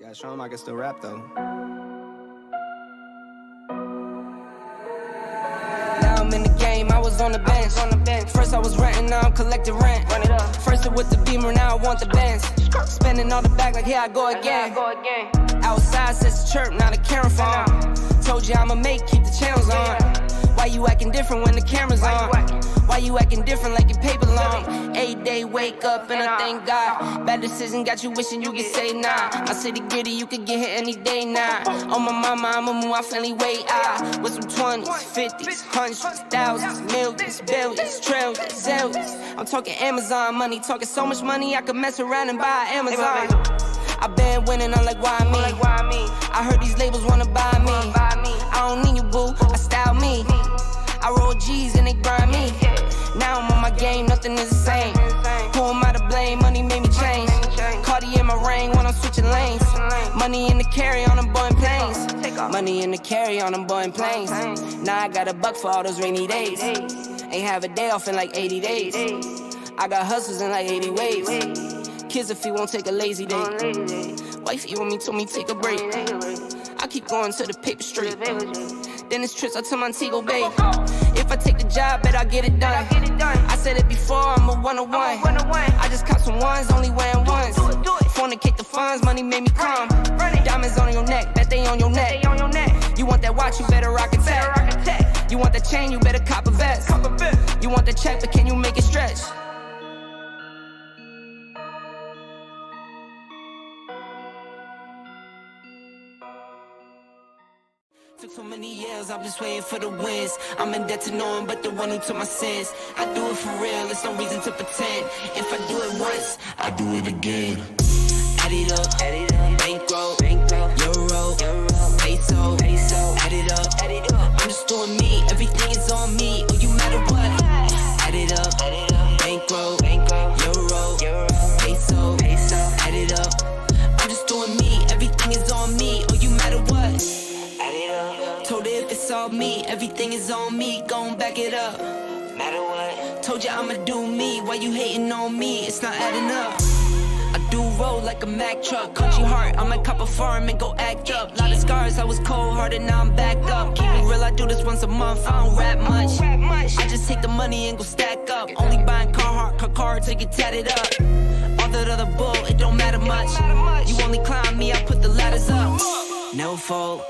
Gotta show him I can still rap though. Now I'm in the game, I was on the bench. First I was renting, now I'm collecting rent. Run it up. First it with the Beamer, now I want the Benz. Spending all the bag like here I go again. Outside says chirp, now the camera phone. Told you I'ma keep the channels on. Why you acting different when the camera's on? Why you acting different like your paper long? 8 day wake up and I thank God. Bad decision got you wishing you could say nah. My city gritty, you could get hit any day now. On my mama, I'ma move my family way out. With some 20s, 50s, hundreds, thousands, millions, billions, trillions, zillions. I'm talking Amazon money, talking so much money I could mess around and buy Amazon. I been winning, I'm like, why me? I heard these labels wanna buy me. I don't need you, boo, I style me. I roll G's and they grind me. Now I'm on my game, nothing is the same. Who am I to blame? Money made me change. Cardi in my ring when I'm switching lanes. Money in the carry on them Boeing planes. Money in the carry on them Boeing planes. Now I got $1 for all those rainy days. Ain't have a day off in like 80 days. I got hustles in like 80 ways. Kids if he won't take a lazy day. Wifey on me told me take a break. I keep going to the paper street. Then it's trips out to Montego Bay. If I take the job, bet I get it done. I said it before, I'm a 101. I just caught some ones, only wearing ones. Fornicate the funds, money made me calm. Diamonds on your neck, bet they on your neck. You want that watch, you better rock a tech. You want that chain, you better cop a vest. You want the check, but can you make it stretch? Took so many years, I'm just waiting for the wins. I'm in debt to no one but the one who took my sins. I do it for real, there's no reason to pretend. If I do it once, I do it again. Add it up, bankroll, euro, peso, add it up. I'm just doing me, everything is on me. Oh, you matter what? Add it up, bankroll, euro, peso, add it up. I'm just doing me, everything is on me. Oh, you matter what? Told her if it's all me, everything is on me, gon' back it up. Matter what? Told you I'ma do me, why you hating on me? It's not adding up. I do roll like a Mack truck, country heart, I might cop a farm and go act up. Lot of scars, I was cold-hearted, now I'm back up. Keep it real, I do this once a month, I don't rap much. I just take the money and go stack up. Only buying car till you tatted up. All that other bull, it don't matter much. You only climb me, I put the ladders up. No fault.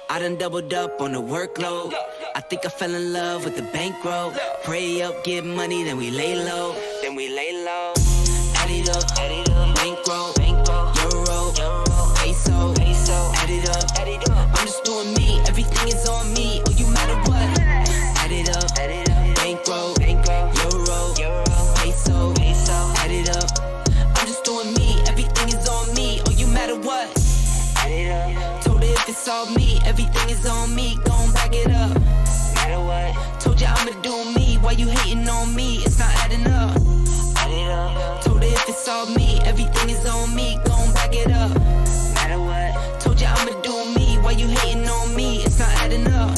I done doubled up on the workload. I think I fell in love with the bankroll. Pray up, get money, then we lay low. Add it up, bankroll, euro, peso, add it up. I'm just doing me, everything is on me. Oh, you matter what? Add it up, bankroll, euro, peso, add it up. I'm just doing me, everything is on me. Oh, you matter what? Add it up. Told her if it's all me, everything is on me, gon' back it up. Matter what? Told you I'ma do me, why you hating on me? It's not adding up. Add it up. Told her if it's all me, everything is on me, gon' back it up. Matter what? Told you I'ma do me, why you hating on me? It's not adding up.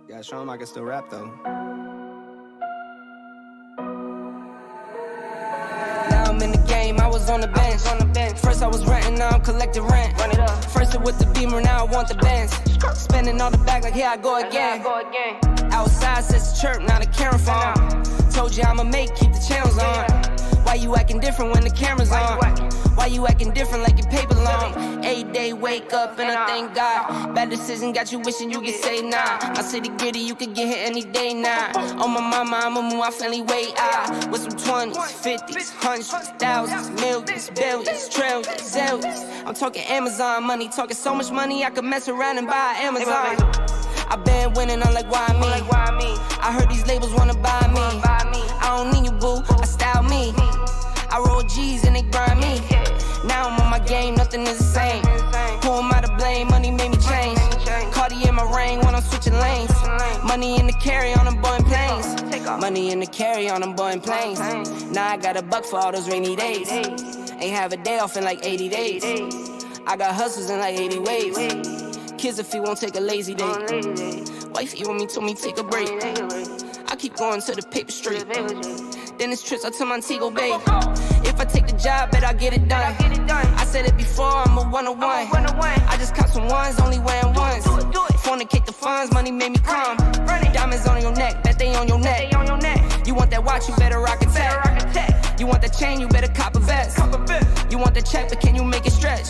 Gotta show him I can still rap though. I'm in the game, I was on the bench. First I was renting, now I'm collecting rent. Run it up. First it with the Beamer, now I want the Benz. Spending all the bag like here I go again. Outside says chirp, now the camera phone. Told you I'ma keep the channels on. Why you acting different when the camera's on? Why you acting different like your paper long? 8 day wake up and I thank God. Bad decision got you wishing you could say nah. My city gritty, you could get hit any day now. On my mama, I'ma move my family way out. With some 20s, 50s, hundreds, thousands, millions, billions, trillions, zillions. I'm talking Amazon money, talking so much money I could mess around and buy Amazon. I been winning, I'm like, why me? I heard these labels wanna buy me. I don't need you, boo, I style me. I roll G's and they grind me. Now I'm on my game, nothing is the same. Who am I to blame? Money made me change. Cardi in my ring when I'm switching lanes. Money in the carry on them Boeing planes. Money in the carry on them Boeing planes. Now I got $1 for all those rainy days. Ain't have a day off in like 80 days. I got hustles in like 80 ways. Kids if he won't take a lazy day. Wifey on me told me take a break. I keep going to the paper straight. Then it's trips out to Montego Bay. If I take the job, bet I get it done. I said it before, I'm a 101. I just caught some ones, only wearing ones. Fornicate the funds, money made me come. Diamonds on your neck, bet they on your neck. You want that watch, you better rock a tech. You want that chain, you better cop a vest. You want the check, but can you make it stretch?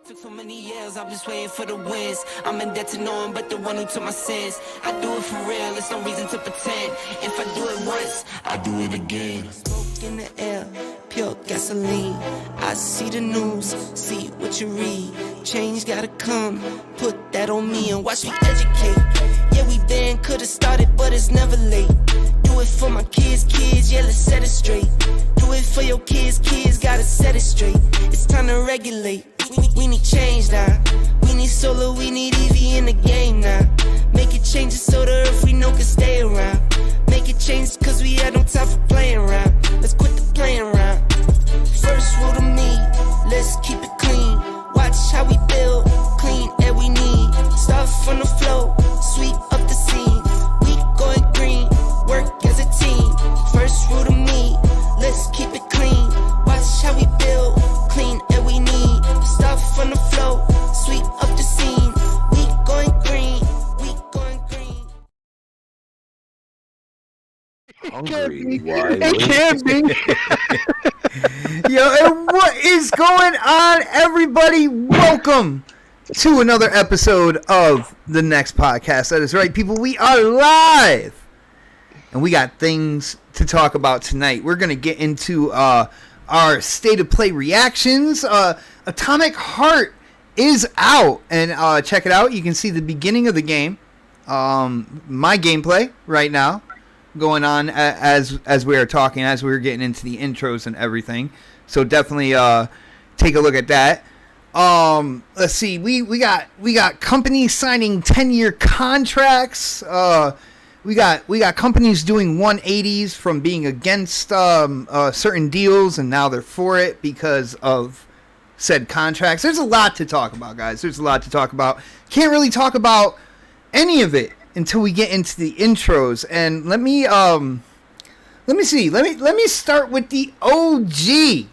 Took so many years, I'm just waiting for the wins. I'm in debt to no one but the one who took my sins. I do it for real, there's no reason to pretend. If I do it once, I do it again. Smoke in the air, pure gasoline. I see the news, see what you read. Change gotta come, put that on me and watch me educate. Yeah, we then could've started, but it's never late. Do it for my kids, yeah, let's set it straight. Do it for your kids, gotta set it straight. It's time to regulate. We need change now. We need solar, we need EV in the game now. Make it changes so the earth we know can stay around. Make it change cause we had no time for playing around. Let's quit the playing around. First rule to me, let's keep it clean. Watch how we build, clean air we need. Start from the flow, sweep up the scene. We going green, work as a team. First rule to me, let's keep it clean. Watch how we build, clean air we need. Start from the flow, sweep up the scene. We going green, we going green. Hungry, It can't be. Yo, and what is going on, everybody? Welcome to another episode of the Next Podcast. That is right, people. We are live, and we got things to talk about tonight. We're gonna get into our state of play reactions. Atomic Heart is out, and check it out. You can see the beginning of the game. My gameplay right now going on as we are talking, as we are getting into the intros and everything. So definitely take a look at that. Let's see. We got companies signing 10-year contracts. We got companies doing 180s from being against certain deals, and now they're for it because of said contracts. There's a lot to talk about, guys. There's a lot to talk about. Can't really talk about any of it until we get into the intros. And let me see. Let me start with the OG.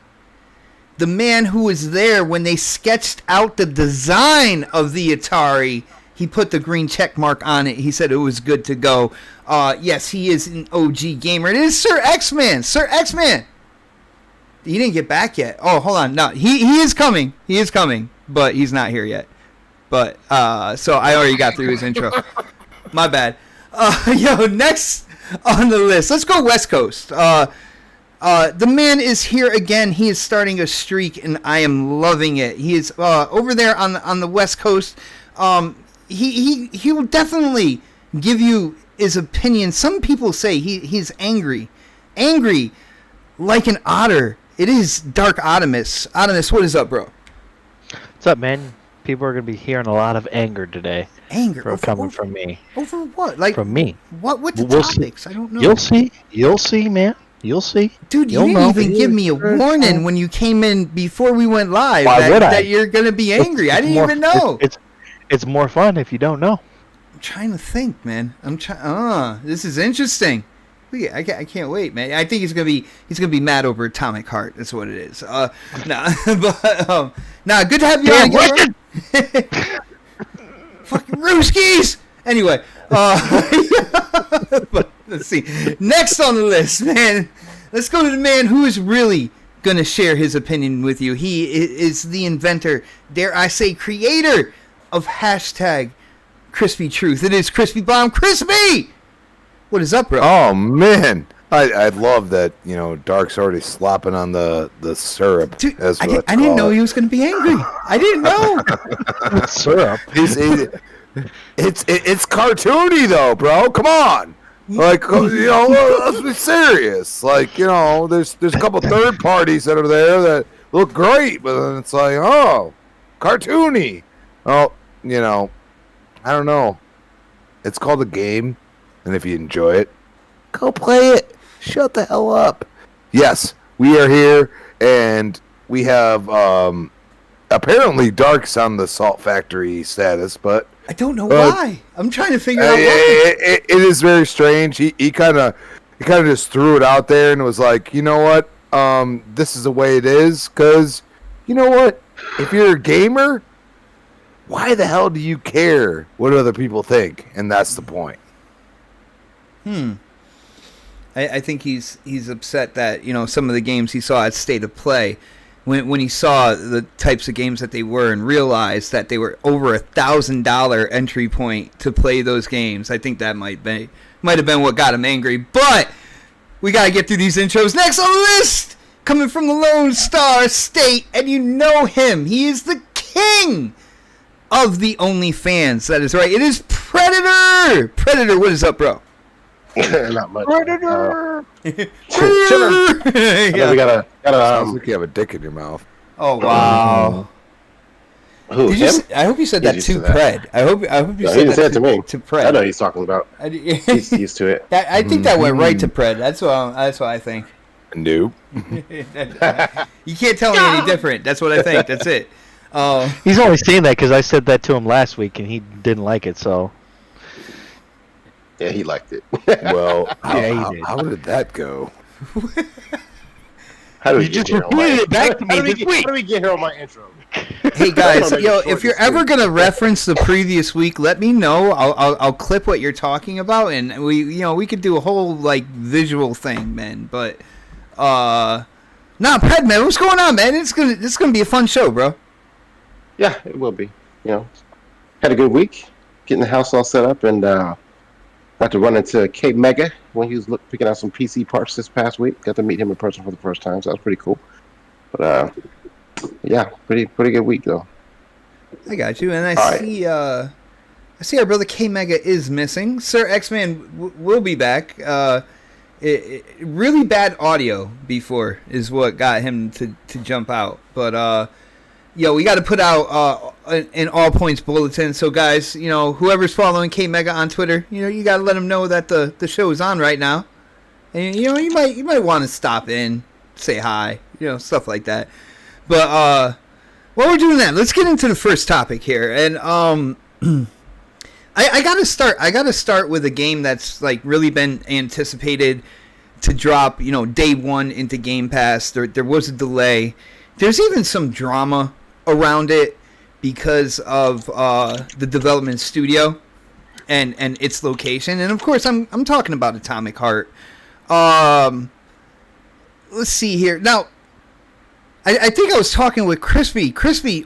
The man who was there when they sketched out the design of the Atari. He put the green check mark on it. He said it was good to go. Yes, he is an OG gamer. It is Sir X-Man. Sir X-Man. He didn't get back yet. Oh, hold on. No, he is coming. He is coming, but he's not here yet. But so I already got through his intro. My bad. Yo, next on the list. Let's go West Coast. The man is here again. He is starting a streak, and I am loving it. He is over there on the West Coast. He will definitely give you his opinion. Some people say he's angry like an otter. It is Dark Optimus. Optimus, what is up, bro? What's up, man? People are gonna be hearing a lot of anger today. Anger coming from me. Over what? Like from me. What's the We'll topics? See. I don't know. You'll see, man. You'll see. Dude, you didn't even give me a warning when you came in before we went live. Why would I? That you're gonna be angry. I didn't even know. It's more fun if you don't know. I'm trying to think, man. This is interesting. I can't wait, man. I think he's gonna be mad over Atomic Heart. That's what it is. Good to have you on again. Fucking Rooskies. Anyway, but let's see. Next on the list, man. Let's go to the man who is really gonna share his opinion with you. He is the inventor, dare I say, creator of hashtag Crispy Truth. It is Crispy Bomb. Crispy! What is up, bro? Oh, man. I love that, Dark's already slopping on the syrup. Dude, I didn't know he was going to be angry. I didn't know. Syrup. It's cartoony, though, bro. Come on. Like, let's be serious. Like, there's a couple third parties that are there that look great, but then it's like, oh, cartoony. Well, I don't know. It's called a game, and if you enjoy it, go play it. Shut the hell up. Yes, we are here, and we have apparently Dark's on the Salt Factory status, but I don't know why. I'm trying to figure out why. it is very strange. He kind of just threw it out there and was like, you know what? This is the way it is, because you know what? If you're a gamer, why the hell do you care what other people think? And that's the point. I think he's upset that, you know, some of the games he saw at State of Play, when he saw the types of games that they were and realized that they were over $1,000 entry point to play those games. I think that might have been what got him angry. But we got to get through these intros. Next on the list, coming from the Lone Star State, and you know him. He is the king of the OnlyFans. That is right. It is Predator. Predator, what is up, bro? Not much. Predator! Chilling. Yeah. We gotta Sounds like you have a dick in your mouth. Oh wow! who? Did you Him? I hope you said He's that used to to that. Pred. I hope you No, said he that said to me. to Pred. I know he's talking about. He's used to it. I think that went right to Pred. That's what I think. Nope. You can't tell me any different. That's what I think. That's it. He's only saying that because I said that to him last week and he didn't like it. So Yeah, he liked it. Well, Yeah, he did. how did that go? How do we You get just here on my- repeated it back to me How do we this get- week. How do we get here on my intro? Hey guys, Make it yo, short if you're and ever sweet. gonna reference the previous week, let me know. I'll clip what you're talking about, and we could do a whole like visual thing, man. But nah, Pred, man, what's going on, man? It's gonna be a fun show, bro. Yeah, it will be. You know, had a good week, getting the house all set up, and got to run into K Mega when he was picking out some PC parts this past week. Got to meet him in person for the first time, so that was pretty cool. But yeah, pretty good week though. I got you, and I All right. see our brother K Mega is missing. Sir X-Man will be back. Really bad audio before is what got him to jump out. But we got to put out an all points bulletin. So guys, whoever's following K Mega on Twitter, you got to let him know that the show is on right now, and you might want to stop in, say hi, stuff like that. But while we're doing that, let's get into the first topic here. And I gotta start with a game that's like really been anticipated to drop, day one into Game Pass. There was a delay. There's even some drama around it because of the development studio and its location. And of course, I'm talking about Atomic Heart. Let's see here now. I think I was talking with Crispy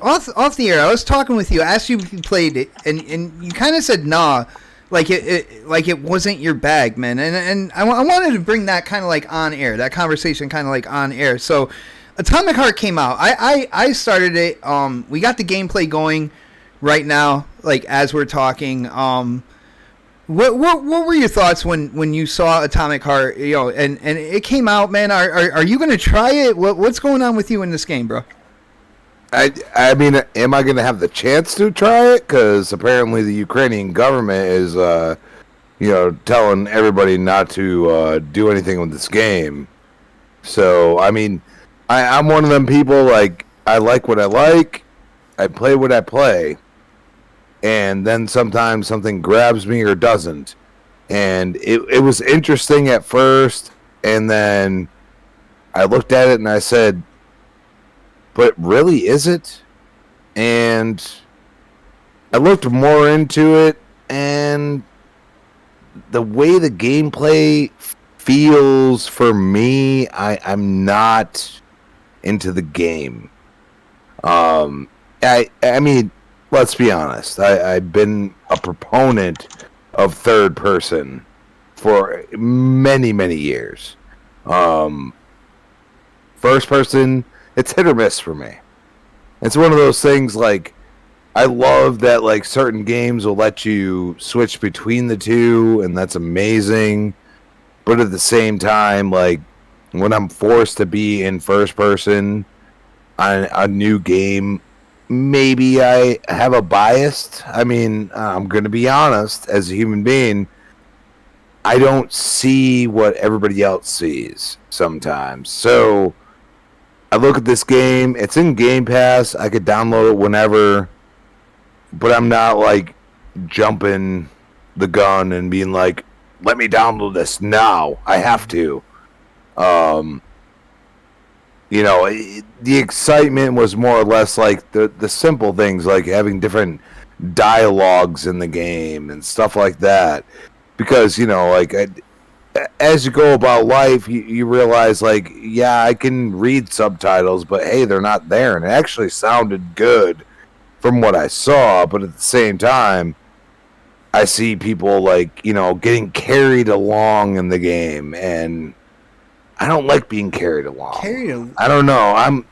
off the air. I was talking with you. I asked you if you played it, and you kind of said nah, like it wasn't your bag, man. And I wanted to bring that kind of like on air, that conversation kind of like on air. So Atomic Heart came out. I started it. We got the gameplay going right now, like as we're talking. What were your thoughts when you saw Atomic Heart, and it came out, man? Are you going to try it? What's going on with you in this game, bro? I mean, am I going to have the chance to try it? Because apparently the Ukrainian government is, telling everybody not to do anything with this game. So, I mean, I'm one of them people, like, I like what I like. I play what I play. And then sometimes something grabs me or doesn't. And it was interesting at first, and then I looked at it and I said, but really, is it? And I looked more into it, and the way the gameplay feels for me, I'm not into the game. I mean, let's be honest. I've been a proponent of third person for many, many years. First person, it's hit or miss for me. It's one of those things, like, I love that, like, certain games will let you switch between the two, and that's amazing. But at the same time, like, when I'm forced to be in first person on a new game, maybe I have a bias. I mean, I'm going to be honest, as a human being, I don't see what everybody else sees sometimes. So I look at this game. It's in Game Pass. I could download it whenever, but I'm not like jumping the gun and being like, "Let me download this now. I have to." The excitement was more or less like the simple things, like having different dialogues in the game and stuff like that. Because as you go about life, you realize, like, yeah, I can read subtitles, but hey, they're not there. And it actually sounded good from what I saw, but at the same time, I see people, like, getting carried along in the game, and I don't like being carried along. I don't know. I'm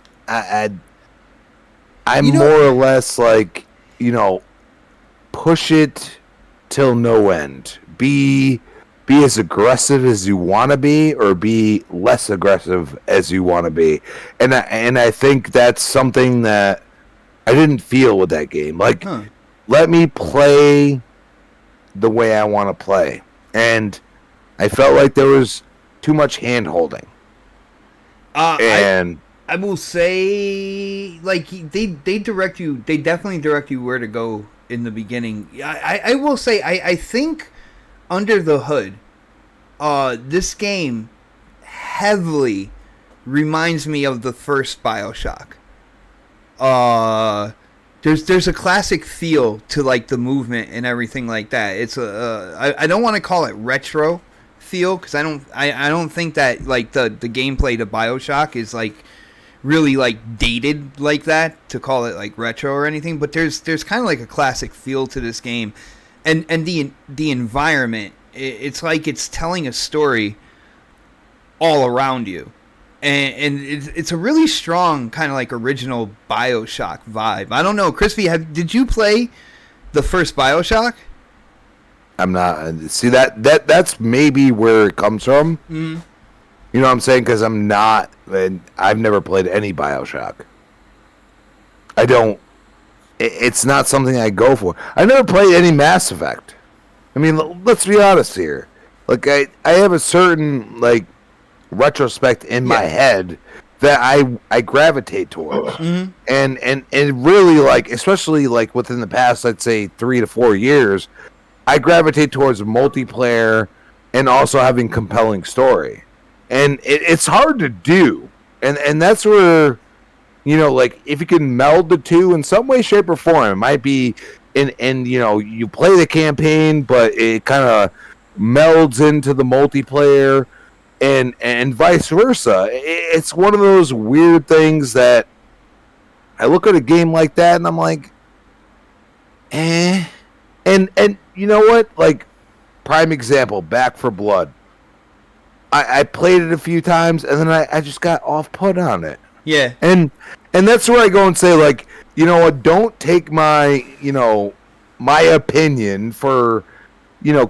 more or less like, push it till no end. Be as aggressive as you want to be, or be less aggressive as you want to be. And I think that's something that I didn't feel with that game. Like, let me play the way I want to play. And I felt like there was too much hand-holding. I will say, like, they direct you. They definitely direct you where to go in the beginning. I will say, I think under the hood, this game heavily reminds me of the first BioShock. There's a classic feel to, like, the movement and everything like that. It's I don't want to call it retro feel, because I don't think that, like, the gameplay to BioShock is, like, really, like, dated like that to call it, like, retro or anything. But there's kind of like a classic feel to this game, and the environment. It's like it's telling a story all around you, and it's a really strong kind of like original BioShock vibe. I don't know, Crispy, did you play the first BioShock? I'm not. See, that's maybe where it comes from. Mm. You know what I'm saying? Because I'm not, and I've never played any BioShock. I don't. It's not something I go for. I never played any Mass Effect. I mean, let's be honest here. Like, I have a certain, like, retrospect in my head that I gravitate towards. Mm-hmm. And really, like, especially, like, within the past, I'd say 3 to 4 years, I gravitate towards multiplayer and also having compelling story. And it's hard to do. And that's where, like, if you can meld the two in some way, shape, or form, it might be, and you play the campaign, but it kind of melds into the multiplayer, and vice versa. It's one of those weird things that I look at a game like that, and I'm like, eh. And you know what? Like, prime example, Back 4 Blood. I played it a few times, and then I just got off-put on it. Yeah. And that's where I go and say, like, you know what, don't take my, my opinion for,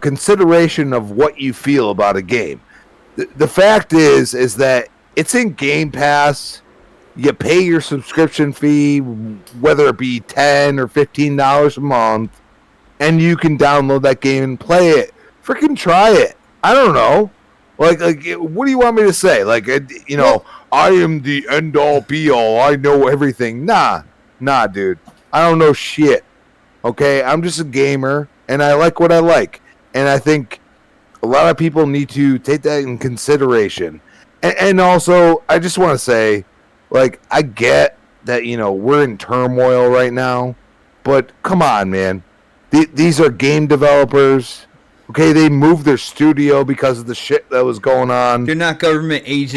consideration of what you feel about a game. The fact is that it's in Game Pass. You pay your subscription fee, whether it be $10 or $15 a month, and you can download that game and play it. Freaking try it. I don't know. Like, what do you want me to say? Like, I am the end-all, be-all. I know everything. Nah, dude. I don't know shit. Okay? I'm just a gamer, and I like what I like. And I think a lot of people need to take that in consideration. And also, I just want to say, like, I get that, we're in turmoil right now, but come on, man. These are game developers. Okay, they moved their studio because of the shit that was going on. They're not government agents.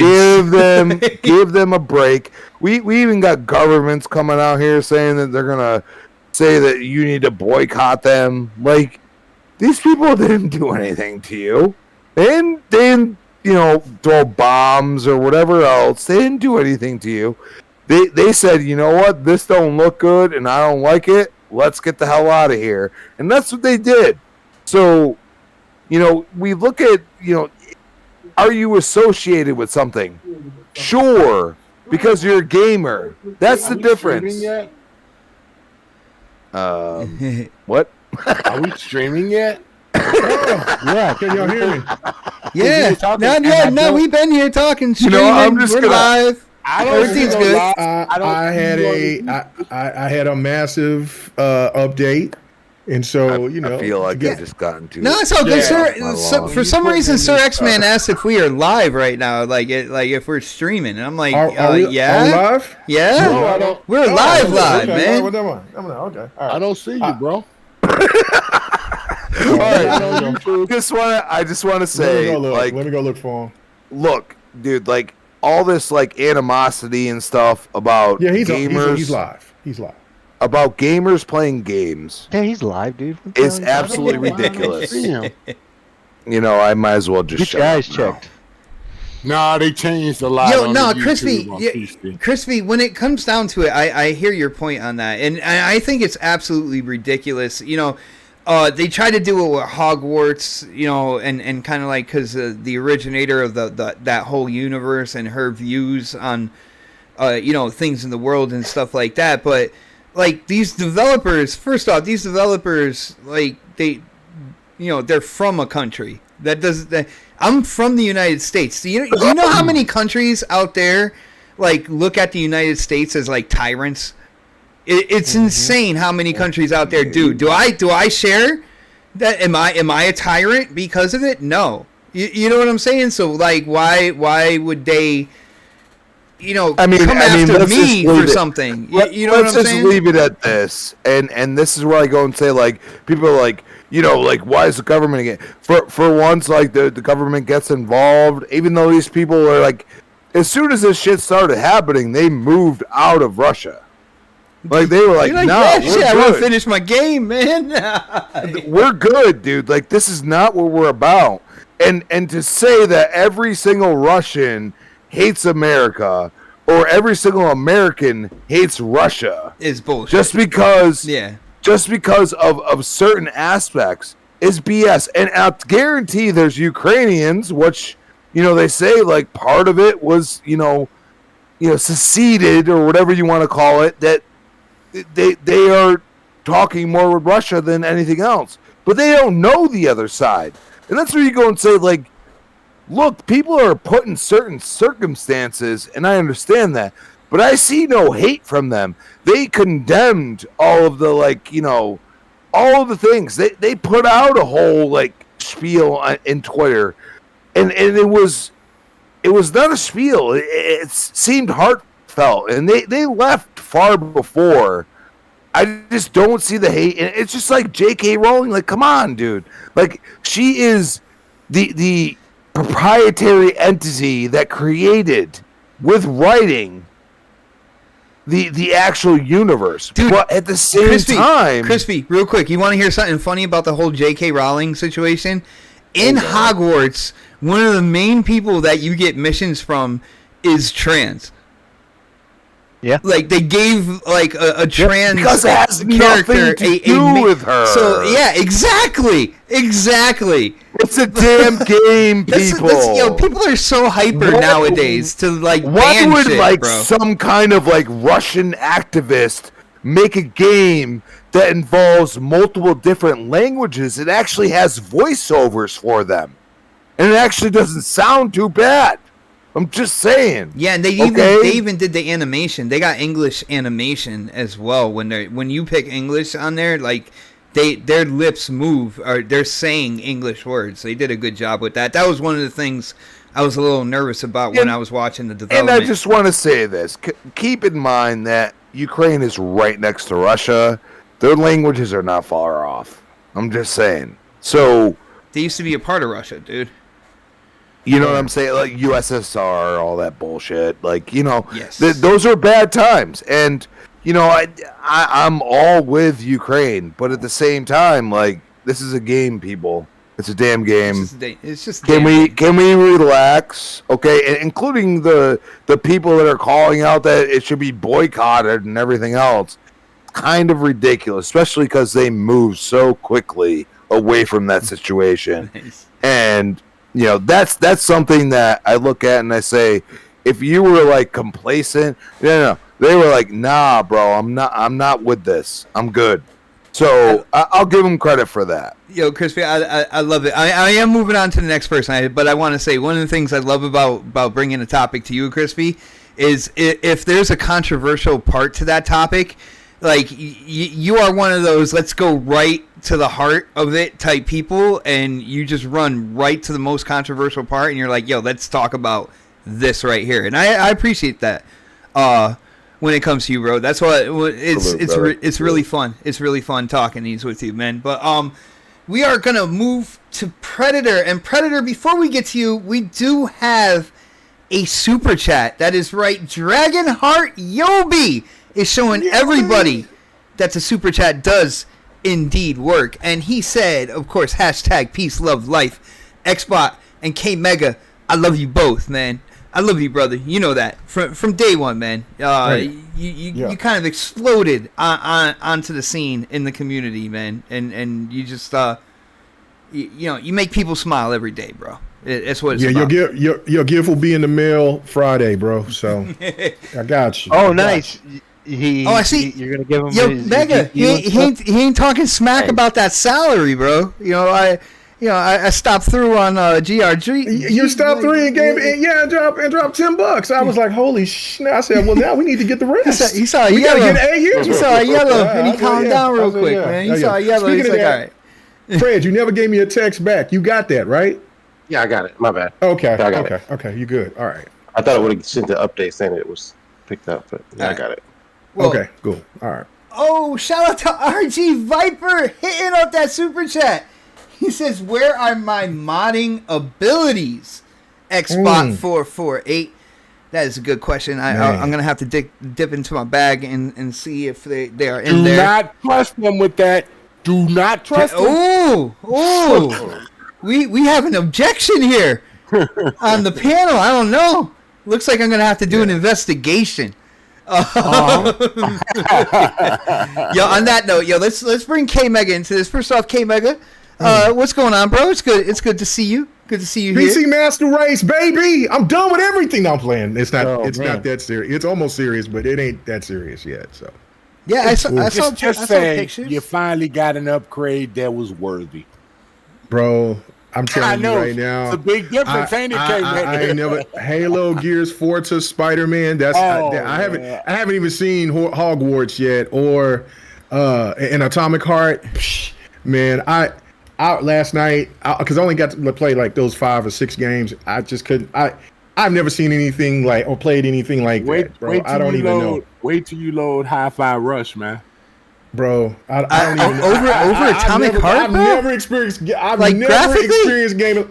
Give them a break. We even got governments coming out here saying that they're gonna say that you need to boycott them. Like, these people didn't do anything to you. They didn't throw bombs or whatever else. They didn't do anything to you. They said, you know what, this don't look good and I don't like it. Let's get the hell out of here. And that's what they did. So, we look at, are you associated with something? Sure, because you're a gamer. That's the difference. What? Are we streaming yet? Yeah, can y'all hear me? Yeah, talking, no, and yeah, I no, don't- we've been here talking, You know, streaming, I'm just we're gonna- live. I don't Everything's see no good. live- I don't I had see I had a massive update, and so I feel like to I've just gotten too. No, it's all good, Yeah. sir. My So, lawn. for some reason, Sir X-Man asked if we are live right now, like if we're streaming, and I'm like, are we yeah, live? yeah, No, I don't. we're Oh, live, okay, live, okay, man. Well, never mind. Okay, all right. I don't see you, bro. All right. I just want to say, like, let me go look for him. look, dude, like all this like animosity and stuff about Yeah, gamers, he's live. He's live. about gamers playing games Yeah, he's live, dude. What the is hell are you talking absolutely about? ridiculous. Damn. You know, I might as well just Get shut your up eyes now. checked. Nah, they changed a lot. Yo, on no, the Crispy, YouTube on yeah, PC. Crispy. When it comes down to it, I hear your point on that, and I think it's absolutely ridiculous. You know, they try to do it with Hogwarts, you know, and kind of like because the originator of that whole universe and her views on, you know, things in the world and stuff like that. But like these developers, first off, these developers, like they, you know, they're from a country that does that. I'm from the United States. Do you know how many countries out there like look at the United States as like tyrants? It's insane how many countries out there do. Do I share that? Am I a tyrant because of it? No. You know what I'm saying? So like, why would they? You know, I mean, come after let's me just leave for it- something. You know what I'm Let's just saying? leave it at this, and this is where I go and say, like, people are like, you know, like, why is the government again? For once, like, the government gets involved, even though these people are like, as soon as this shit started happening, they moved out of Russia. Like, they were like, You're like, no, yeah, we're shit, I want to good. finish my game, man. We're good, dude. Like, this is not what we're about. And to say that every single Russian hates America or every single American hates Russia Is bullshit. just because Yeah. of certain aspects is BS. And I'll guarantee there's Ukrainians, which, you know, they say like part of it was, you know, seceded or whatever you want to call it, that they are talking more with Russia than anything else. But they don't know the other side. And that's where you go and say, like, look, people are put in certain circumstances, and I understand that. But I see no hate from them. They condemned all of the, like, you know, all of the things. They put out a whole, like, spiel in Twitter. And it was not a spiel. It seemed heartfelt. And they left far before. I just don't see the hate. And it's just like J.K. Rowling. Like, come on, dude. Like, she is the proprietary entity that created, with writing, the actual universe. Dude, but at the same time... Crispy, real quick, you want to hear something funny about the whole J.K. Rowling situation? In Hogwarts, one of the main people that you get missions from is trans. Yeah. Like, they gave, like, a trans because it has character nothing to do with her. So, yeah, exactly. It's a damn game, people. People are so hyper What- nowadays to, like, Why ban would shit, like bro. some kind of like Russian activist make a game that involves multiple different languages? It actually has voiceovers for them, and it actually doesn't sound too bad. I'm just saying. Yeah, and they even did the animation. They got English animation as well. When you pick English on there, like their lips move, or they're saying English words. They did a good job with that. That was one of the things I was a little nervous about when I was watching the development. And I just want to say this: keep in mind that Ukraine is right next to Russia. Their languages are not far off. I'm just saying. So they used to be a part of Russia, dude. you know what I'm saying? Like USSR, all that bullshit. Like, you know, Yes. those are bad times. And, you know, I'm all with Ukraine. But at the same time, like, this is a game, people. It's a damn game. It's just Can we relax? Okay, and including the people that are calling out that it should be boycotted and everything else. Kind of ridiculous, especially because they move so quickly away from that situation. Nice. And you know, that's something that I look at and I say, if you were like complacent, no, they were like, nah, bro, I'm not with this. I'm good. So I'll give him credit for that. Yo, Crispy, I love it. I am moving on to the next person, but I want to say one of the things I love about bringing a topic to you, Crispy, is if there's a controversial part to that topic, like you are one of those let's go right to the heart of it type people, and you just run right to the most controversial part, and you're like, yo, let's talk about this right here, and I appreciate that. When it comes to you, bro, that's what it's really fun. It's really fun talking these with you, man. But we are gonna move to Predator, and Predator. Before we get to you, we do have a super chat. That is right. Dragonheart Yobi is showing everybody that the super chat does indeed work, and he said, of course, hashtag peace, love, life, Xbot and K Mega. I love you both, man. I love you, brother. You know that from day one, man. Right. You kind of exploded onto the scene in the community, man, and you just you make people smile every day, bro. It's what it's about. Your gift will be in the mail Friday, bro. So I got you. Oh, nice. I see. You're gonna give him. Yo, Mega. He ain't talking smack about that salary, bro. I stopped through on GRG. You stopped through and gave and dropped $10. I was like, holy shit! I said, well, now we need to get the rest. He saw a we yellow. Gotta get 8 years. He saw a yellow, and he calmed down real quick, man. He saw a yellow. He's like, all right. Fred, you never gave me a text back. You got that, right? Yeah, I got it. My bad. Okay. I got it. Okay. You good? All right. I thought I would have sent the update saying it was picked up, but I got it. Well, okay. Cool. All right. Oh, shout out to RG Viper hitting up that super chat. He says, "Where are my modding abilities?" Xbot448. That is a good question. I'm gonna have to dip into my bag and see if they are in there. Do not trust them with that. Do not trust them. Oh, we have an objection here on the panel. I don't know. Looks like I'm gonna have to do an investigation. Yo, on that note, let's bring K Mega into this. First off, K Mega, what's going on, bro? It's good. It's good to see you. Good to see you PC here. Master Race, baby. I'm done with everything I'm playing. It's not. Not that serious. It's almost serious, but it ain't that serious yet. So. Yeah, I saw just saying, pictures. you finally got an upgrade that was worthy. Bro, I'm telling you right now. It's a big difference, ain't it, I ain't never Halo, Gears, Forza, Spider-Man. I haven't even seen Hogwarts yet or an Atomic Heart. Psh, man, I last night because I only got to play like those 5 or 6 games. I just couldn't. I've never seen anything like or played anything like that, bro. I don't even know. Wait till you load Hi-Fi Rush, man. Bro, I don't even know. Over Atomic Heart, I've bro? never experienced game.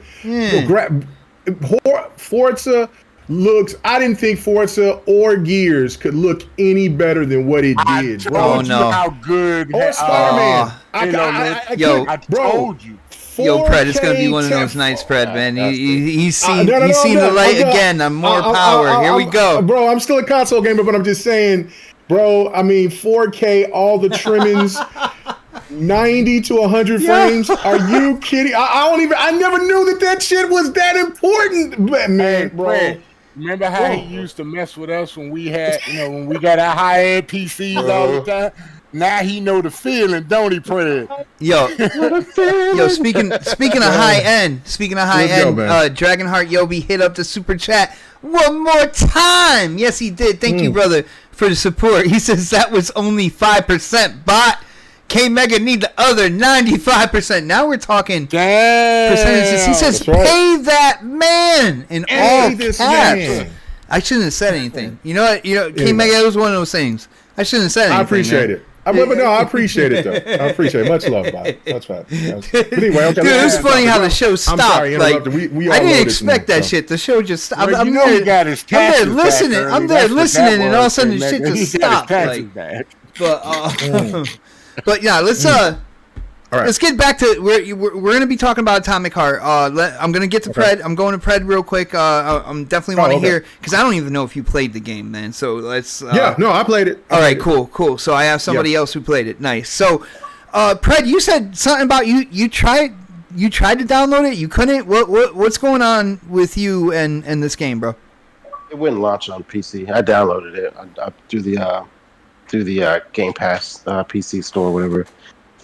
Forza looks. I didn't think Forza or Gears could look any better than what it did, bro. I told you how good. Or Spider-Man. I told you. Yo, Pred, it's gonna be one of those nights, Pred, man. He's seen the light again. I'm more power. Here we go, bro. I'm still a console gamer, but I'm just saying, bro. I mean, 4K, all the trimmings, 90 to 100 frames. Are you kidding? I never knew that shit was that important, man, bro. Fred, remember how he used to mess with us when we had, when we got our high-end PCs all the time? Now he know the feeling, don't he, Fred? Yo, speaking of high end, Dragonheart Yobi hit up the super chat one more time. Yes, he did. Thank you, brother, for the support. He says that was only 5% bot. K Mega need the other 95%. Now we're talking percentages. He says, "Pay that man in all caps." I shouldn't have said anything. You know what? K Mega was one of those things. I shouldn't have said anything. I appreciate it. But no, I appreciate it though. I appreciate it. Much love, Bob. That's fine. Anyway, okay, dude, it was funny how the show stopped. I'm sorry, like, we I didn't expect that shit. The show just stopped. I'm there listening. I'm there listening, and all of a sudden the shit just stopped. Like, but yeah, let's let's get back to we're gonna be talking about Atomic Heart. I'm gonna get to Pred. I'm going to Pred real quick. I'm definitely want to hear because I don't even know if you played the game, man. So let's. I played it. All right, cool. So I have somebody else who played it. Nice. So, Pred, you said something about you tried to download it. You couldn't. What's going on with you and this game, bro? It wouldn't launch on PC. I downloaded it through the Game Pass PC store, or whatever.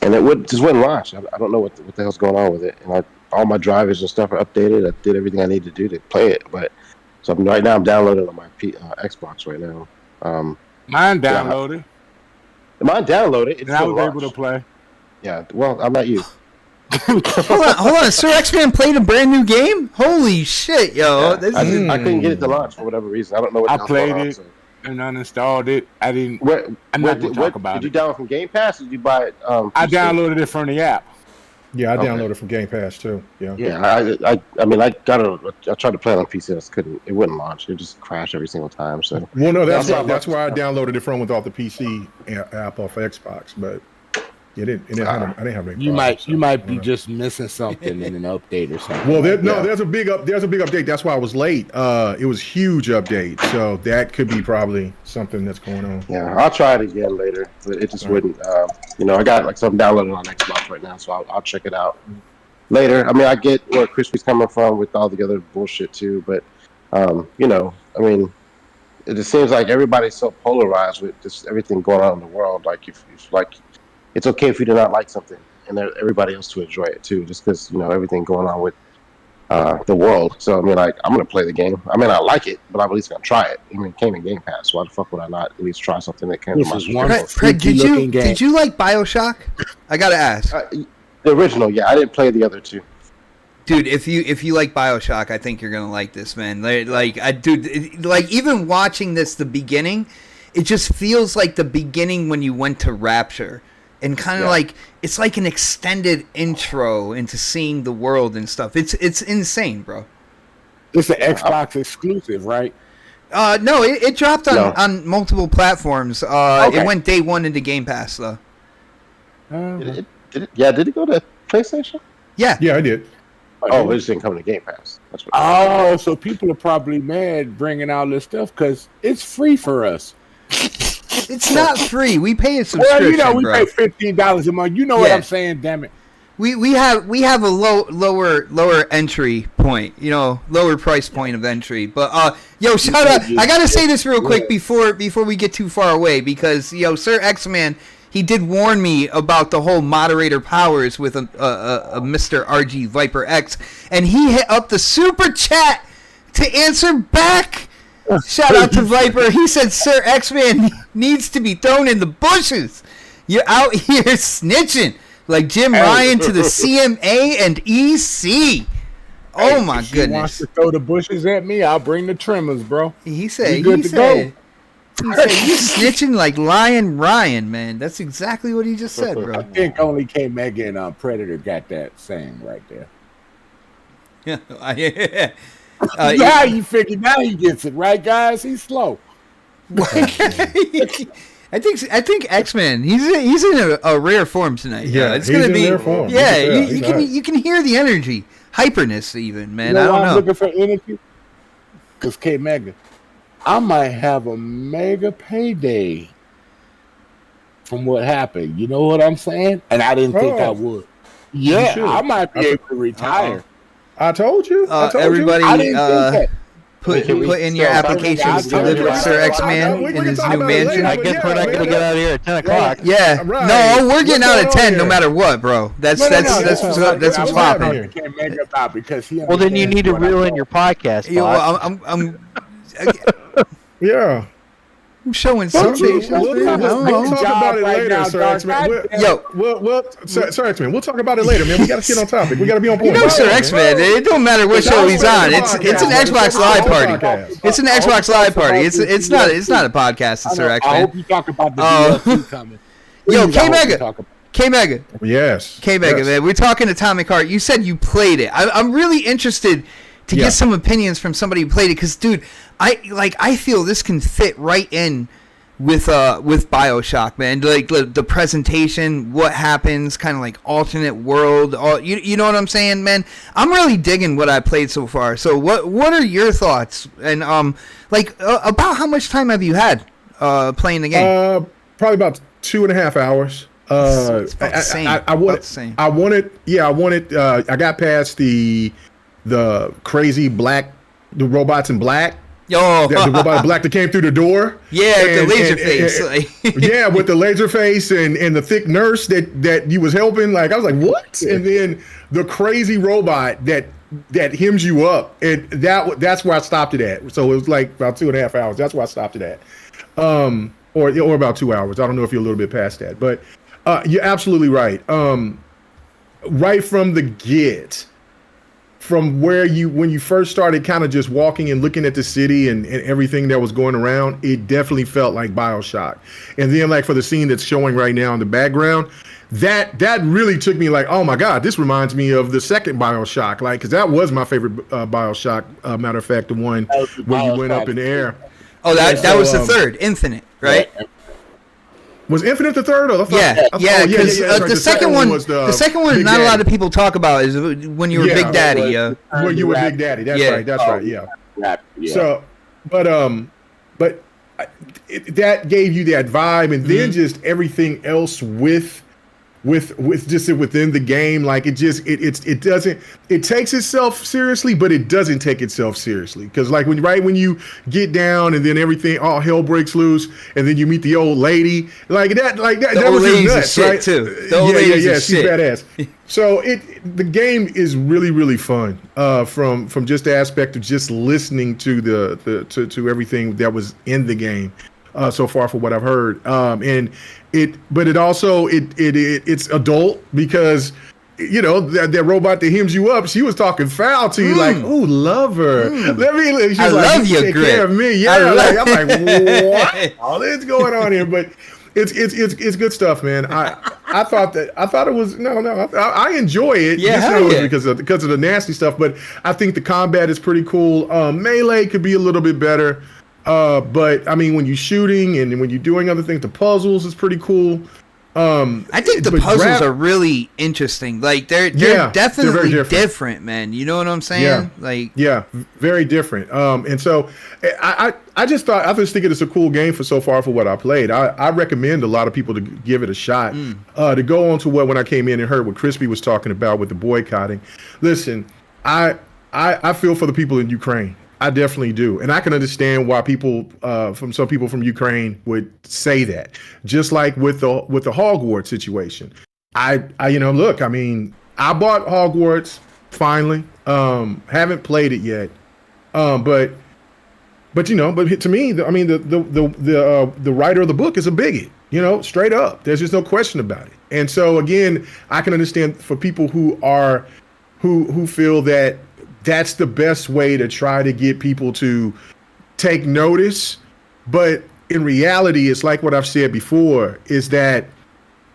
and just wouldn't launch. I don't know what the hell's going on with it. And all my drivers and stuff are updated. I did everything I needed to do to play it, but so right now I'm downloading on my Xbox right now. Mine downloaded. Mine downloaded. And I was able to play. Yeah, well, I'm not you. hold on. Sir X-Man played a brand new game? Holy shit, yo. Yeah, I couldn't get it to launch for whatever reason. I don't know what I played it and uninstalled it. I didn't. I'm not going to talk about it. Did you download from Game Pass or did you buy it? I downloaded it from the app. Yeah, I downloaded from Game Pass too. Yeah. Yeah, I mean, I tried to play it on PC. It wouldn't launch. It just crashed every single time. So. Well, no, that's where I downloaded it from without the PC app off Xbox, but. I didn't have any. You might be just missing something in an update or something. Well, there's a big update. That's why I was late. It was a huge update, so that could be probably something that's going on. Yeah, I'll try it again later, but it just wouldn't. I got something downloaded on Xbox right now, so I'll check it out later. I mean, I get where Crispy's coming from with all the other bullshit too, but I mean, it just seems like everybody's so polarized with just everything going on in the world. Like if it's okay if you do not like something, and everybody else to enjoy it too, just because everything going on with the world. So I mean, I'm gonna play the game. I mean, I like it, but I'm at least gonna try it. I mean, it came in Game Pass. Why the fuck would I not at least try something that came from my Craig, did you like BioShock? I gotta ask. The original, yeah. I didn't play the other two. Dude, if you like BioShock, I think you're gonna like this, man. Even watching this, the beginning, it just feels like the beginning when you went to Rapture. And kind of it's like an extended intro into seeing the world and stuff. It's insane, bro. It's an Xbox exclusive, right? No, it dropped on multiple platforms. Okay. It went day one into Game Pass, though. Did it go to PlayStation? Yeah. Yeah, I did. Oh, it just didn't come to Game Pass. That's what so people are probably mad bringing all this stuff because it's free for us. It's not free. We pay a subscription, well, we bro. pay $15 a month. You know what I'm saying? Damn it. We have a lower entry point, lower price point of entry. But shout out! I gotta say this real quick before we get too far away, because Sir X-Man, he did warn me about the whole moderator powers with a Mr. RG Viper X, and he hit up the super chat to answer back. Shout out to Viper. He said Sir X-Man needs to be thrown in the bushes. You're out here snitching like Jim Ryan to the CMA and EC. Oh my goodness. He wants to throw the bushes at me, I'll bring the trimmers, bro. He said you snitching like Lion Ryan, man. That's exactly what he just said, bro. I think only K Mega and Predator got that saying right there. Yeah. Now you figure. Now he gets it right, guys. He's slow. I think X-Men. He's in a rare form tonight. Yeah, it's gonna be. Rare form. Yeah, you can hear the energy, hyperness, even, man. I don't know. I'm looking for energy. Cause K Mega, I might have a mega payday from what happened. You know what I'm saying? And I didn't think I would. Yeah, I might be able to retire. I told you. Everybody, I didn't think that. put in your applications to live with Sir X-Man in his new mansion. I guess we're not going to get out of here at 10 o'clock. Yeah. Right. No, we're getting out at 10 no matter what, bro. That's what's popping. Well, then you need to reel in your podcast. Yeah. I'm showing some patience. We'll talk about it later, Sir X-Man. Sir X-Man, we'll talk about it later, man. We got to get on topic. We got to be on point. Sir X-Man, it don't matter what show he's on. It's an Xbox Live party. It's an Xbox Live party. It's not a podcast, Sir X-Man. I hope you talk about the DLC coming. Yo, K-Mega. Yes. K-Mega, man. We're talking Atomic Heart. You said you played it. I'm really interested to get some opinions from somebody who played it, because, dude, I feel this can fit right in with BioShock, man. Like the presentation, what happens, kind of like alternate world. You know what I'm saying, man? I'm really digging what I played so far. So what are your thoughts? And about how much time have you had playing the game? Probably about 2.5 hours. It's about the same. I got past the crazy black, the robots in black. Oh, the robot black that came through the door. Yeah, with the laser face. Yeah, with the laser face and the thick nurse that you was helping. Like, I was like, what? And then the crazy robot that hems you up, and that's where I stopped it at. So it was like about 2.5 hours. That's where I stopped it at, or about 2 hours. I don't know if you're a little bit past that, but you're absolutely right. Right from the get. From when you first started kind of just walking and looking at the city and everything that was going around, it definitely felt like BioShock. And then like for the scene that's showing right now in the background, that really took me like, oh my God, this reminds me of the second BioShock. Like, cause that was my favorite BioShock. Matter of fact, the one where you went up in the air. Oh, that was the third, Infinite, right? Was Infinite the third? Yeah, because the second one, not a lot of people talk about is when you were Big Daddy. When you were Big Daddy, that's right. That's right. Yeah. So, but that gave you that vibe, and then just everything else with just within the game, like it takes itself seriously, but it doesn't take itself seriously. Because like when you get down and then everything, all hell breaks loose, and then you meet the old lady, that was just nuts, shit right? Too. The old lady's she's shit. badass. So the game is really, really fun from just the aspect of just listening to to everything that was in the game. So far for what I've heard. But it also it's adult because, you know, that robot that hems you up, she was talking foul to you like, ooh, love her. She's I like, love you, take Grit. care of me. Yeah, I'm like, what? All this going on here, but it's good stuff, man. I thought it was I enjoy it. Because of the nasty stuff, but I think the combat is pretty cool. Melee could be a little bit better. But I mean, when you're shooting and when you're doing other things, the puzzles is pretty cool. I think the puzzles are really interesting. Like they're definitely very different, man. You know what I'm saying? Very different. And so I just think it's a cool game so far for what I played. I recommend a lot of people to give it a shot. To go on to when I came in and heard what Crispy was talking about with the boycotting. Listen, I feel for the people in Ukraine. I definitely do. And I can understand why some people from Ukraine would say that. Just like with the Hogwarts situation. I bought Hogwarts finally. Haven't played it yet. But to me, the writer of the book is a bigot, straight up. There's just no question about it. And so again, I can understand for people who feel that that's the best way to try to get people to take notice. But in reality, it's like what I've said before, is that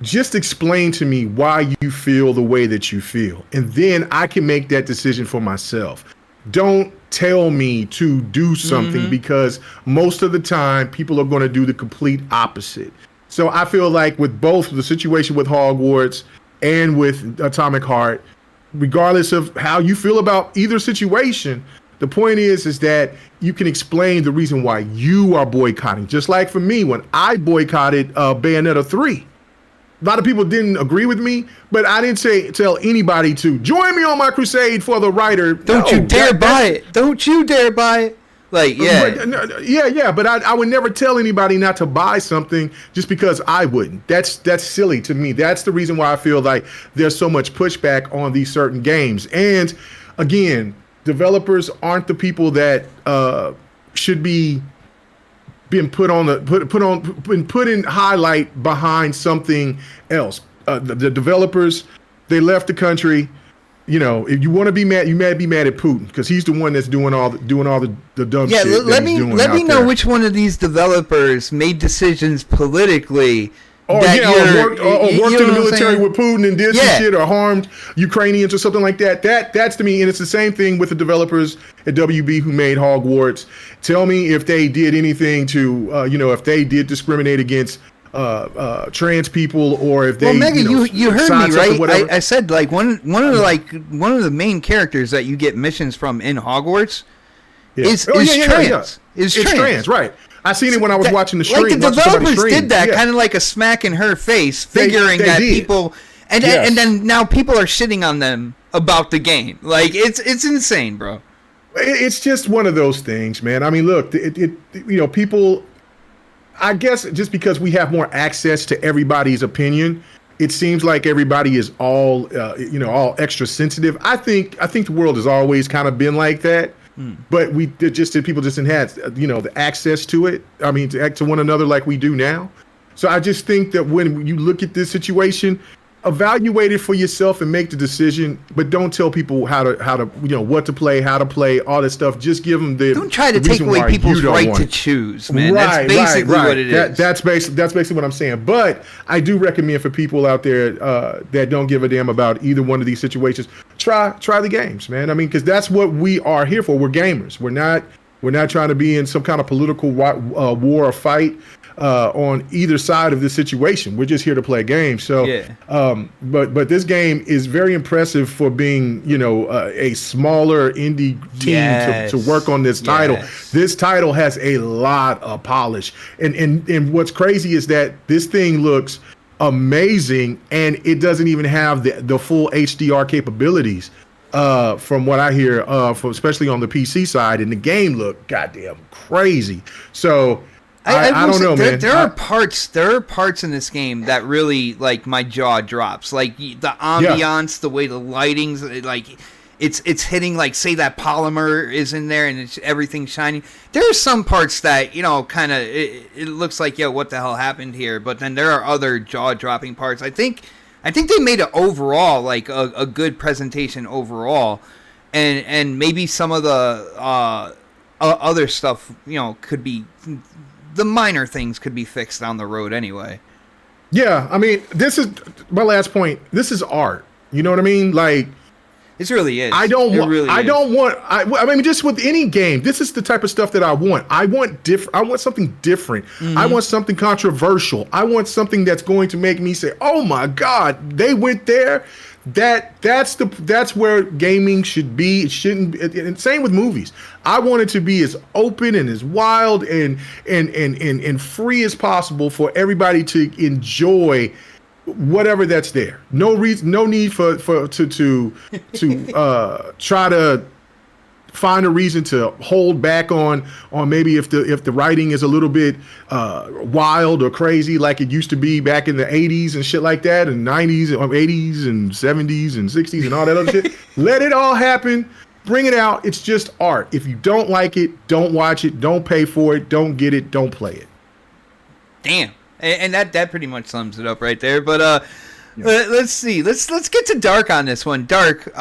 just explain to me why you feel the way that you feel. And then I can make that decision for myself. Don't tell me to do something because most of the time people are going to do the complete opposite. So I feel like with both the situation with Hogwarts and with Atomic Heart, regardless of how you feel about either situation, the point is that you can explain the reason why you are boycotting. Just like for me, when I boycotted Bayonetta 3, a lot of people didn't agree with me, but I didn't tell anybody to join me on my crusade for the writer. Don't you dare buy it. Don't you dare buy it. Like, yeah. But I would never tell anybody not to buy something just because I wouldn't. That's silly to me. That's the reason why I feel like there's so much pushback on these certain games. And again, developers aren't the people that should be being put in highlight behind something else. The developers, they left the country. If you want to be mad, be mad at Putin because he's the one that's doing all the dumb shit. Yeah, let me know which one of these developers made decisions politically. Worked in the military with Putin and did some shit or harmed Ukrainians or something like that. That's to me, and it's the same thing with the developers at WB who made Hogwarts. Tell me if they did anything to, if they did discriminate against trans people, or if they. Well, Mega, you heard me right. I said like one of the main characters that you get missions from in Hogwarts is trans. Is trans, right? I seen it when I was watching the stream. Like the developers did that, kind of like a smack in her face, figuring that people, and then now people are shitting on them about the game. Like it's insane, bro. It's just one of those things, man. I mean, look, people. I guess just because we have more access to everybody's opinion, it seems like everybody is all extra sensitive. I think the world has always kind of been like that, but people just didn't have the access to it. I mean, to act to one another like we do now. So I just think that when you look at this situation, evaluate it for yourself and make the decision, but don't tell people how to what to play, how to play, all this stuff. Just give them don't try to take away people's right to choose, man. Right, that's basically right. what it is. That's basically what I'm saying. But I do recommend for people out there that don't give a damn about either one of these situations, try the games, man. I mean, because that's what we are here for. We're gamers. We're not trying to be in some kind of political war or fight on either side of this situation. We're just here to play games. So, but this game is very impressive for being, a smaller indie team to work on this title. This title has a lot of polish, and what's crazy is that this thing looks amazing, and it doesn't even have the full HDR capabilities. From what I hear, especially on the PC side, and the game looked goddamn crazy. So. I don't know, man. There are parts in this game that really, like, my jaw drops. Like the ambiance, the way the lighting's like, it's hitting, like, say that polymer is in there and everything's shining. There are some parts that kind of it looks like, what the hell happened here? But then there are other jaw dropping parts. I think they made it overall like a good presentation overall, and maybe some of the other stuff could be. The minor things could be fixed down the road anyway. Yeah, I mean, this is my last point. This is art. You know what I mean? Like, this really is. I mean, just with any game, this is the type of stuff that I want. I want something different. Mm-hmm. I want something controversial. I want something that's going to make me say, "Oh my God, they went there." That's where gaming should be. It shouldn't. And same with movies. I want it to be as open and as wild and free as possible for everybody to enjoy whatever that's there. No reason, no need to try to find a reason to hold back on maybe if the writing is a little bit wild or crazy like it used to be back in the 80s and shit like that, and 90s or 80s and 70s and 60s and all that other shit. Let it all happen. Bring it out. It's just art. If you don't like it, don't watch it. Don't pay for it. Don't get it. Don't play it. Damn. And that pretty much sums it up right there. But let's see. Let's get to Dark on this one. Dark.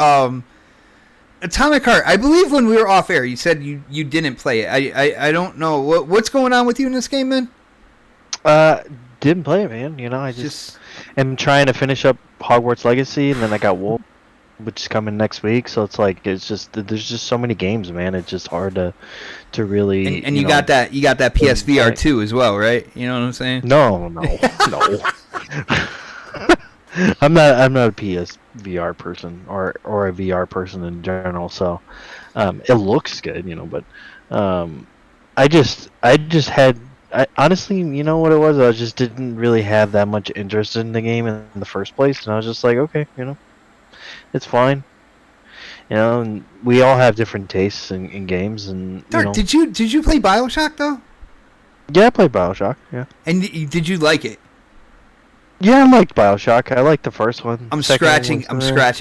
Atomic Heart. I believe when we were off air, you said you didn't play it. I don't know what's going on with you in this game, man. Didn't play it, man. I just am trying to finish up Hogwarts Legacy, and then I got Wolf, which is coming next week. So it's like there's just so many games, man. It's just hard to really. And you got that PSVR 2 as well, right? You know what I'm saying? No. I'm not a PSVR person or a VR person in general. So it looks good, but honestly, you know what it was? I just didn't really have that much interest in the game in the first place, and I was just like, okay, it's fine. And we all have different tastes in games, and Dark, did you play BioShock though? Yeah, I played BioShock. Yeah. And did you like it? Yeah, I liked BioShock. I liked the first one. I'm scratching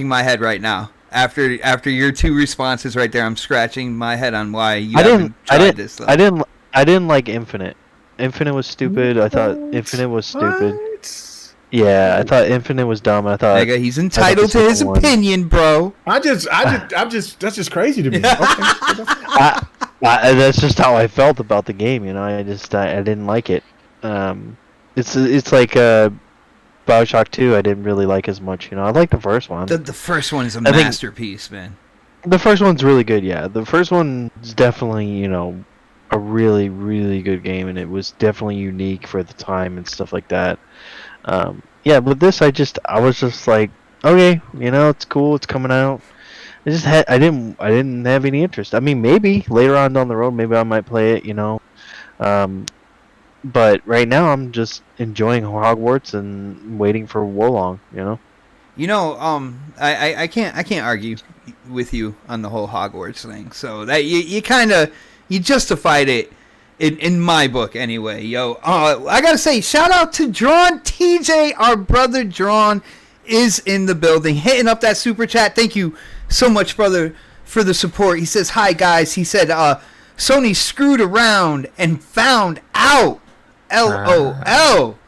my head right now. After your two responses right there, I'm scratching my head on why you haven't tried this. Though. I didn't like Infinite. Infinite was stupid. I thought Infinite was stupid. What? Yeah, I thought Infinite was dumb. I thought he's entitled to his opinion, bro. That's just crazy to me. Okay. That's just how I felt about the game. I didn't like it. It's like BioShock 2. I didn't really like as much. I like the first one. The first one is a masterpiece, man. The first one's really good. Yeah, the first one's definitely a really, really good game, and it was definitely unique for the time and stuff like that. Yeah, but this, I was just like, okay, it's cool, it's coming out. I didn't have any interest. I mean, maybe later on down the road, maybe I might play it, but right now I'm just enjoying Hogwarts and waiting for Wolong, I can't argue with you on the whole Hogwarts thing. So that you kind of you justified it in my book anyway. Yo, I gotta say, shout out to Drawn TJ, our brother Drawn is in the building, hitting up that super chat. Thank you so much, brother, for the support. He says, hi guys. He said, Sony screwed around and found out. LOL.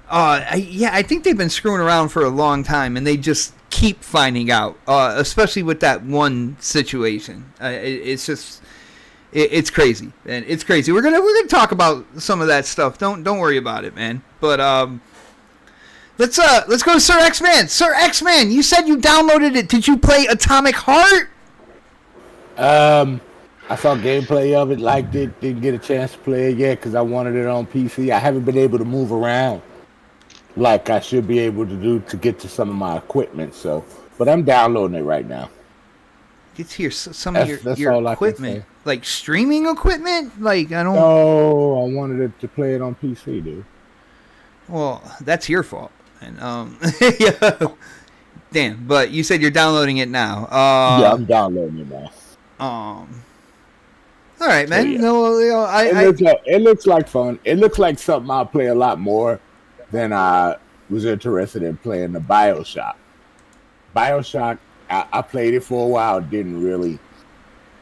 I think they've been screwing around for a long time, and they just keep finding out, especially with that one situation. It's just, it's crazy, man. It's crazy. We're gonna talk about some of that stuff. Don't worry about it, man. But let's go to Sir X-Man. Sir X-Man, you said you downloaded it. Did you play Atomic Heart? I saw gameplay of it, liked it, didn't get a chance to play it yet because I wanted it on PC. I haven't been able to move around like I should be able to do to get to some of my equipment. So, but I'm downloading it right now. Get to some of your all equipment, like streaming equipment. Like I don't. No, I wanted it to play it on PC, dude. Well, that's your fault. And yeah. Damn, but you said you're downloading it now. Yeah, I'm downloading it now. All right, man. So, yeah. No, it looks like fun. It looks like something I'll play a lot more than I was interested in playing the BioShock. BioShock, I played it for a while. Didn't really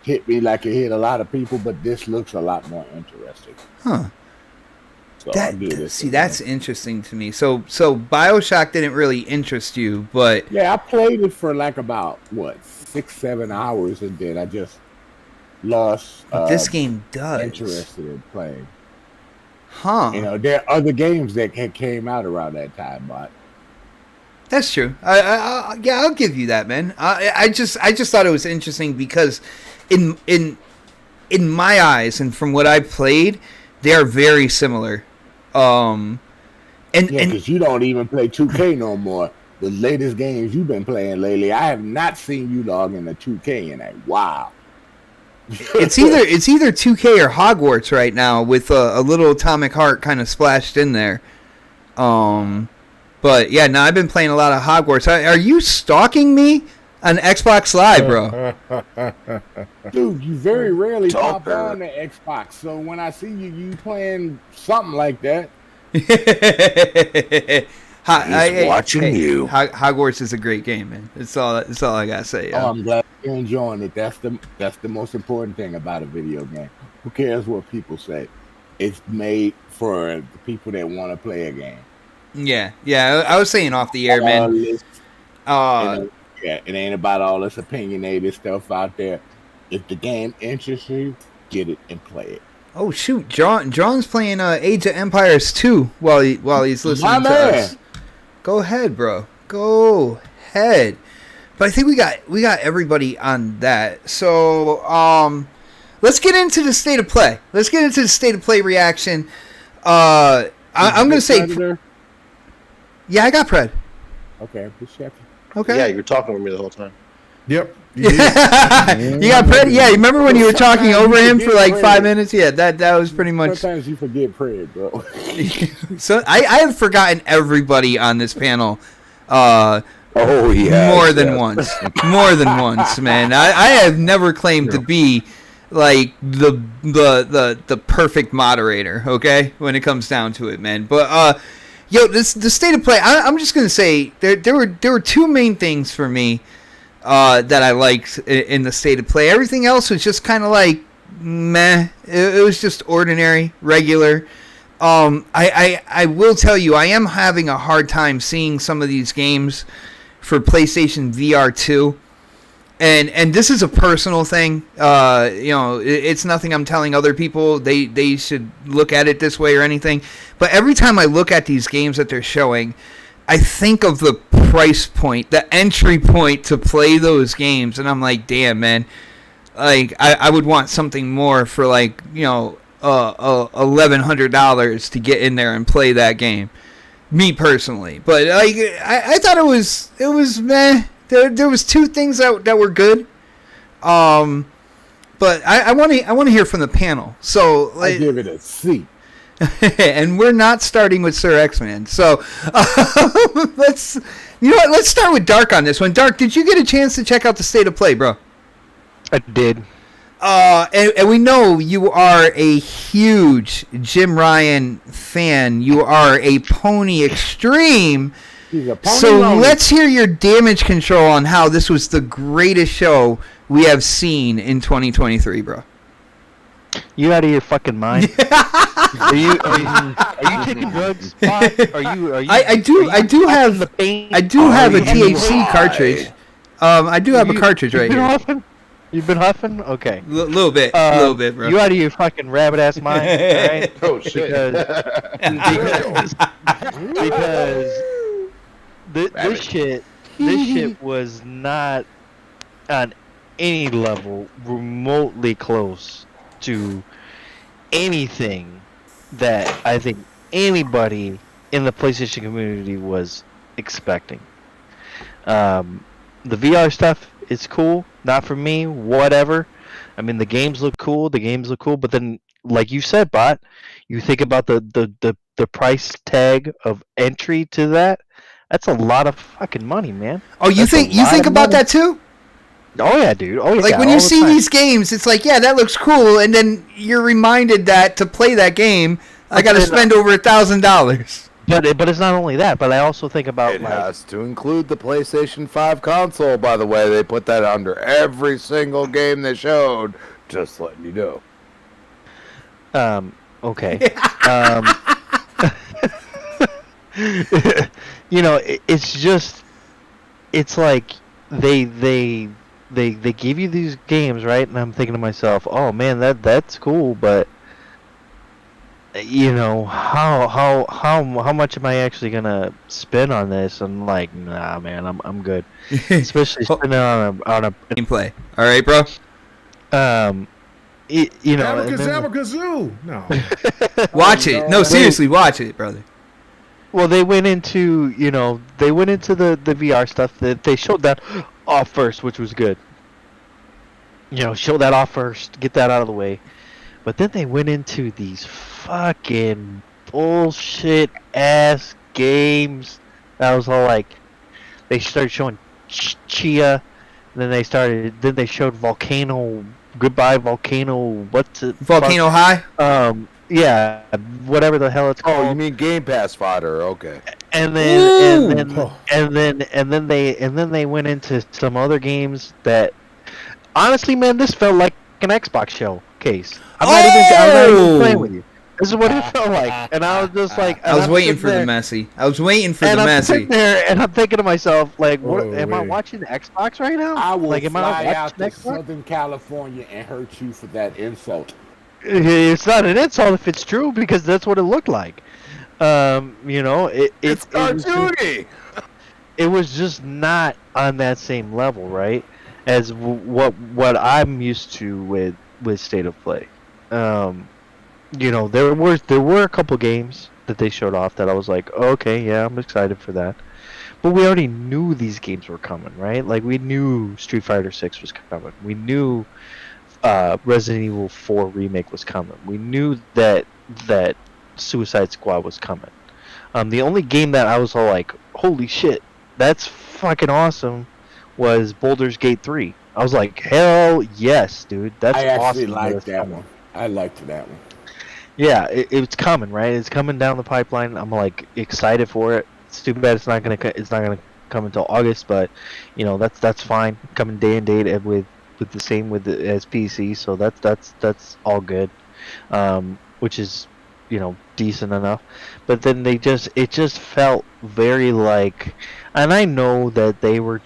hit me like it hit a lot of people, but this looks a lot more interesting. Huh. So that's interesting to me. So BioShock didn't really interest you, but yeah, I played it for like about 6-7 hours, and then I just lost. This game does interested in playing. Huh? You know, there are other games that came out around that time, but that's true. Yeah, I'll give you that, man. I just thought it was interesting because in my eyes and from what I played, they are very similar. And because you don't even play 2K no more. The latest games you've been playing lately, I have not seen you log into 2K in a while. It's either 2K or Hogwarts right now with a little Atomic Heart kind of splashed in there. But yeah, no, I've been playing a lot of Hogwarts. Are you stalking me on Xbox Live, bro? Dude, you very rarely pop on the Xbox, so when I see you playing something like that, he's watching you. Hogwarts is a great game, man. It's all I gotta say. Oh, I'm glad you're enjoying it. That's the most important thing about a video game. Who cares what people say? It's made for the people that want to play a game. Yeah. I was saying off the air, man. Yeah, it ain't about all this opinionated stuff out there. If the game interests you, get it and play it. Oh shoot, John's playing Age of Empires 2 while he's listening to us. Go ahead, bro. Go ahead. But I think we got everybody on that. So let's get into the state of play. Let's get into the state of play reaction. I'm gonna say, Predator? Yeah, I got Pred. Okay, just checking. Okay. Yeah, you were talking with me the whole time. Yep. You got Pred? Yeah, you remember when you were talking over him for like 5 minutes? Yeah, that was pretty much. Sometimes you forget Pred, bro. So I have forgotten everybody on this panel. Oh yeah. More than once. More than once, man. I have never claimed to be like the perfect moderator, okay? When it comes down to it, man. But the state of play, I'm just gonna say there were two main things for me that I liked in the state of play. Everything else was just kind of like meh. It was just ordinary, regular. I will tell you, I am having a hard time seeing some of these games for PlayStation VR 2. And this is a personal thing. It's nothing I'm telling other people they should look at it this way or anything. But every time I look at these games that they're showing, I think of the price point, the entry point to play those games, and I'm like, damn, man. Like, I would want something more for like, $1,100 to get in there and play that game. Me personally, but like, I thought it was meh. There was two things that were good, but I want to hear from the panel. So I give it a C. And we're not starting with Sir X-Man. So let's You know what? Let's start with Dark on this one. Dark, did you get a chance to check out the State of Play, bro? I did. And we know you are a huge Jim Ryan fan. You are a Pony Extreme. He's a pony So lonely. let's hear your damage control on how this was the greatest show we have seen in 2023, bro. You out of your fucking mind? Are you taking drugs? Bob? Are you? I do have a THC cartridge. I do have a cartridge right You've been here. huffing? You've been huffing? Okay. Little bit, bro. You out of your fucking rabbit ass mind? All right? Oh shit! Because this shit was not on any level remotely close to anything that I think anybody in the PlayStation community was expecting. The VR stuff is cool, not for me, whatever. I mean, the games look cool, but then, like you said, Bot, you think about the price tag of entry to that. That's a lot of fucking money, man. Oh, you think about that too? Oh yeah, dude. Oh yeah. Like when you see these games, it's like, yeah, that looks cool, and then you're reminded that to play that game, I got to spend over $1,000. But it's not only that. But I also think about It has to include the PlayStation 5 console, by the way. They put that under every single game they showed. Just letting you know. Okay. You know, it's like they give you these games, right? And I'm thinking to myself, oh man, that's cool, but you know, how much am I actually gonna spend on this? I'm like, nah, man, I'm good. Especially spending on a Gameplay. All right, bro. you know, and then- Abacazoo. No. Watch it. No, seriously, watch it, brother. well, they went into the VR stuff. That they showed that off first, which was good. You know, show that off first, get that out of the way. But then they went into these fucking bullshit ass games. That was all like, they started showing Chia, and then they showed Volcano, Goodbye Volcano, what's it? Volcano High? Yeah, whatever the hell it's called. Oh, you mean Game Pass fodder? Okay. And then they went into some other games that, honestly, man, this felt like an Xbox showcase. I'm not even playing with you. This is what it felt like, and I was just like, I was waiting for the messy. I was waiting for the messy. Sitting there, and I'm thinking to myself, like, what? Whoa, Am I wait. watching the Xbox right now? I will like, am I fly out watching to Xbox? Southern California and hurt you for that insult. It's not an insult if it's true, because that's what it looked like. You know, It's cartoony. it was just not on that same level, right? As what I'm used to with State of Play. You know, there were a couple games that they showed off that I was like, okay, yeah, I'm excited for that. But we already knew these games were coming, right? Like, we knew Street Fighter 6 was coming. We knew Resident Evil 4 remake was coming. We knew that Suicide Squad was coming. The only game that I was all like, holy shit, that's fucking awesome, was Baldur's Gate 3. I was like, hell yes, dude. That's I actually awesome. liked that coming. one. I liked that one. Yeah, it's coming, right? It's coming down the pipeline. I'm like excited for it. It's too bad it's not gonna come until August, but you know, that's fine. Coming day and date with the same as PC, so that's all good. Which is, you know, decent enough. But then it just felt very like, and I know that they were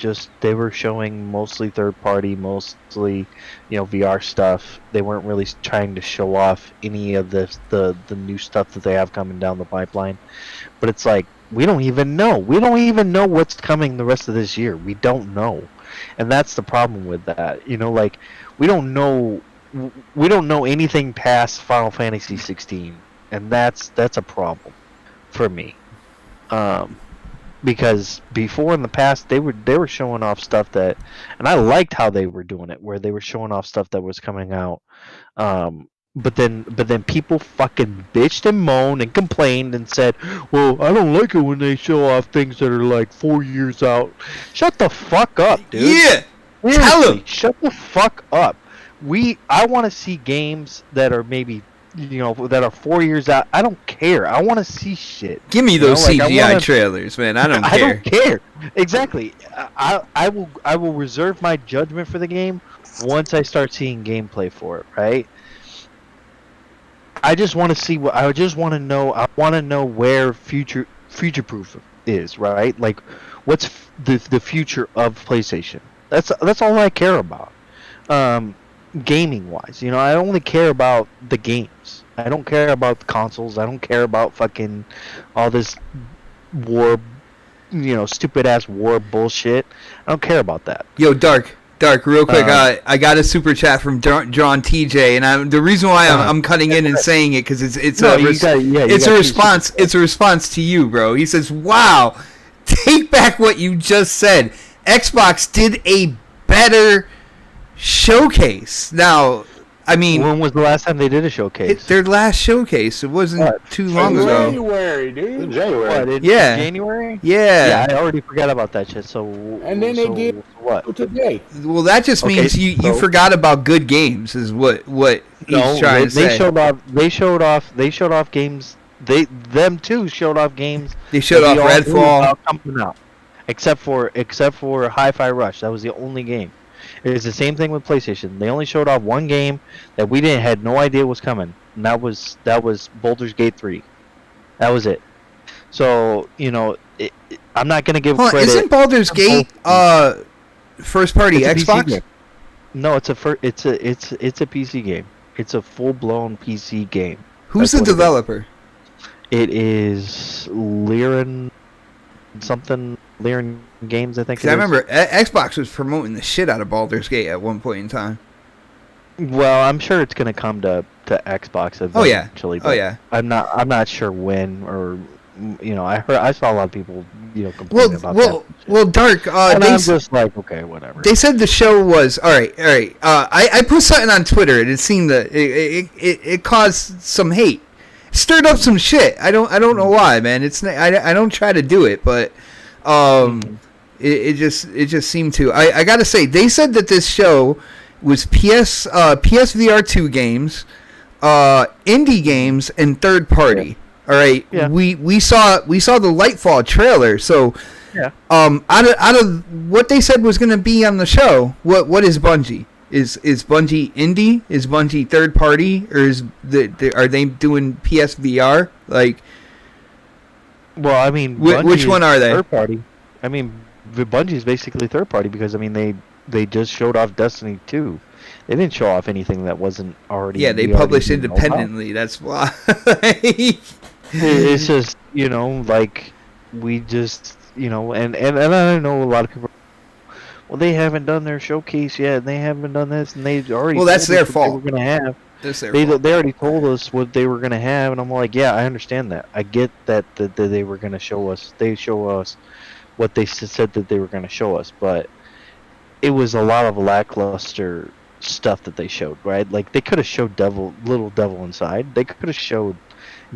showing mostly third party, mostly, you know, VR stuff. They weren't really trying to show off any of the new stuff that they have coming down the pipeline. But it's like, we don't even know what's coming the rest of this year. We don't know. And that's the problem with that. You know, like, we don't know anything past Final Fantasy 16. And that's a problem for me, because before in the past they were showing off stuff that, and I liked how they were doing it, where they were showing off stuff that was coming out But then people fucking bitched and moaned and complained and said, "Well, I don't like it when they show off things that are like 4 years out." Shut the fuck up, dude. Yeah. Tell Seriously, him. shut the fuck up. I want to see games that are maybe, that are 4 years out. I don't care. I want to see shit. Give me those Like, CGI trailers, man. I don't I care. don't care. Exactly. I will reserve my judgment for the game once I start seeing gameplay for it. Right. I just want to see what I just want to know. I want to know where future proof is, right? Like, what's the future of PlayStation? That's all I care about. Gaming wise, I only care about the games. I don't care about the consoles. I don't care about fucking all this war, stupid ass war bullshit. I don't care about that. Yo, Dark, real quick. I got a super chat from John TJ, and the reason why I'm cutting in and saying it because it's a response. It's a response to you, bro. He says, "Wow, take back what you just said. Xbox did a better showcase." Now, I mean, When was the last time they did a showcase? their last showcase, it wasn't too long ago. January, dude. January. What, in Yeah. January? Yeah. I already forgot about that shit. So And then they did what? today. Well, that just Okay, means you so- forgot about good games, is what he's trying to say. They showed off games. Them too showed off games. They showed that off we all knew Redfall. about coming out, except for Hi-Fi Rush. That was the only game. It's the same thing with PlayStation. They only showed off one game that we had no idea was coming, and that was Baldur's Gate 3. That was it. So I'm not gonna give Hold on, credit. isn't Baldur's Gate first party It's a PC Xbox? game. No, it's a PC game. It's a full blown PC game. Who's That's the what it is. developer? It is Liren Games, I think. 'Cause I remember Xbox was promoting the shit out of Baldur's Gate at one point in time. Well, I'm sure it's gonna come to Xbox Oh yeah. eventually. Oh but yeah. I'm not sure when, or I saw a lot of people complaining about that. Well, Dark. And I'm just like, okay, whatever. They said the show was all right. All right. I put something on Twitter, and it seemed that it caused some hate, stirred up some shit. I don't know why, man. I don't try to do it, but it just seemed to. I gotta say, they said that this show was PSVR 2 games, indie games, and third party. All right. Yeah. We saw the Lightfall trailer, so. Yeah. Out of what they said was going to be on the show, what is Bungie? Is Bungie indie? Is Bungie third party? Or are they doing PSVR? Like, Well, I mean, which one are they? Third party. I mean, Bungie is basically third party because they just showed off Destiny 2. They didn't show off anything that wasn't already. Yeah, they published independently. That's why. It's just like we just and I know a lot of people. Well, they haven't done their showcase yet, and they haven't done this, and they already. Well, that's told their us what fault. They were gonna have. That's their They fault. already told us what they were gonna have, and I'm like, yeah, I understand that. I get that they were gonna show us. They show us what they said that they were gonna show us, but it was a lot of lackluster stuff that they showed. Right? Like they could have showed Little Devil Inside. They could have showed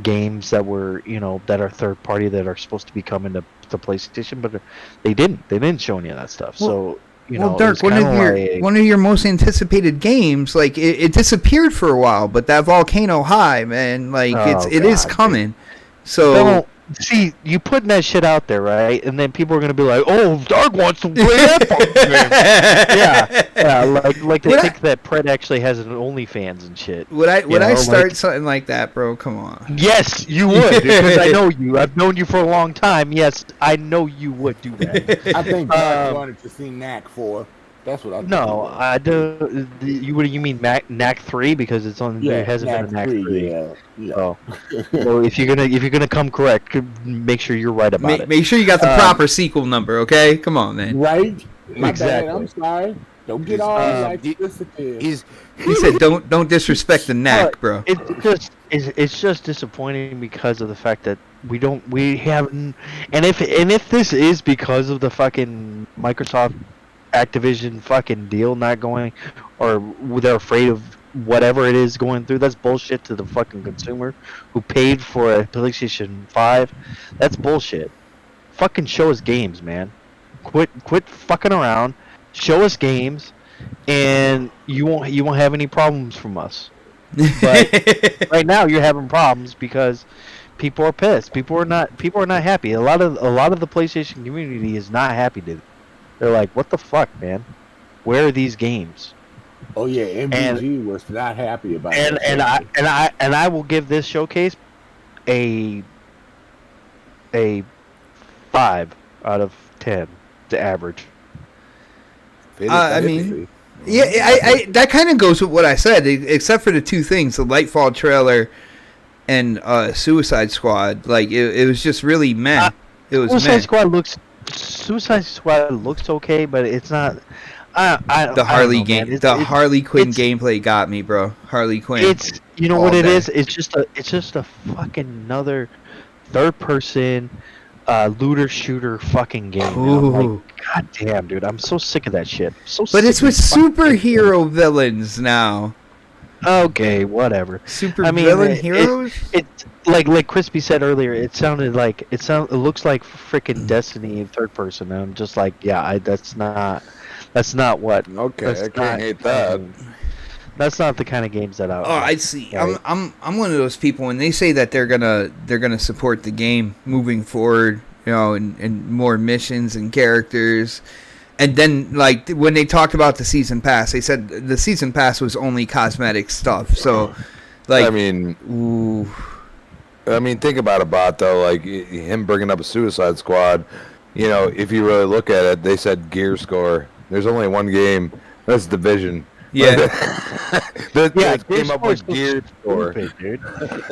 games that were that are third party that are supposed to be coming to PlayStation, but they didn't. They didn't show any of that stuff. So Dirk, one of your most anticipated games, like it disappeared for a while, but that Volcano High, man, like it is coming. So don't see you putting that shit out there, right? And then people are gonna be like, "Oh, Dark wants to play that fucking game." yeah, like they think that Pred actually has an OnlyFans and shit. Would I start something like that, bro? Come on. Yes, you would, because I know you. I've known you for a long time. Yes, I know you would do that. I think Doug wanted to see Knack 4. That's what I think. No, I do. You mean Knack 3 because it's on? Yeah, there hasn't been a Knack 3. Yeah. Oh, well, if you're gonna come correct, make sure you're right about it. Make sure you got the proper sequel number, okay? Come on, man. Right? My Exactly. bad, I'm sorry. Don't get all like this. He said, "Don't disrespect the Knack, bro." It's just disappointing because of the fact that we haven't, and if this is because of the fucking Microsoft Activision fucking deal not going, or they're afraid of whatever it is going through. That's bullshit to the fucking consumer who paid for a PlayStation 5. That's bullshit. Fucking show us games, man. Quit fucking around. Show us games, and you won't have any problems from us. But right now you're having problems because people are pissed. People are not happy. A lot of the PlayStation community is not happy. They're like, what the fuck, man? Where are these games? Oh yeah, MVG was not happy about it. And I will give this showcase a 5 out of 10 to average. I mean, yeah, I that kind of goes with what I said, except for the two things: the Lightfall trailer and Suicide Squad. Like it was just really meh. It was Suicide Squad looks okay, but it's not. The Harley Quinn gameplay got me, bro. Harley Quinn. It's what it is. It's just a fucking another third person looter shooter fucking game. I'm like, God damn, dude, I'm so sick of that shit. But it's with superhero villains now. Okay, whatever. Villain heroes. It's like Crispy said earlier. It looks like freaking Destiny in third person. And I'm just like, yeah, that's not what. Okay, I can't hate that. That's not the kind of games that I. Oh, I see. Right? I'm one of those people when they say that they're gonna support the game moving forward, and more missions and characters, and then like when they talked about the season pass, they said the season pass was only cosmetic stuff. So, like, I mean, think about it, Bot, though. Like him bringing up a Suicide Squad. If you really look at it, they said gear score. There's only one game. That's Division. Yeah. That came up with gear score. Dude.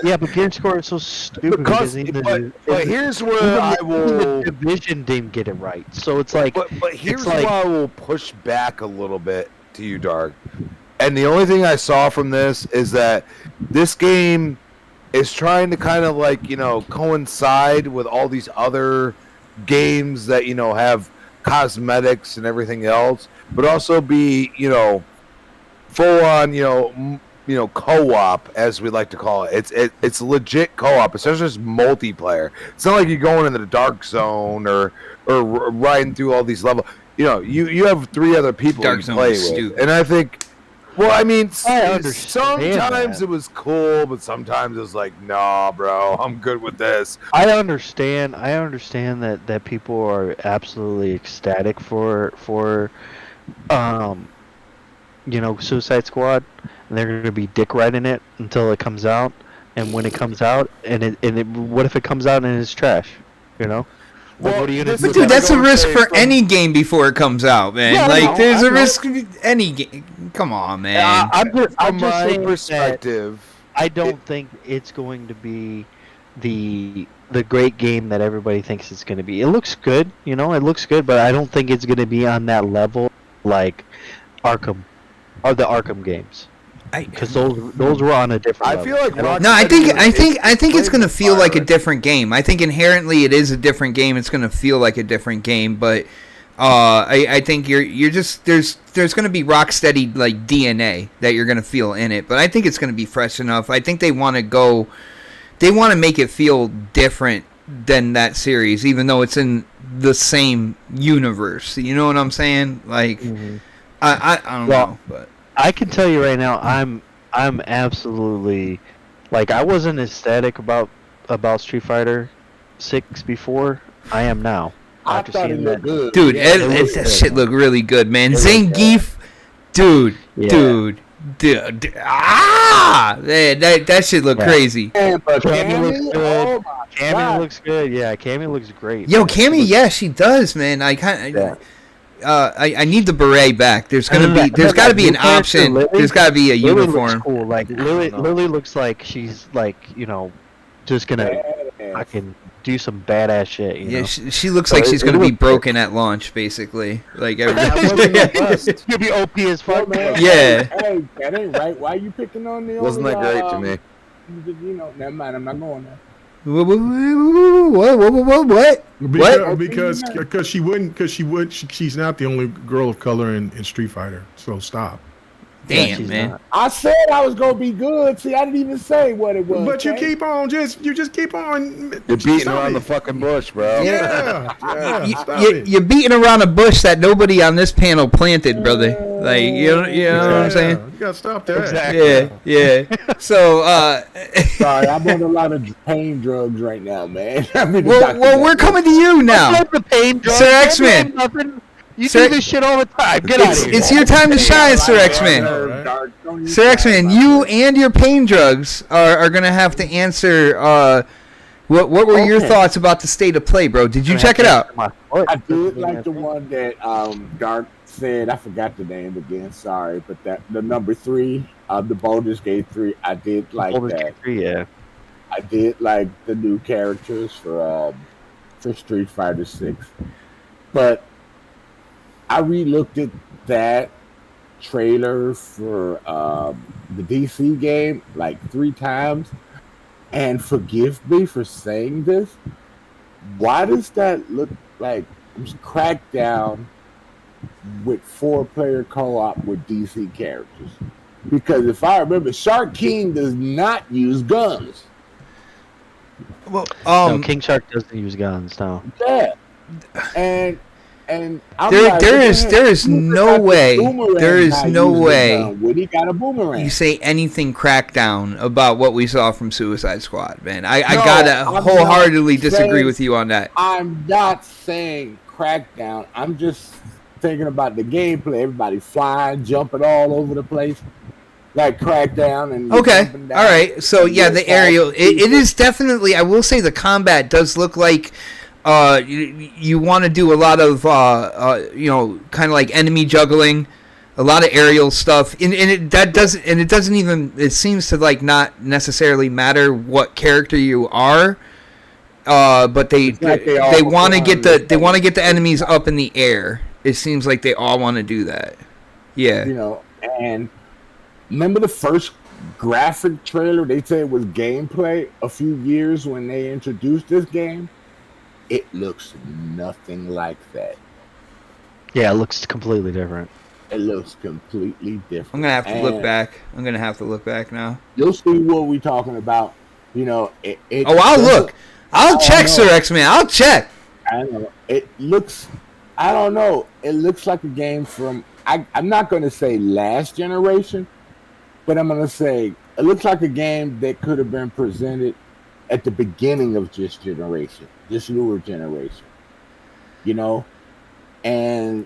Yeah, but gear score is so stupid. But here's where I will. Division didn't get it right, so it's like. But here's where I will push back a little bit to you, Dark. And the only thing I saw from this is that this game is trying to kind of like coincide with all these other games that have cosmetics and everything else, but also be full on co-op, as we like to call it. It's legit co-op. It's not just multiplayer. It's not like you're going into the dark zone or riding through all these levels. You have 3 other people Dark you Zone play is with, stupid. and I think. Well, I mean, sometimes that. it was cool, but sometimes it was like, nah, bro, I'm good with this. I understand that people are absolutely ecstatic for Suicide Squad, and they're going to be dick riding it until it comes out. And when it comes out, what if it comes out and it's trash? What are you gonna do? But dude, that's a risk for any game before it comes out, man. Yeah, there's a risk any game. Come on, man. I'm just saying perspective, I don't think it's going to be the great game that everybody thinks it's going to be. It looks good, it looks good, but I don't think it's going to be on that level like Arkham or the Arkham games. Because those were on a different level. I feel like I think it's gonna feel like a different game. I think inherently it is a different game. It's gonna feel like a different game, but I think you're just there's gonna be rock steady like DNA that you're gonna feel in it. But I think it's gonna be fresh enough. I think they want to make it feel different than that series, even though it's in the same universe. You know what I'm saying? Like, I don't know, but. I can tell you right now, I'm absolutely like I wasn't ecstatic about Street Fighter 6 before. I am now. I thought it looked good. Dude, that shit looked really good, man. Zangief, dude, man, that shit looked crazy. Cammy looks good. Cammy looks good. Yeah, Cammy looks great. Yo, Cammy, yeah, she does, man. I need the beret back. There's got to be an option. There's got to be a uniform. Looks cool. Like Lily looks like she's like just gonna fucking do some badass shit. Yeah, she looks like she's gonna be broken at launch, basically. Like it's gonna be OP as fuck, man. Yeah. Hey, that ain't right. Why are you picking on the? Wasn't that great to me? Never mind. I'm not going there. What? Because she's not the only girl of color in Street Fighter. So stop. Damn, she's man. not. I said I was gonna be good. See, I didn't even say what it was. But you okay? keep on you just keep on. You're beating Stop around it. the fucking bush, bro. Yeah, stop it. You're beating around a bush that nobody on this panel planted, brother. Like, you know what I'm saying? You gotta stop that. Exactly. Yeah. So, Sorry, I'm on a lot of pain drugs right now, man. I mean, well, we're coming to you now. Not the pain drugs. Sir X-Man. Nothing. You Sir- do this shit all the time. Get out of here. It's your time to shine, Sir X-Man. Right. Sir X-Man, you and your pain drugs are gonna have to answer. What were your Okay. thoughts about the state of play, bro? Did you check it out? I did like the one that Dark said. I forgot the name again. Sorry, but the number 3, the Baldur's Gate 3. I did like that. Yeah. I did like the new characters for Street Fighter 6, but I re-looked at that trailer for the DC game like 3 times, and forgive me for saying this. Why does that look like Crackdown with 4-player co-op with DC characters? Because if I remember, Shark King does not use guns. Well, No, King Shark doesn't use guns. No. Yeah, and I'm There- like, there is- man, there is who no got the way- boomerang there is not no using a way gun when he got a boomerang. you say anything crackdown about what we saw from Suicide Squad, man. I No, gotta I'm wholeheartedly not disagree saying- with you on that. I'm not saying Crackdown. I'm just thinking about the gameplay. Everybody flying, jumping all over the place, like Crackdown. And Okay, jumping down. all right. So yeah, the aerial. It is definitely. I will say the combat does look like. You want to do a lot of kind of like enemy juggling, a lot of aerial stuff, and it doesn't even. It seems to like not necessarily matter what character you are. But they all want to get perform. they want to get the enemies up in the air. It seems like they all want to do that. Yeah. You know, and remember the first graphic trailer? They said it was gameplay a few years when they introduced this game. It looks nothing like that. Yeah, it looks completely different. It looks completely different. I'm gonna have to look And back. I'm gonna have to look back now. You'll see what we're talking about. You know, Oh, I'll look. I'll check, know. Sir X-Man. I'll check. I know. It looks, I don't know. It looks like a game from, I'm not going to say last generation, but I'm going to say it looks like a game that could have been presented at the beginning of this newer generation. You know? And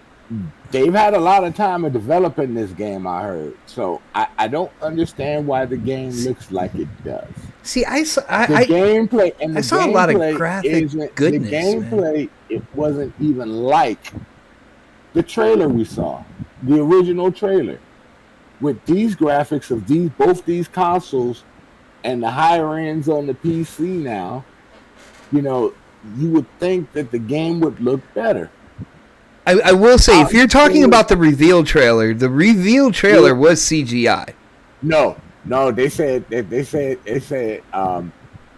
they've had a lot of time of developing this game, I heard. So I don't understand why the game looks like it does. See, I The gameplay and I the saw a lot of gameplay graphic isn't- goodness, The gameplay, it wasn't even like the trailer we saw, the original trailer, with these graphics of both these consoles and the higher ends on the PC now. You know, you would think that the game would look better. I will say, if you're talking about the reveal trailer was CGI. No, they said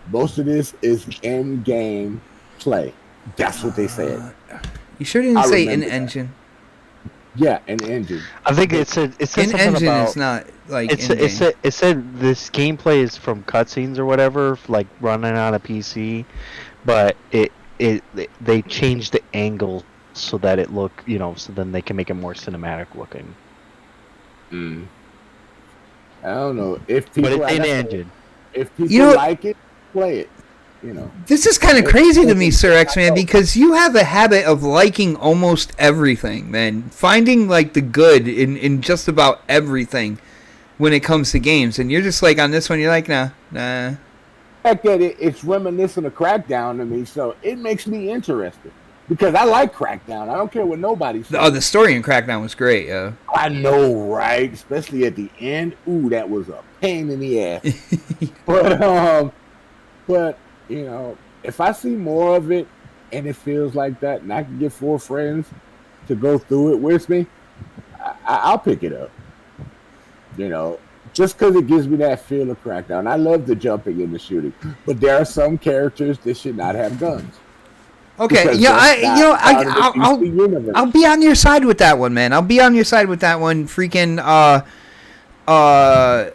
most of this is in-game play. That's what they said. You sure didn't I say in remember that. engine? Yeah, an engine. I think it said In something engine about, is not like it in-game. said this gameplay is from cutscenes or whatever, like running on a PC, but they changed the angle so that it look, so then they can make it more cinematic looking. I don't know if people. But it's in engine. If people You know- like it, play it. You know. This is kind of crazy to me, Sir X-Man, because you have a habit of liking almost everything, man. Finding like the good in just about everything when it comes to games, and you're just like on this one, you're like, nah. The fact that it's reminiscent of Crackdown to me, so it makes me interested because I like Crackdown. I don't care what nobody says. Oh, the story in Crackdown was great, yo. I know, right? Especially at the end. Ooh, that was a pain in the ass. But you know, if I see more of it and it feels like that, and I can get 4 friends to go through it with me, I'll pick it up. You know, just because it gives me that feel of Crackdown. I love the jumping and the shooting, but there are some characters that should not have guns. Okay, Because yeah, that's not part of the DC universe. I'll be on your side with that one, man. I'll be on your side with that one. Freaking, our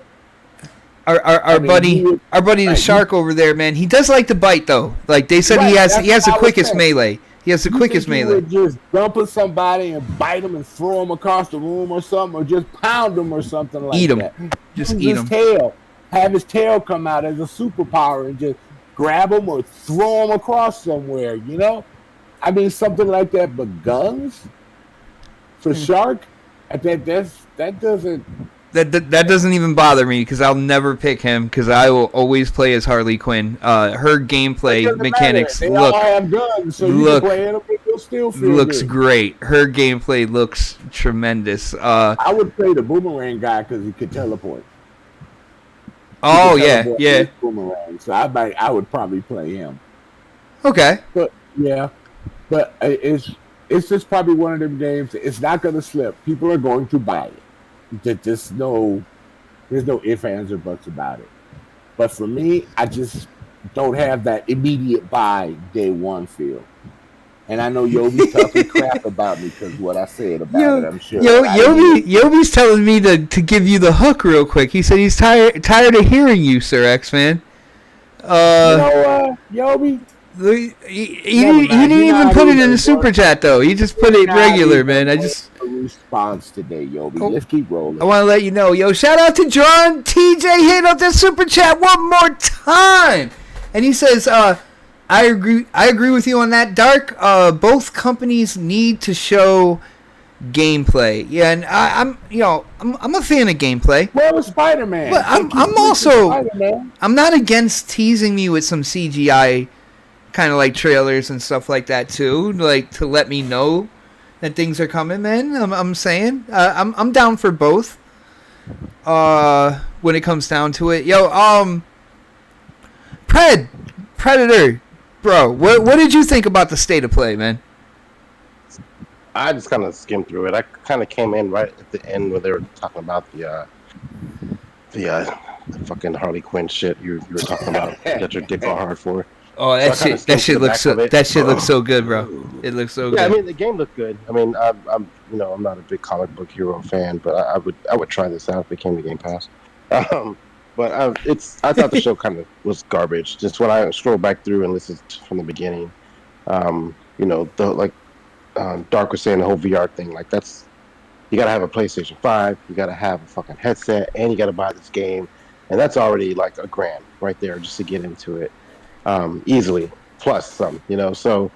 buddy the shark over there, man, he does like to bite though. Like they said, he has the quickest melee. He has the quickest melee. Would just dump at somebody and bite them and throw them across the room or something, or just pound them or something like that. Just eat him. Tail, have his tail come out as a superpower and just grab him or throw him across somewhere. You know, I mean something like that. But guns for shark, that doesn't. That doesn't even bother me because I'll never pick him because I will always play as Harley Quinn. Her gameplay mechanics looks great. Her gameplay looks tremendous. I would play the boomerang guy because he could teleport. Oh yeah. Boomerang. So I would probably play him. Okay. But it's just probably one of them games. It's not going to slip. People are going to buy it. There's no ifs, ands, or buts about it. But for me, I just don't have that immediate buy day one feel. And I know Yobi's talking crap about me because what I said about it, I'm sure. Yobi's telling me to give you the hook real quick. He said he's tired of hearing you, Sir X-Man. You know what, Yobi? He didn't even put it in the super chat though. He just put it regular, man. I just response today, Yobi. Let's keep rolling. I want to let you know, shout out to John TJ hit up that super chat one more time, and he says, I agree with you on that, Dark. Both companies need to show gameplay. Yeah, and I'm a fan of gameplay. Well, with Spider-Man, but I'm also I'm not against teasing me with some CGI. Kind of like trailers and stuff like that too, like to let me know that things are coming, man. I'm saying I'm down for both. When it comes down to it, Predator, bro, what did you think about the state of play, man? I just kind of skimmed through it. I kind of came in right at the end where they were talking about the fucking Harley Quinn shit you were talking about. Get your dick all hard for. Oh, that shit looks so good, bro. It looks so good. Yeah, I mean the game looked good. I mean I'm not a big comic book hero fan, but I would try this out if it came to Game Pass. But I thought the show kind of was garbage. Just when I scrolled back through and listened from the beginning, Dark was saying the whole VR thing, like that's you gotta have a PlayStation 5, you gotta have a fucking headset, and you gotta buy this game, and that's already like $1,000 right there just to get into it. Easily plus some, so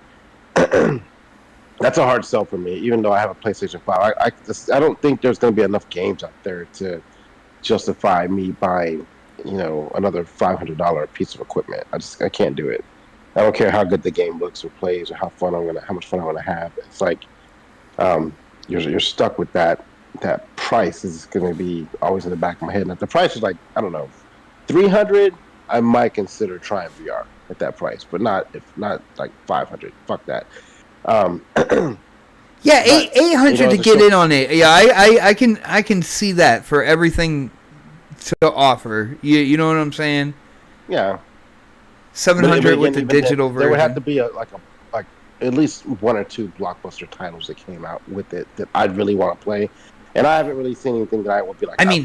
that's a hard sell for me, even though I have a PlayStation 5. I don't think there's going to be enough games out there to justify me buying, another $500 piece of equipment. I can't do it. I don't care how good the game looks or plays or how much fun I'm going to have. It's like, you're stuck with that price is going to be always in the back of my head. And if the price is like, I don't know, $300, I might consider trying VR at that price, but not like $500. Fuck that. Yeah, 800 to get in on it. Yeah, I can see that for everything to offer. You know what I'm saying? Yeah. 700 with the digital version. There would have to be like at least one or two blockbuster titles that came out with it that I'd really want to play. And I haven't really seen anything that I would be like. I mean,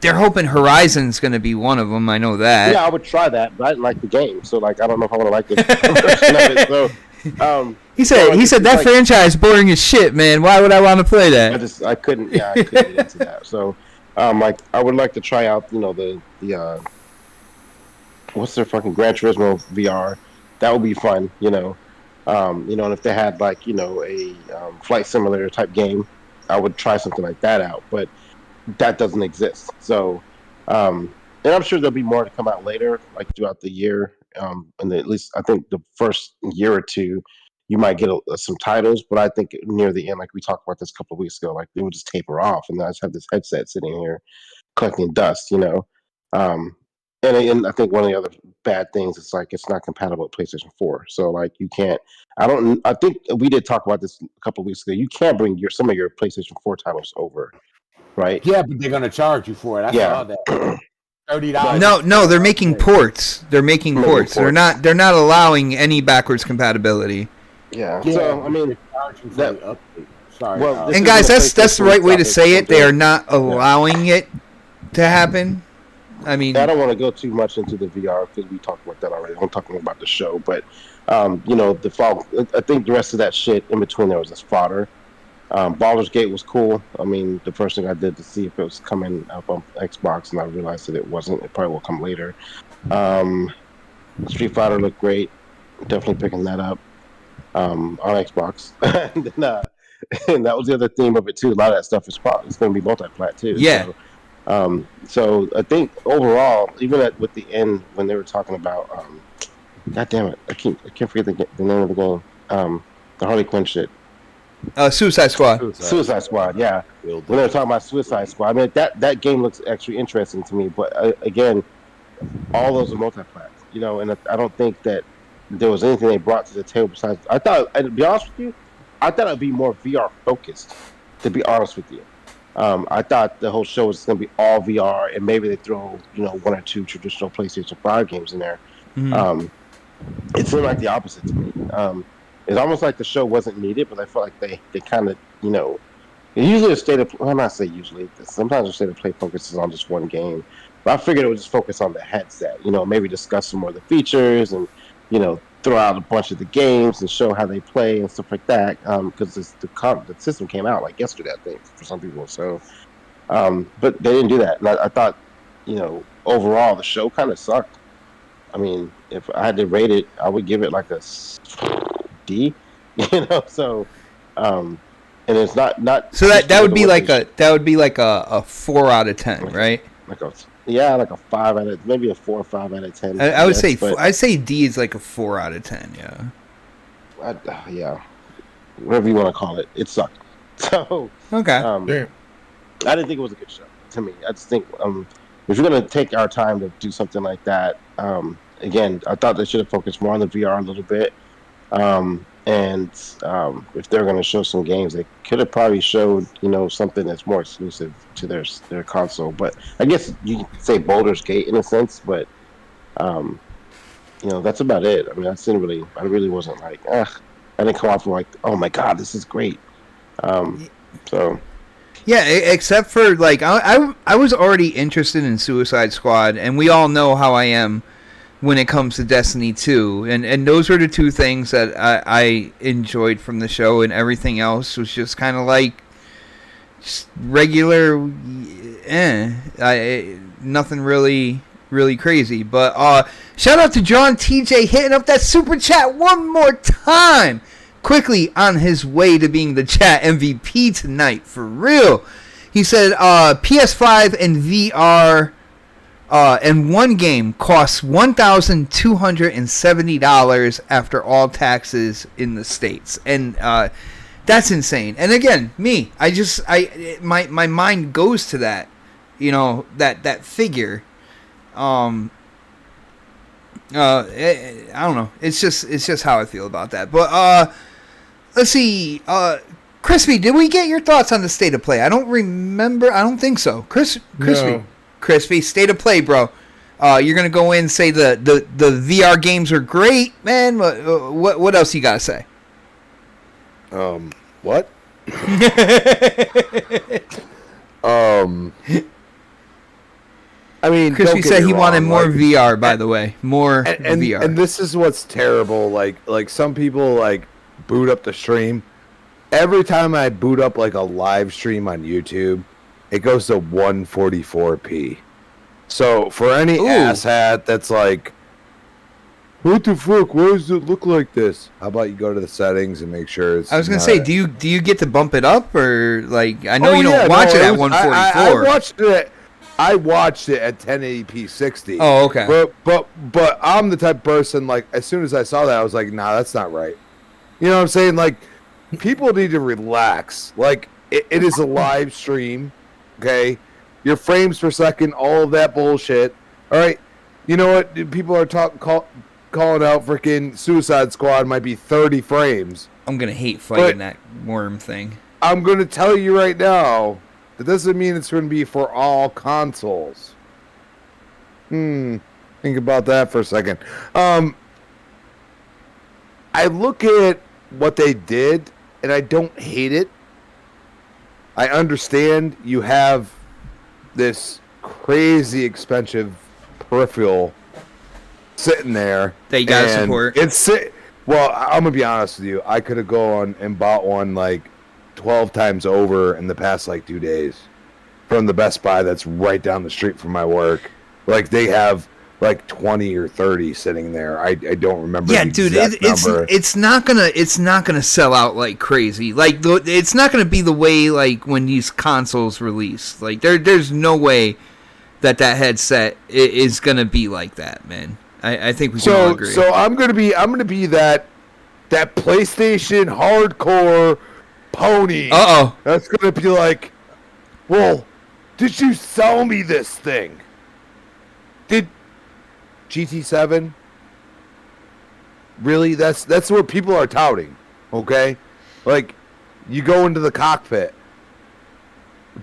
they're hoping Horizon's going to be one of them. I know that. Yeah, I would try that, but I didn't like the game, so like I don't know if I want to like the version of it. So, he said that franchise boring as shit, man. Why would I want to play that? I couldn't get into that. So, I would like to try out, the what's their fucking Gran Turismo VR? That would be fun, and if they had like a flight simulator type game, I would try something like that out, but that doesn't exist. So, and I'm sure there'll be more to come out later, like throughout the year. And at least I think the first year or two, you might get some titles, but I think near the end, like we talked about this a couple of weeks ago, like they would just taper off, and I just have this headset sitting here collecting dust, And I think one of the other bad things is like it's not compatible with PlayStation 4. So like you can't. I think we did talk about this a couple of weeks ago. You can't bring some of your PlayStation 4 titles over, right? Yeah, but they're gonna charge you for it. I saw that. $30. No, they're making ports. They're making ports. They're not allowing any backwards compatibility. Yeah. So I mean, sorry. Well, and guys, that's the right way to say it. They are not allowing it to happen. I mean, I don't want to go too much into the VR because we talked about that already. I'm talking about the show, but the fall. I think the rest of that shit in between there was just fodder. Baldur's Gate was cool. I mean, the first thing I did to see if it was coming up on Xbox, and I realized that it wasn't. It probably will come later. Street Fighter looked great. Definitely picking that up on Xbox. and, then, and that was the other theme of it too. A lot of that stuff is probably it's going to be multi-plat too. Yeah. So I think overall, even with the end when they were talking about, God damn it, I can't forget the name of the game. The Harley Quinn shit. Suicide Squad. Suicide Squad, yeah. When they were talking about Suicide Squad, I mean that game looks actually interesting to me. But again, all those are multi-plat, and I don't think that there was anything they brought to the table besides. I thought, to be honest with you, I thought it'd be more VR focused. To be honest with you. I thought the whole show was going to be all VR, and maybe they throw, one or two traditional PlayStation 5 games in there. Mm-hmm. It seemed like the opposite to me. It's almost like the show wasn't needed, but I felt like they kind of, usually a state of, well, not say usually, sometimes a state of play focuses on just one game. But I figured it would just focus on the headset, maybe discuss some more of the features and, throw out a bunch of the games and show how they play and stuff like that. Because the system came out like yesterday, I think, for some people. So, but they didn't do that. And I thought, overall the show kind of sucked. I mean, if I had to rate it, I would give it like a D. So, and it's not. So that would be like a 4 out of 10, right? Like a 5 out of maybe a 4 or 5 out of 10. I would say I'd say D is like a 4 out of 10. Yeah. Yeah. Whatever you want to call it, it sucked. So okay. I didn't think it was a good show to me. I just think if you're gonna take our time to do something like that, again, I thought they should have focused more on the VR a little bit. And if they're going to show some games, they could have probably showed, something that's more exclusive to their console. But I guess you could say Baldur's Gate in a sense, but that's about it. I mean, I really wasn't like, I didn't come off like, oh my god, this is great. So. Yeah, except for like I was already interested in Suicide Squad, and we all know how I am when it comes to Destiny 2, and those were the two things that I enjoyed from the show, and everything else was just kind of like just regular, nothing really crazy. But shout out to John TJ hitting up that super chat one more time, quickly on his way to being the chat MVP tonight, for real. He said PS5 and VR. And one game costs $1,270 after all taxes in the States, and that's insane. And again, my mind goes to that, that figure. I don't know. It's just how I feel about that. But let's see. Crispy, did we get your thoughts on the state of play? I don't remember. I don't think so. Crispy. No. Crispy, state of play, bro. You're gonna go in and say the VR games are great, man. What else you gotta say? What? I mean, Crispy said he wanted more VR. By the way, more VR. And this is what's terrible. Like some people like boot up the stream. Every time I boot up like a live stream on YouTube, it goes to 144p. So for any asshat that's like, what the fuck? Why does it look like this? How about you go to the settings and make sure it's. I was gonna say, do you get to bump it up, or like I know you don't watch it at 144. I watched it at 1080p 60. Oh, okay. But I'm the type of person, like, as soon as I saw that, I was like, nah, that's not right. You know what I'm saying? Like, people need to relax. Like, it is a live stream. Okay, your frames per second, all of that bullshit. All right, you know what? People are calling out freaking Suicide Squad might be 30 frames. I'm gonna hate fighting that worm thing. I'm gonna tell you right now, that doesn't mean it's gonna be for all consoles. Think about that for a second. I look at what they did, and I don't hate it. I understand you have this crazy expensive peripheral sitting there that you gotta and support. Well, I'm gonna be honest with you. I could have gone and bought one like 12 times over in the past like 2 days from the Best Buy that's right down the street from my work. Like they have like 20 or 30 sitting there. I don't remember. Yeah, the dude, exact number. it's not gonna sell out like crazy. Like it's not gonna be the way like when these consoles release. Like there's no way that headset is gonna be like that, man. I think we can all agree. So I'm gonna be that PlayStation hardcore pony. That's gonna be like, well, did you sell me this thing? Did GT7? Really? That's what people are touting. Okay, like you go into the cockpit,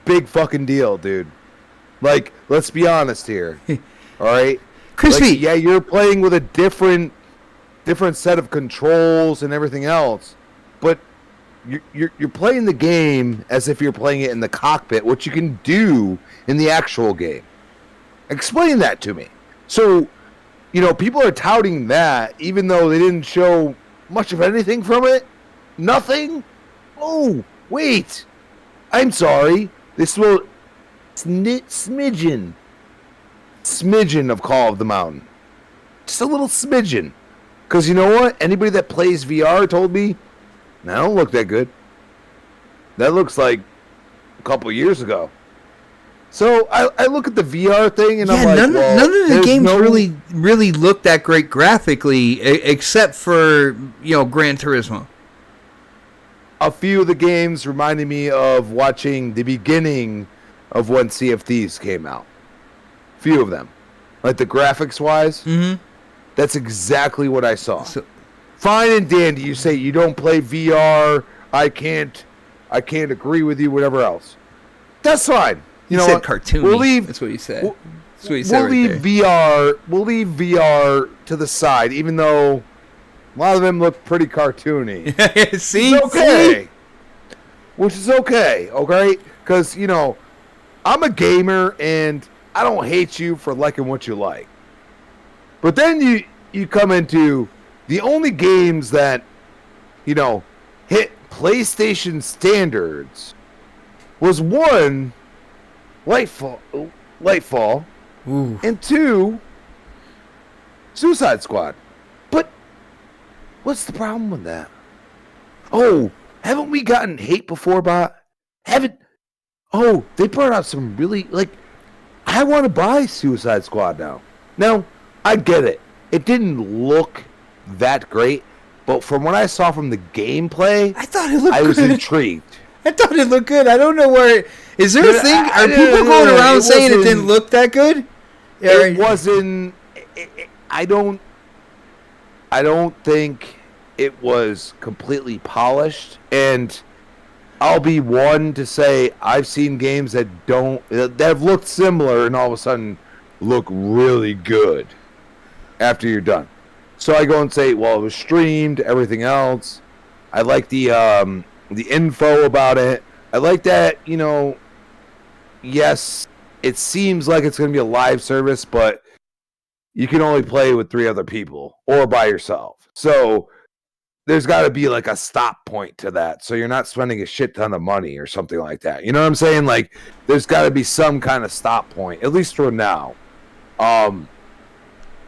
big fucking deal, dude. Like, let's be honest here. All right. Crispy. Like, yeah, you're playing with a different set of controls and everything else, but you're playing the game as if you're playing it in the cockpit, which you can do in the actual game. Explain that to me. So, people are touting that, even though they didn't show much of anything from it. Nothing. Oh, wait. I'm sorry. This will smidgen of Call of the Mountain. Just a little smidgen. Because you know what? Anybody that plays VR told me, that don't look that good. That looks like a couple years ago. So I look at the VR thing and I'm like, none of the games really look that great graphically, except for Gran Turismo. A few of the games reminded me of watching the beginning of when Sea of Thieves came out. Few of them, like the graphics wise. Mm-hmm. That's exactly what I saw. So, fine and dandy. You say you don't play VR. I can't agree with you. Whatever else, that's fine. You know said what? Cartoony. We'll leave. That's what you said. We'll leave VR. We'll leave VR to the side, even though a lot of them look pretty cartoony. See, it's okay. Which is okay. Okay, because I'm a gamer and I don't hate you for liking what you like. But then you come into the only games that, hit PlayStation standards was one, Lightfall, Ooh. and two, Suicide Squad. But what's the problem with that? Oh, haven't we gotten hate before about Oh, they brought out some really, I want to buy Suicide Squad now. Now, I get it. It didn't look that great, but from what I saw from the gameplay, I thought it looked I was good. intrigued. I thought it looked good. I don't know where. Is there a thing? Are people going around saying it didn't look that good? It wasn't. I don't think it was completely polished, and I'll be one to say I've seen games that have looked similar and all of a sudden look really good after you're done. So I go and say, well, it was streamed, everything else. I like the info about it. I like that, yes, it seems like it's going to be a live service, but you can only play with 3 other people or by yourself. So there's got to be like a stop point to that, so you're not spending a shit ton of money or something like that. You know what I'm saying? Like, there's got to be some kind of stop point, at least for now.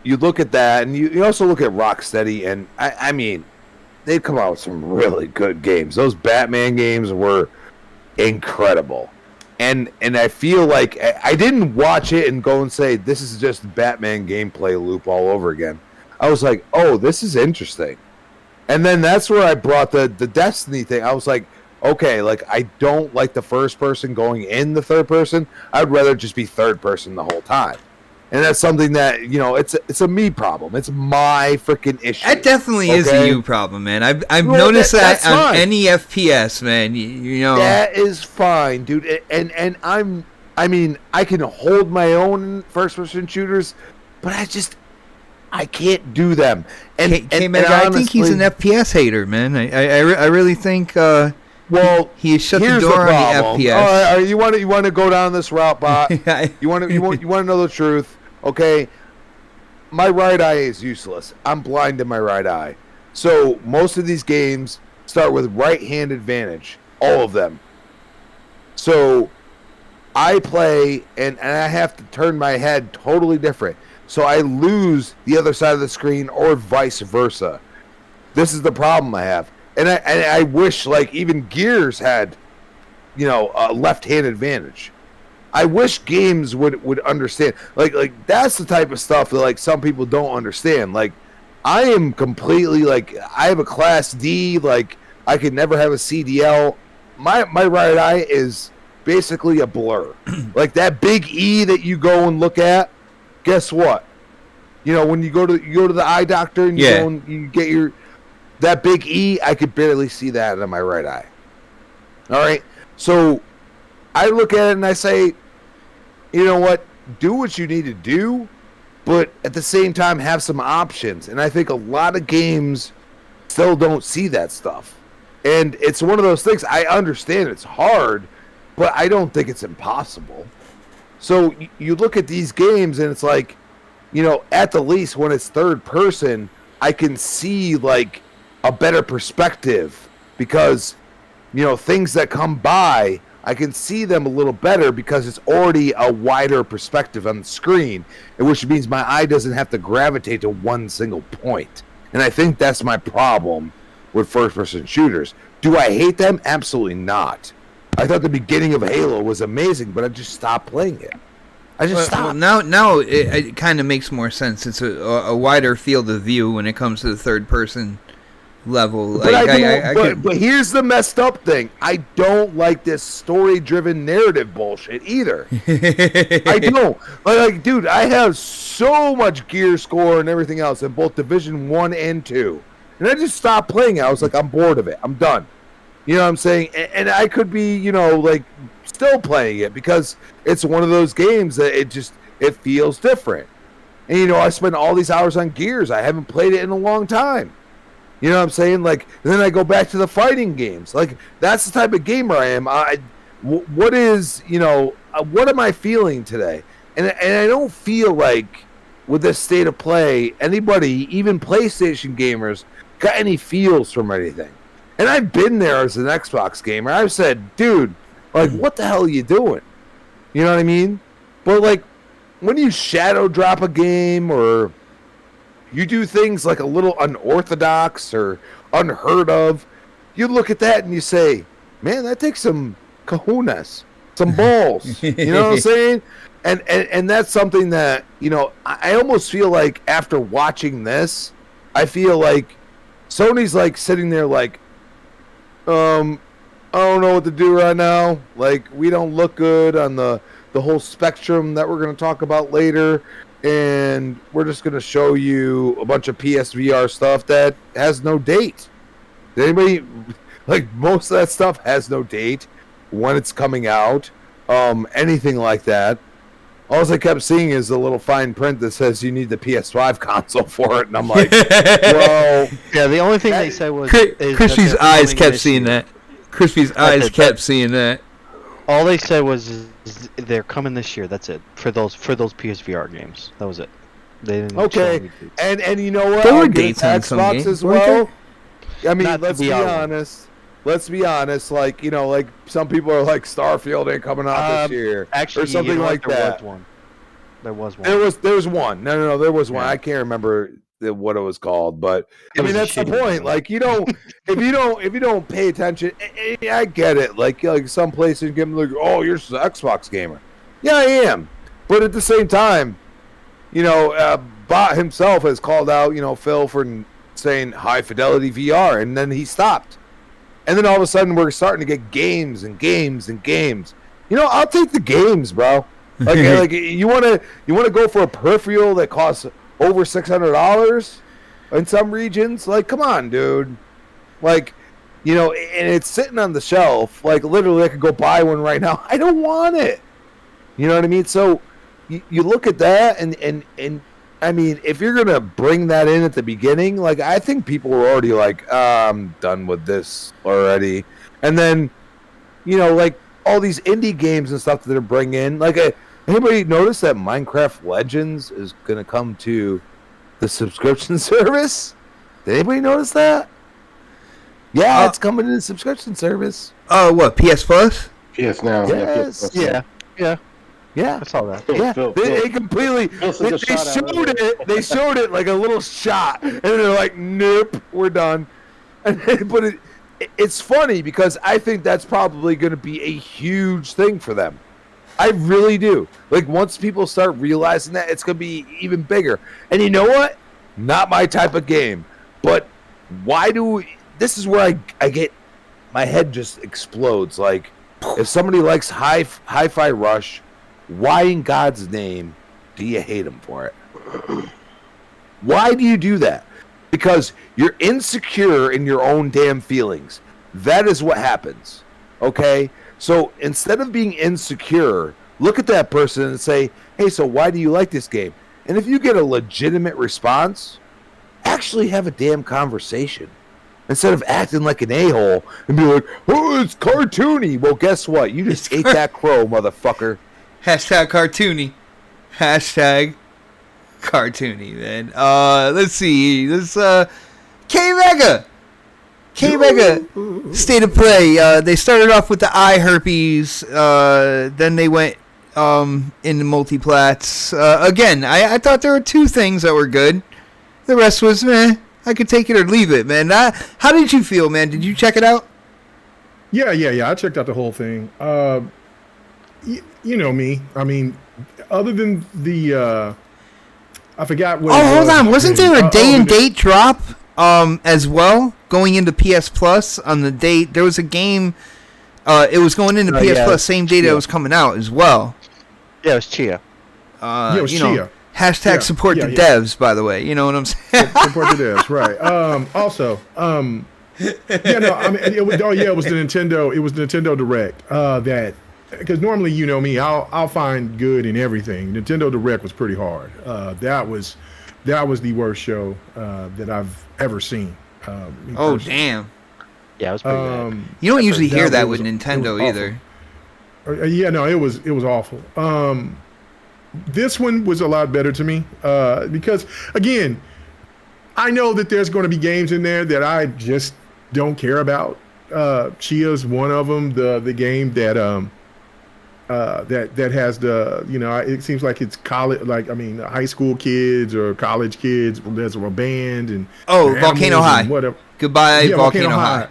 You look at that, and you also look at Rocksteady, and I mean, they've come out with some really good games. Those Batman games were incredible, and I feel like I didn't watch it and go and say this is just Batman gameplay loop all over again. I was like, oh, this is interesting. And then that's where I brought the Destiny thing. I was like, okay, I don't like the first person going in the third person. I'd rather just be third person the whole time. And that's something that, it's a me problem. It's my freaking issue. That definitely is a you problem, man. I've noticed that on fine. any FPS, man. That is fine, dude. And I can hold my own in first-person shooters, but I can't do them. And honestly, I think he's an FPS hater, man. I really think Well, he has shut the here's door on the problem. FPS. All right, you want to go down this route, Bot? You want to know the truth? Okay, my right eye is useless. I'm blind in my right eye, so most of these games start with right-hand advantage, all of them. So I play, and I have to turn my head totally different, so I lose the other side of the screen, or vice versa. This is the problem I have. And I wish, like, even Gears had, a left-hand advantage. I wish games would understand. Like that's the type of stuff that, like, some people don't understand. Like, I am completely, like, I have a Class D. Like, I could never have a CDL. My right eye is basically a blur. Like, that big E that you go and look at, guess what? When you go to the eye doctor and you go and you get your... That big E, I could barely see that in my right eye. All right? So I look at it and I say, you know what? Do what you need to do, but at the same time have some options. And I think a lot of games still don't see that stuff. And it's one of those things. I understand it's hard, but I don't think it's impossible. So you look at these games and it's like, at the least when it's third person, I can see, like, a better perspective because, things that come by, I can see them a little better because it's already a wider perspective on the screen, which means my eye doesn't have to gravitate to one single point. And I think that's my problem with first-person shooters. Do I hate them? Absolutely not. I thought the beginning of Halo was amazing, but I just stopped playing it. I just stopped. Well, now it kind of makes more sense. It's a wider field of view when it comes to the third-person level. But here's the messed up thing. I don't like this story-driven narrative bullshit either. I don't. Like, dude, I have so much gear score and everything else in both Division 1 and 2. And I just stopped playing it. I was like, I'm bored of it. I'm done. You know what I'm saying? And I could be, still playing it because it's one of those games that it feels different. And, I spend all these hours on Gears. I haven't played it in a long time. You know what I'm saying? Like, and then I go back to the fighting games. Like, that's the type of gamer I am. What am I feeling today? And I don't feel like, with this state of play, anybody, even PlayStation gamers, got any feels from anything. And I've been there as an Xbox gamer. I've said, dude, like, what the hell are you doing? You know what I mean? But, like, when you shadow drop a game or... you do things like a little unorthodox or unheard of, you look at that and you say, man, that takes some kahunas, some balls. You know what I'm saying? And that's something that, I almost feel like after watching this, I feel like Sony's like sitting there like, I don't know what to do right now. Like, we don't look good on the whole spectrum that we're going to talk about later. And we're just going to show you a bunch of PSVR stuff that has no date. Anybody, like, most of that stuff has no date, when it's coming out, anything like that. All I kept seeing is a little fine print that says you need the PS5 console for it. And I'm like, well... yeah, the only thing they said was... Crispy's eyes kept seeing that. Crispy's eyes kept seeing that. All they said was they're coming this year. That's it for those PSVR games. That was it. They didn't okay, and you know what? There were dates on some games as well. I mean, Not let's be honest. Let's be honest. Like, like some people are like Starfield ain't coming out this year, actually, or something like that. There was one. There was one. No, there was one. Yeah. I can't remember what it was called, but It I mean was that's the a shitty point. one. Like, if you don't pay attention, I get it. Like some places give them like, oh, you're an Xbox gamer. Yeah, I am. But at the same time, Bot himself has called out, Phil for saying high fidelity VR, and then he stopped. And then all of a sudden we're starting to get games and games and games. I'll take the games, bro. Like you want to go for a peripheral that costs over $600 in some regions? Like, come on, dude. Like, and it's sitting on the shelf. Like, literally, I could go buy one right now. I don't want it. You know what I mean? So you look at that, and I mean, if you're gonna bring that in at the beginning, like, I think people were already like, I'm done with this already. And then, like all these indie games and stuff that they're bringing in. Like, anybody notice that Minecraft Legends is going to come to the subscription service? Did anybody notice that? Yeah, it's coming to the subscription service. Oh, what? PS Plus? PS Now. Yes. Yeah. Yeah. I saw that. Yeah, they completely. They showed it like a little shot, and they're like, "Nope, we're done." But it's funny because I think that's probably going to be a huge thing for them. I really do. Like once people start realizing that, it's going to be even bigger. And you know what? Not my type of game. But why do we? This is where I get my head just explodes. Like if somebody likes Hi-Fi Rush. Why in God's name do you hate him for it? Why do you do that? Because you're insecure in your own damn feelings. That is what happens. Okay? So instead of being insecure, look at that person and say, hey, so why do you like this game? And if you get a legitimate response, actually have a damn conversation. Instead of acting like an a-hole and be like, oh, it's cartoony. Well, guess what? You just ate that crow, motherfucker. Hashtag cartoony. Hashtag cartoony, man. Let's see. This K-Mega. K-Mega. State of Play. They started off with the eye herpes. Then they went into multiplats. Again, I thought there were two things that were good. The rest was, meh. I could take it or leave it, man. How did you feel, man? Did you check it out? Yeah. I checked out the whole thing. You know me. I mean, other than the, I forgot what. Oh, hold on! Wasn't there a day and date drop as well going into PS Plus on the date? There was a game. It was going into PS Plus same day that it was coming out as well. Yeah, it was Chia. It was Chia. Hashtag support the devs, by the way. You know what I'm saying? Support the devs, right? Also, yeah, no, I mean, it was the Nintendo. It was the Nintendo Direct that. Because normally, you know me, I'll find good in everything. Nintendo Direct was pretty hard. That was the worst show that I've ever seen. Oh damn! Yeah, it was pretty bad. You don't usually hear that with Nintendo either. Yeah, no, it was awful. This one was a lot better to me because again, I know that there's going to be games in there that I just don't care about. Chia's one of them. The game that that has the, it seems like it's college, high school kids or college kids. There's a band and Volcano High. Whatever. Goodbye, Volcano High.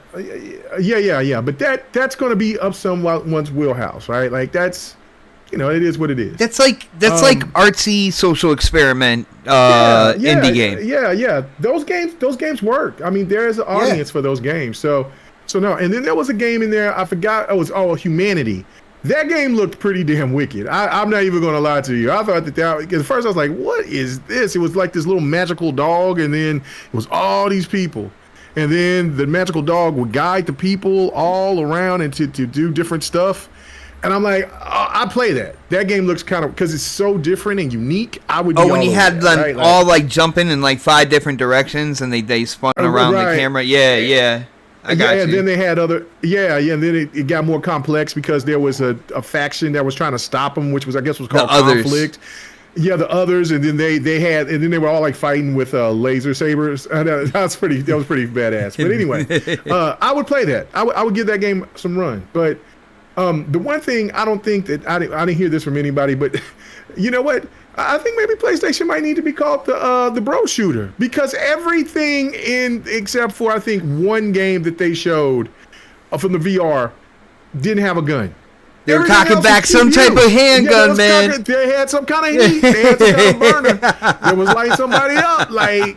Yeah. But that's going to be up someone's wheelhouse, right? Like that's, it is what it is. That's like artsy social experiment indie game. Yeah. Those games work. I mean, there's an audience for those games. So no. And then there was a game in there. I forgot. It was Humanity. That game looked pretty damn wicked. I'm not even going to lie to you. I thought that at first I was like, what is this? It was like this little magical dog, and then it was all these people. And then the magical dog would guide the people all around and to do different stuff. And I'm like, I play that. That game looks kind of, because it's so different and unique, I would be when you had them right? all like jumping in like 5 different directions and they spun around the camera. Yeah. I got you. And then they had other, and then it got more complex because there was a faction that was trying to stop them, which was, I guess, was called Conflict. Yeah, the others, and then they were all like fighting with laser sabers. That was pretty badass. But anyway, I would play that. I would give that game some run. But the one thing I don't think that I didn't hear this from anybody, but you know what? I think maybe PlayStation might need to be called the bro shooter, because everything except for I think one game that they showed from the VR didn't have a gun. They were cocking back some type of handgun, man. They had some kind of heat. They had some kind of burner. They was lighting somebody up. Like,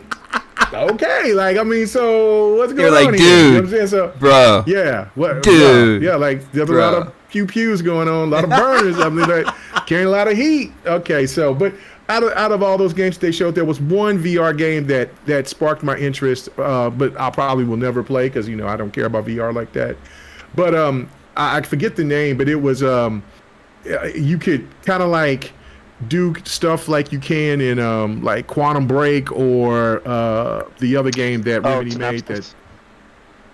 okay, like I mean, so what's going on dude, here? You know what I'm saying? So, bro, yeah, what, dude, yeah, like there's a lot of pews going on, a lot of burners. I mean, like, carrying a lot of heat. Okay, so but out of all those games they showed, there was one VR game that sparked my interest, but I probably will never play because I don't care about VR like that. But I forget the name, but it was you could kind of like do stuff like you can in like Quantum Break or the other game that Remedy made. That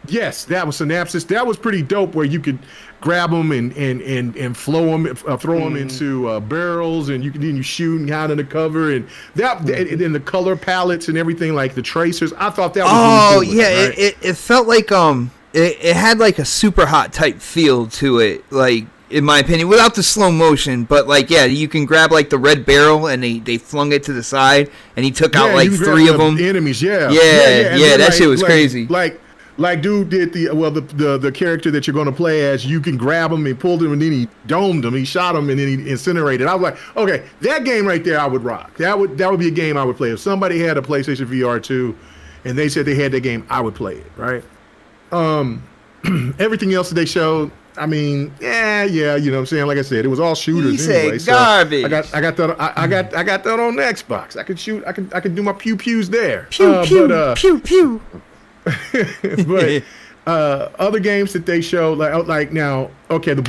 Yes, that was Synapses. That was pretty dope. Where you could grab them and flow them, throw them into barrels, and then you shoot and hide under cover, and and then the color palettes and everything, like the tracers. I thought that was really cool. Yeah, Right? it felt like it had like a super hot type feel to it, like in my opinion, without the slow motion. But like, yeah, you can grab like the red barrel, and they flung it to the side, and he took out like 3 of them. Enemies, yeah, that shit was crazy. Like dude did the character that you're going to play as. You can grab him and pulled him, and then he domed him. He shot him, and then he incinerated. I was like, okay, that game right there, I would rock. That would be a game I would play. If somebody had a PlayStation VR 2, and they said they had that game, I would play it. Right. Everything else that they showed, I mean, yeah, you know what I'm saying. Like I said, it was all shooters anyway. Garbage. So I got that. I got that on the Xbox. I could shoot. I could do my pews there. Pew pew. But other games that they showed, like now, okay, the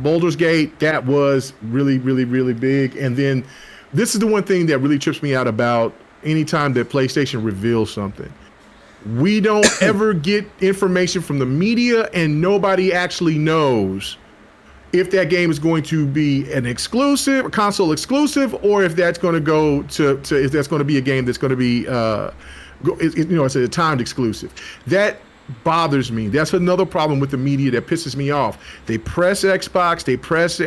Baldur's Gate, that was really big. And then this is the one thing that really trips me out about anytime that PlayStation reveals something. We don't ever get information from the media, and nobody actually knows if that game is going to be an exclusive, a console exclusive, or if that's going to go to if that's going to be a game that's going to be it's a timed exclusive. That bothers me. That's another problem with the media that pisses me off. They press Xbox, they press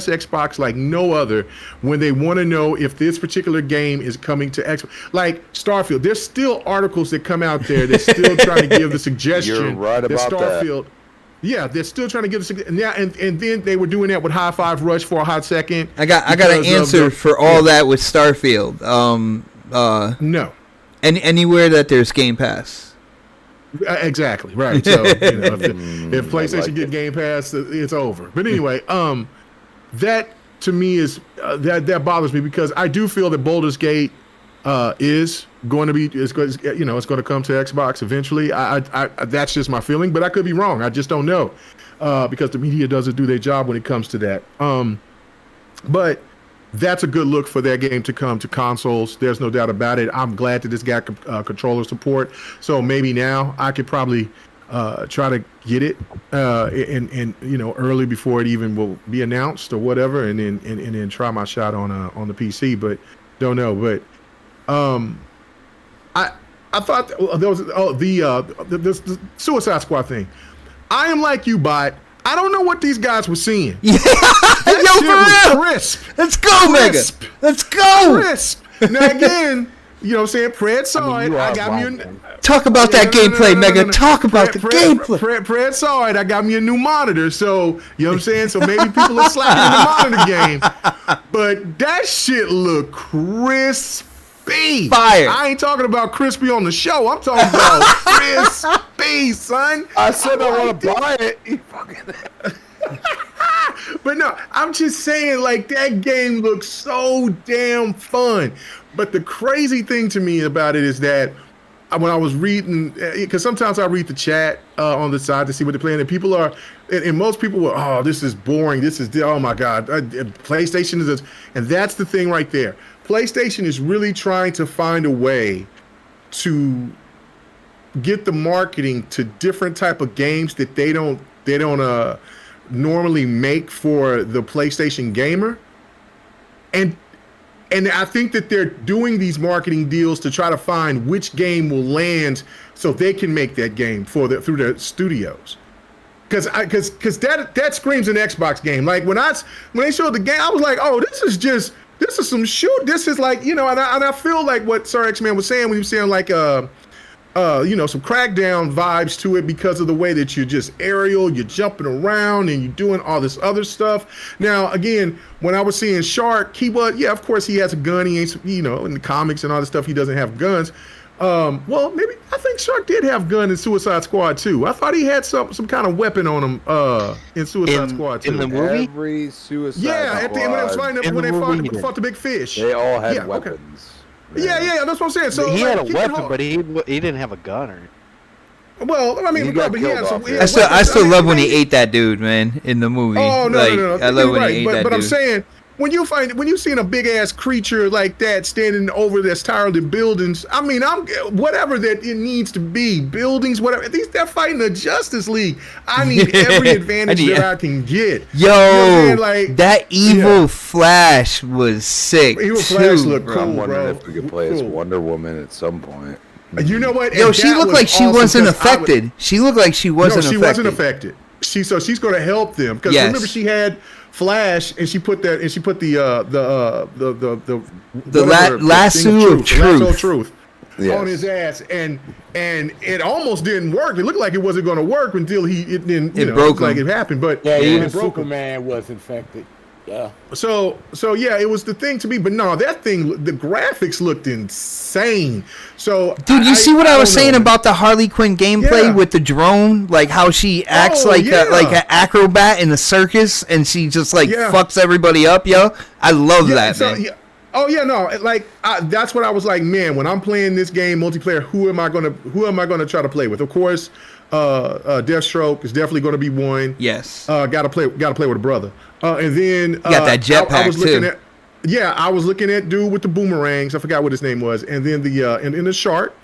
Xbox like no other when they want to know if this particular game is coming to Xbox. Like Starfield, there's still articles that come out there that still trying to give the suggestion. You're right about Starfield. Yeah, they're still trying to give us. Yeah, and then they were doing that with High Five Rush for a hot second. I got an answer for all that with Starfield. No. Anywhere that there's Game Pass. Exactly right. So if PlayStation get Game Pass, it's over. But anyway, that to me is that bothers me, because I do feel that Baldur's Gate is going to be it's going to come to Xbox eventually. I that's just my feeling, but I could be wrong. I just don't know because the media doesn't do their job when it comes to that. But that's a good look for that game to come to consoles. There's no doubt about it. I'm glad that this got controller support. So maybe now I could probably try to get it and early before it even will be announced or whatever, and then try my shot on the PC. But don't know. But I thought there was the Suicide Squad thing. I am like you, Bot. I don't know what these guys were seeing. Yeah. Yo, for real. Crisp. Let's go, Mega. Let's go. Crisp. Now again, you know what I'm saying? Pred saw it. I got me talk about that gameplay, Mega. Talk about the gameplay. Pred saw it. I got me a new monitor. So, you know what I'm saying? So maybe people are slacking in the monitor game. But that shit look crispy. Fire. I ain't talking about crispy on the show. I'm talking about crispy, son. I said I want to buy it. You fucking... But no, I'm just saying, like, that game looks so damn fun. But the crazy thing to me about it is that when I was reading, because sometimes I read the chat on the side to see what they're playing, and people are, and most people were, oh, this is boring. This is, oh my God, PlayStation is, and that's the thing right there. PlayStation is really trying to find a way to get the marketing to different type of games that they don't normally make for the PlayStation gamer, and I think that they're doing these marketing deals to try to find which game will land so they can make that game through their studios. Because that screams an Xbox game. Like when they showed the game, I was like, oh, this is some shoot. This is like, and I feel like what Sir X-Man was saying when he was saying like some Crackdown vibes to it because of the way that you're just aerial, you're jumping around and you're doing all this other stuff. Now, again, when I was seeing Shark, of course he has a gun. He ain't, in the comics and all this stuff, he doesn't have guns. Well, maybe I think Shark did have gun in Suicide Squad 2. I thought he had some kind of weapon on him in Suicide Squad 2. In the movie? Every Suicide Squad. At the end when they was fighting when they fought the big fish. They all had weapons. Okay. Yeah, that's what I'm saying. So he had a weapon, but he didn't have a gun or. Well, I mean, but he had some. I still love when he ate that dude, man, in the movie. Oh no, no. I love when he ate that dude. But I'm saying when you seen a big ass creature like that standing over that's tired of buildings, I mean, whatever that it needs to be, buildings, whatever. They're fighting the Justice League. I need every advantage that I can get. Yo, like, that evil Flash was sick. Evil Flash looked cool, I'm wondering bro. if we could play as Wonder Woman at some point. You know what? Yo, she looked like she wasn't affected. She looked like she wasn't affected. No, she wasn't affected. So she's going to help them because remember she had Flash and she put the lasso of truth on his ass and it almost didn't work. It looked like it wasn't going to work until it broke him. Like it happened, but even Superman was infected. Yeah. So yeah, it was the thing to me, but no, that thing, the graphics looked insane. So dude, you see what I was saying about the Harley Quinn gameplay with the drone, like how she acts like an acrobat in a circus, and she just fucks everybody up, yo. I love that, man. Yeah. Oh yeah, no, like that's what I was like, man. When I'm playing this game multiplayer, who am I gonna try to play with? Of course, Deathstroke is definitely going to be one. Yes. Got to play with a brother. And then you got that jetpack I was looking too. I was looking at dude with the boomerangs. I forgot what his name was. And then the shark.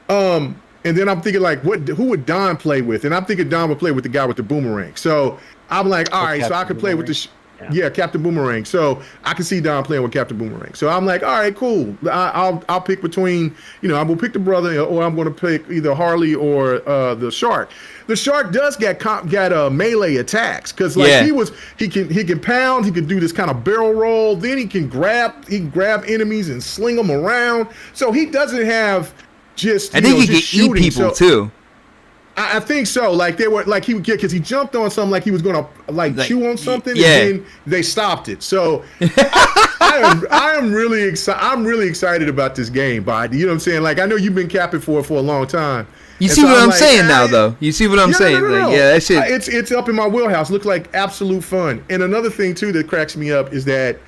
And then I'm thinking like, who would Don play with? And I'm thinking Don would play with the guy with the boomerang. So I'm like, all right, so I could play with the. Yeah, Captain Boomerang. So I can see Don playing with Captain Boomerang. So I'm like, all right, cool. I'll pick between, I'm gonna pick the brother, or I'm gonna pick either Harley or the Shark. The Shark does got melee attacks because he can pound, he can do this kind of barrel roll, then he can grab enemies and sling them around. So he doesn't have just. I think he can eat people too. I think so. Like they were like he would get because he jumped on something like he was gonna chew on something, and then they stopped it. So I am really excited. I'm really excited about this game, Bod. You know what I'm saying? Like I know you've been capping for it for a long time. You see what I'm saying now, though. You see what I'm saying? No. Yeah, that shit. It's up in my wheelhouse. Looks like absolute fun. And another thing too that cracks me up is that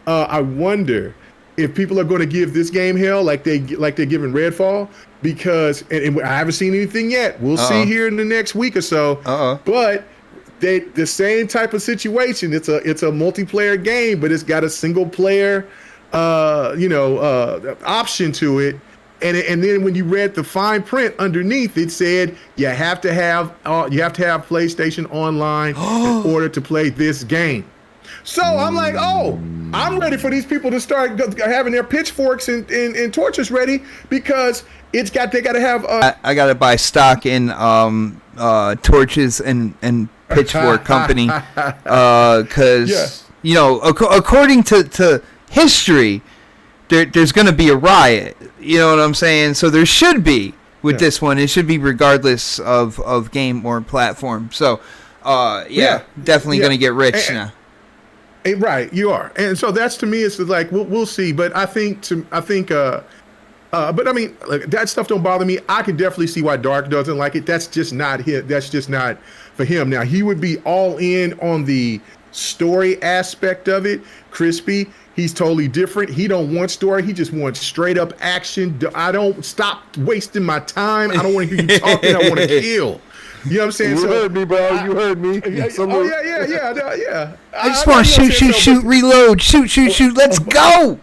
I wonder if people are going to give this game hell like they're giving Redfall. Because and I haven't seen anything yet. We'll see here in the next week or so. But the same type of situation. It's a multiplayer game, but it's got a single player, option to it. And then when you read the fine print underneath, it said you have to have PlayStation Online in order to play this game. So I'm like, I'm ready for these people to start having their pitchforks and torches ready because they got to have. I got to buy stock in torches and pitchfork company because according to history, there's going to be a riot. You know what I'm saying? So there should be with this one. It should be regardless of game or platform. So definitely going to get rich now. Right, you are, and so that's to me. It's like we'll see, but I think. But I mean, like, that stuff don't bother me. I can definitely see why Dark doesn't like it. That's just not him. That's just not for him. Now he would be all in on the story aspect of it. Crispy, he's totally different. He don't want story. He just wants straight up action. I don't stop wasting my time. I don't want to hear you talking. I want to kill. You know what I'm saying? You heard me, bro. You heard me. Yeah. I just want to shoot, reload, shoot. Let's go.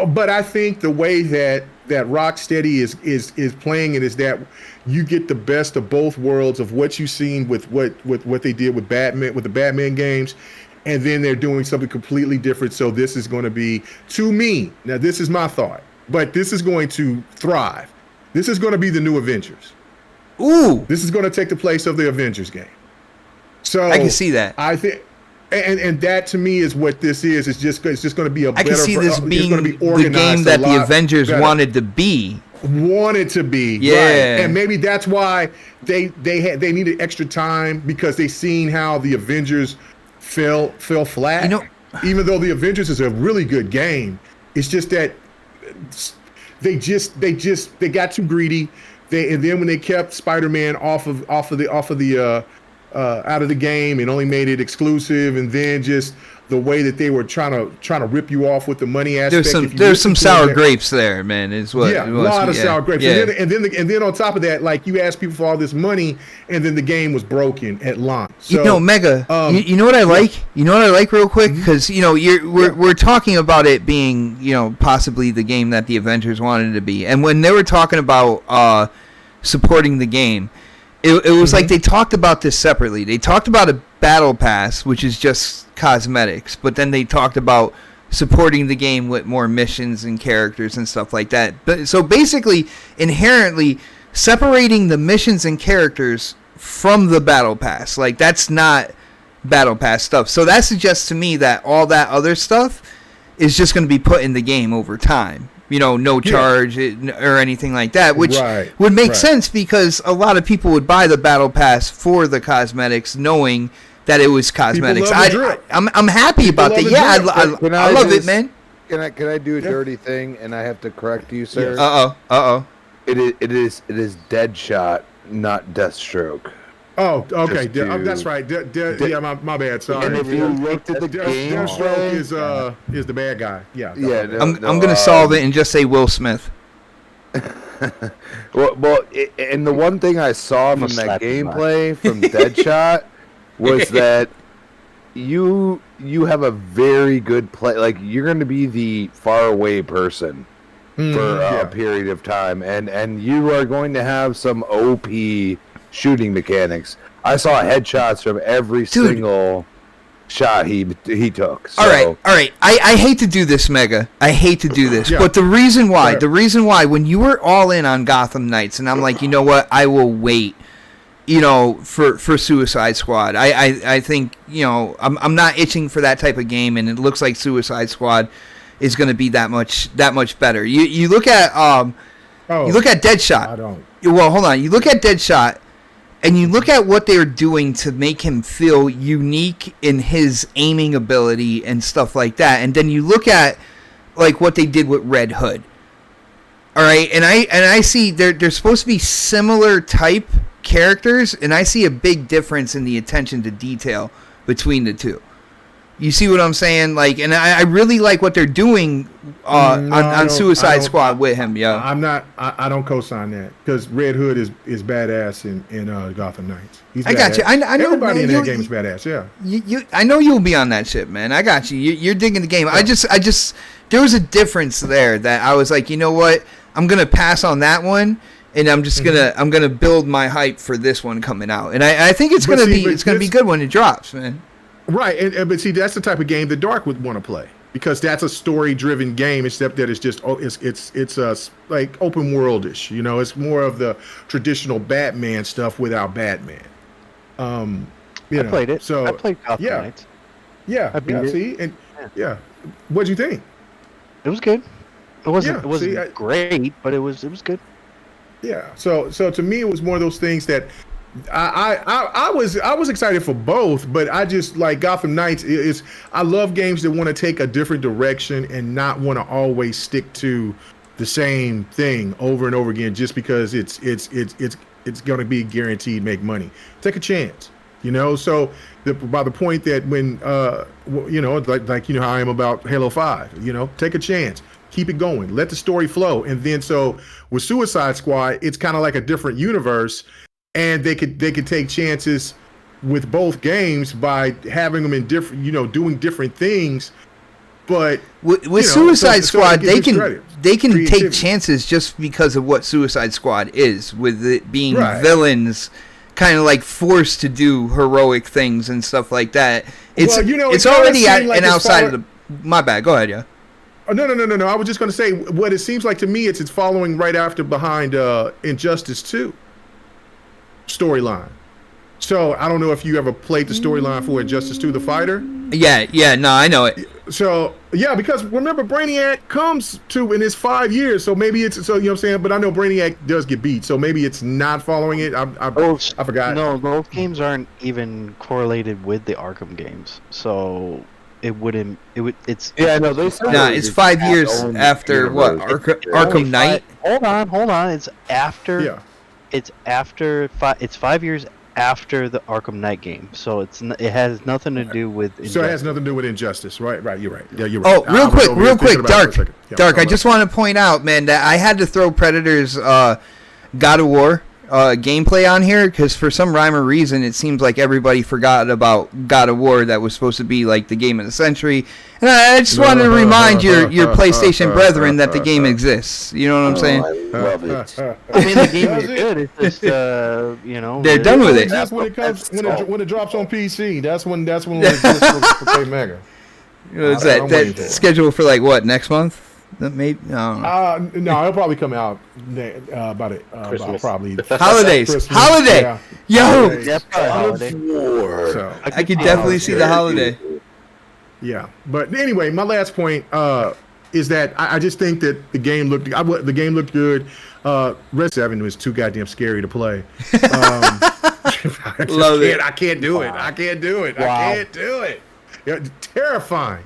But I think the way that Rocksteady is playing it is that you get the best of both worlds of what you've seen with what they did with Batman, with the Batman games, and then they're doing something completely different. So this is going to be, to me, now this is my thought, but this is going to thrive. This is going to be the new Avengers. Ooh, this is going to take the place of the Avengers game. So I can see that. I think, and that to me is what this is. It's just going to be a better. I can see this being the game that the Avengers wanted to be. Yeah, right. And maybe that's why they needed extra time because they seen how the Avengers fell flat. Even though the Avengers is a really good game, it's just that they got too greedy. And then when they kept Spider-Man out of the game and only made it exclusive, and then just the way that they were trying to rip you off with the money aspect. There's some sour grapes there, man. Is what? Yeah, a lot of sour grapes. Yeah. And then on top of that, like you asked people for all this money, and then the game was broken at launch. So, Mega. You know what I like? You know what I like, real quick, because we're talking about it being possibly the game that the Avengers wanted it to be, and when they were talking about supporting the game, it was like they talked about this separately. They talked about a battle pass, which is just cosmetics, but then they talked about supporting the game with more missions and characters and stuff like that. But so basically, inherently separating the missions and characters from the battle pass, like that's not battle pass stuff. So that suggests to me that all that other stuff is just going to be put in the game over time. No charge or anything like that, which would make sense because a lot of people would buy the battle pass for the cosmetics, knowing that it was cosmetics. I'm happy about that. Yeah, I love it, man. Can I do a dirty thing and I have to correct you, sir? Uh-oh. It is Deadshot, not Deathstroke. Oh, okay. That's right. Yeah, my bad. Sorry. And if you looked at the Deathstroke is the bad guy. Yeah. Yeah. I'm gonna solve it and just say Will Smith. well, and the one thing I saw from that gameplay from Deadshot was that you have a very good play. Like you're going to be the far away person for a period of time, and you are going to have some OP shooting mechanics. I saw headshots from every single shot he took. So. All right. I hate to do this, Mega. I hate to do this, but the reason why, when you were all in on Gotham Knights, and I'm like, you know what, I will wait. For Suicide Squad, I think I'm not itching for that type of game, and it looks like Suicide Squad is going to be that much better. You look at Deadshot. I don't. Well, hold on. You look at Deadshot, and you look at what they're doing to make him feel unique in his aiming ability and stuff like that, and then you look at like what they did with Red Hood. All right, and I see they're supposed to be similar type characters, and I see a big difference in the attention to detail between the two. You see what I'm saying? Like, and I really like what they're doing on Suicide Squad with him. Yeah, I don't co-sign that because Red Hood is badass in Gotham Knights. He's I got you. I know everybody in that game is badass. Yeah. I know you'll be on that ship, man. I got you. You're digging the game. Yeah. I just there was a difference there that I was like, you know what? I'm gonna pass on that one. And I'm just gonna build my hype for this one coming out, and I think it's gonna be good when it drops, man. Right, but see, that's the type of game the Dark would want to play because that's a story-driven game, except that it's just it's like open worldish. It's more of the traditional Batman stuff without Batman. I played it. So I played Gotham Knights. Yeah, I beat it. See, and what'd you think? It was good. It wasn't great, but it was good. Yeah, so to me, it was one of those things that I was excited for both, but I just like Gotham Knights. I love games that want to take a different direction and not want to always stick to the same thing over and over again just because it's going to be guaranteed make money. Take a chance, So by the point that when like how I am about Halo 5, take a chance. Keep it going. Let the story flow. And then so with Suicide Squad, it's kind of like a different universe, and they could take chances with both games by having them in different, doing different things. But with Suicide Squad, they can take chances just because of what Suicide Squad is, with it being villains kind of like forced to do heroic things and stuff like that. It's already outside of the. My bad. Go ahead, yeah. Oh, no. I was just going to say what it seems like to me. It's following right behind Injustice 2 storyline. So I don't know if you ever played the storyline for Injustice 2: The Fighter. Yeah. No, I know it. So yeah, because remember Brainiac comes to in his 5 years, so maybe it's what I'm saying. But I know Brainiac does get beat, so maybe it's not following it. I forgot. No, those games aren't even correlated with the Arkham games, so. It's it's 5 years after what Arkham Knight. Hold on. It's after. Yeah. It's 5 years after the Arkham Knight game, so it has nothing to do with. So it has nothing to do with Injustice, right? Right, you're right. Yeah, you're right. Oh, real quick, Dark. Yeah, Dark, I just want to point out, man, that I had to throw Predator's God of War gameplay on here because for some rhyme or reason it seems like everybody forgot about God of War that was supposed to be like the game of the century. And I just wanted to remind your PlayStation brethren that the game exists. You know what I'm saying? I love it. I mean, the game is good. It's just they're done with it. That's when it comes when it drops on PC. That's when it exists for K Mega. Is that scheduled for like what, next month? That maybe no, it'll probably come out about probably holidays. Holiday, yeah. yo, holiday. So I could definitely see the holiday. Yeah, but anyway, my last point is that I just think that the game looked good. Red 7 was too goddamn scary to play. I can't do it. I can't do it. Yeah, terrifying,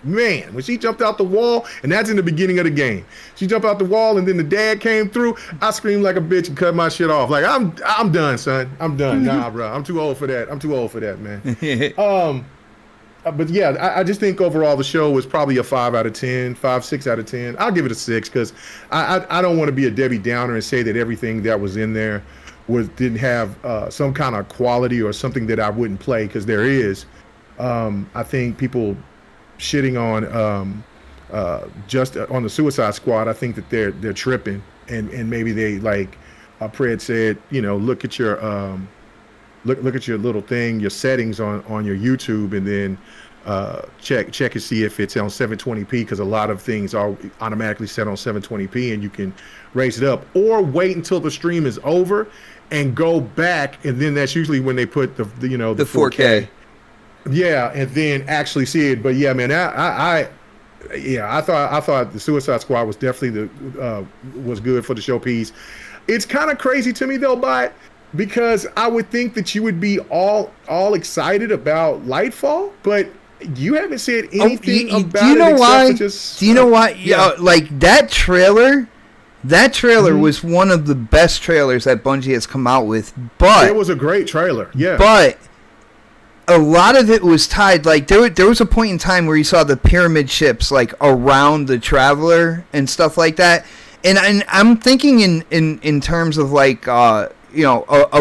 man. When she jumped out the wall, and that's in the beginning of the game. She jumped out the wall, and then the dad came through. I screamed like a bitch and cut my shit off. Like I'm done, son. I'm done. Nah, bro. I'm too old for that, man. But yeah, I just think overall the show was probably a 5 out of 10, 6 out of 10. I'll give it a 6 because I don't want to be a Debbie Downer and say that everything that was in there didn't have some kind of quality or something that I wouldn't play, because there is. I think people shitting on just on the Suicide Squad, I think that they're tripping, and maybe they, like Pred said, look at your look at your little thing, your settings on your YouTube, and then check and see if it's on 720p, because a lot of things are automatically set on 720p, and you can raise it up, or wait until the stream is over and go back, and then that's usually when they put the 4K. Yeah, and then actually see it. But yeah, man, I thought the Suicide Squad was definitely was good for the showpiece. It's kind of crazy to me though, Bot, because I would think that you would be all excited about Lightfall, but you haven't said anything about do you know it. Why? Just, do you know why? Yeah, like that trailer. That trailer was one of the best trailers that Bungie has come out with. But it was a great trailer. Yeah, but a lot of it was tied, like there was a point in time where you saw the pyramid ships like around the Traveler and stuff like that, and I'm thinking in terms of like a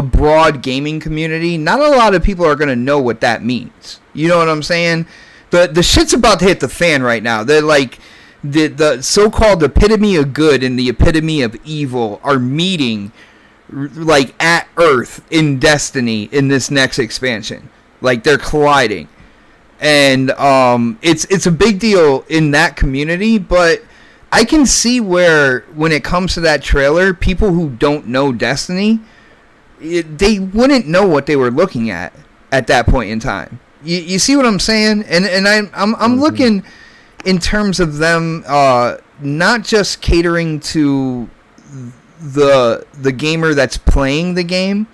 broad gaming community. Not a lot of people are gonna know what that means. You know what I'm saying? The shit's about to hit the fan right now. They're like the so-called epitome of good and the epitome of evil are meeting like at Earth in Destiny in this next expansion. Like they're colliding, and it's a big deal in that community. But I can see where, when it comes to that trailer, people who don't know Destiny, they wouldn't know what they were looking at that point in time. You see what I'm saying? And I'm looking in terms of them not just catering to the gamer that's playing the game,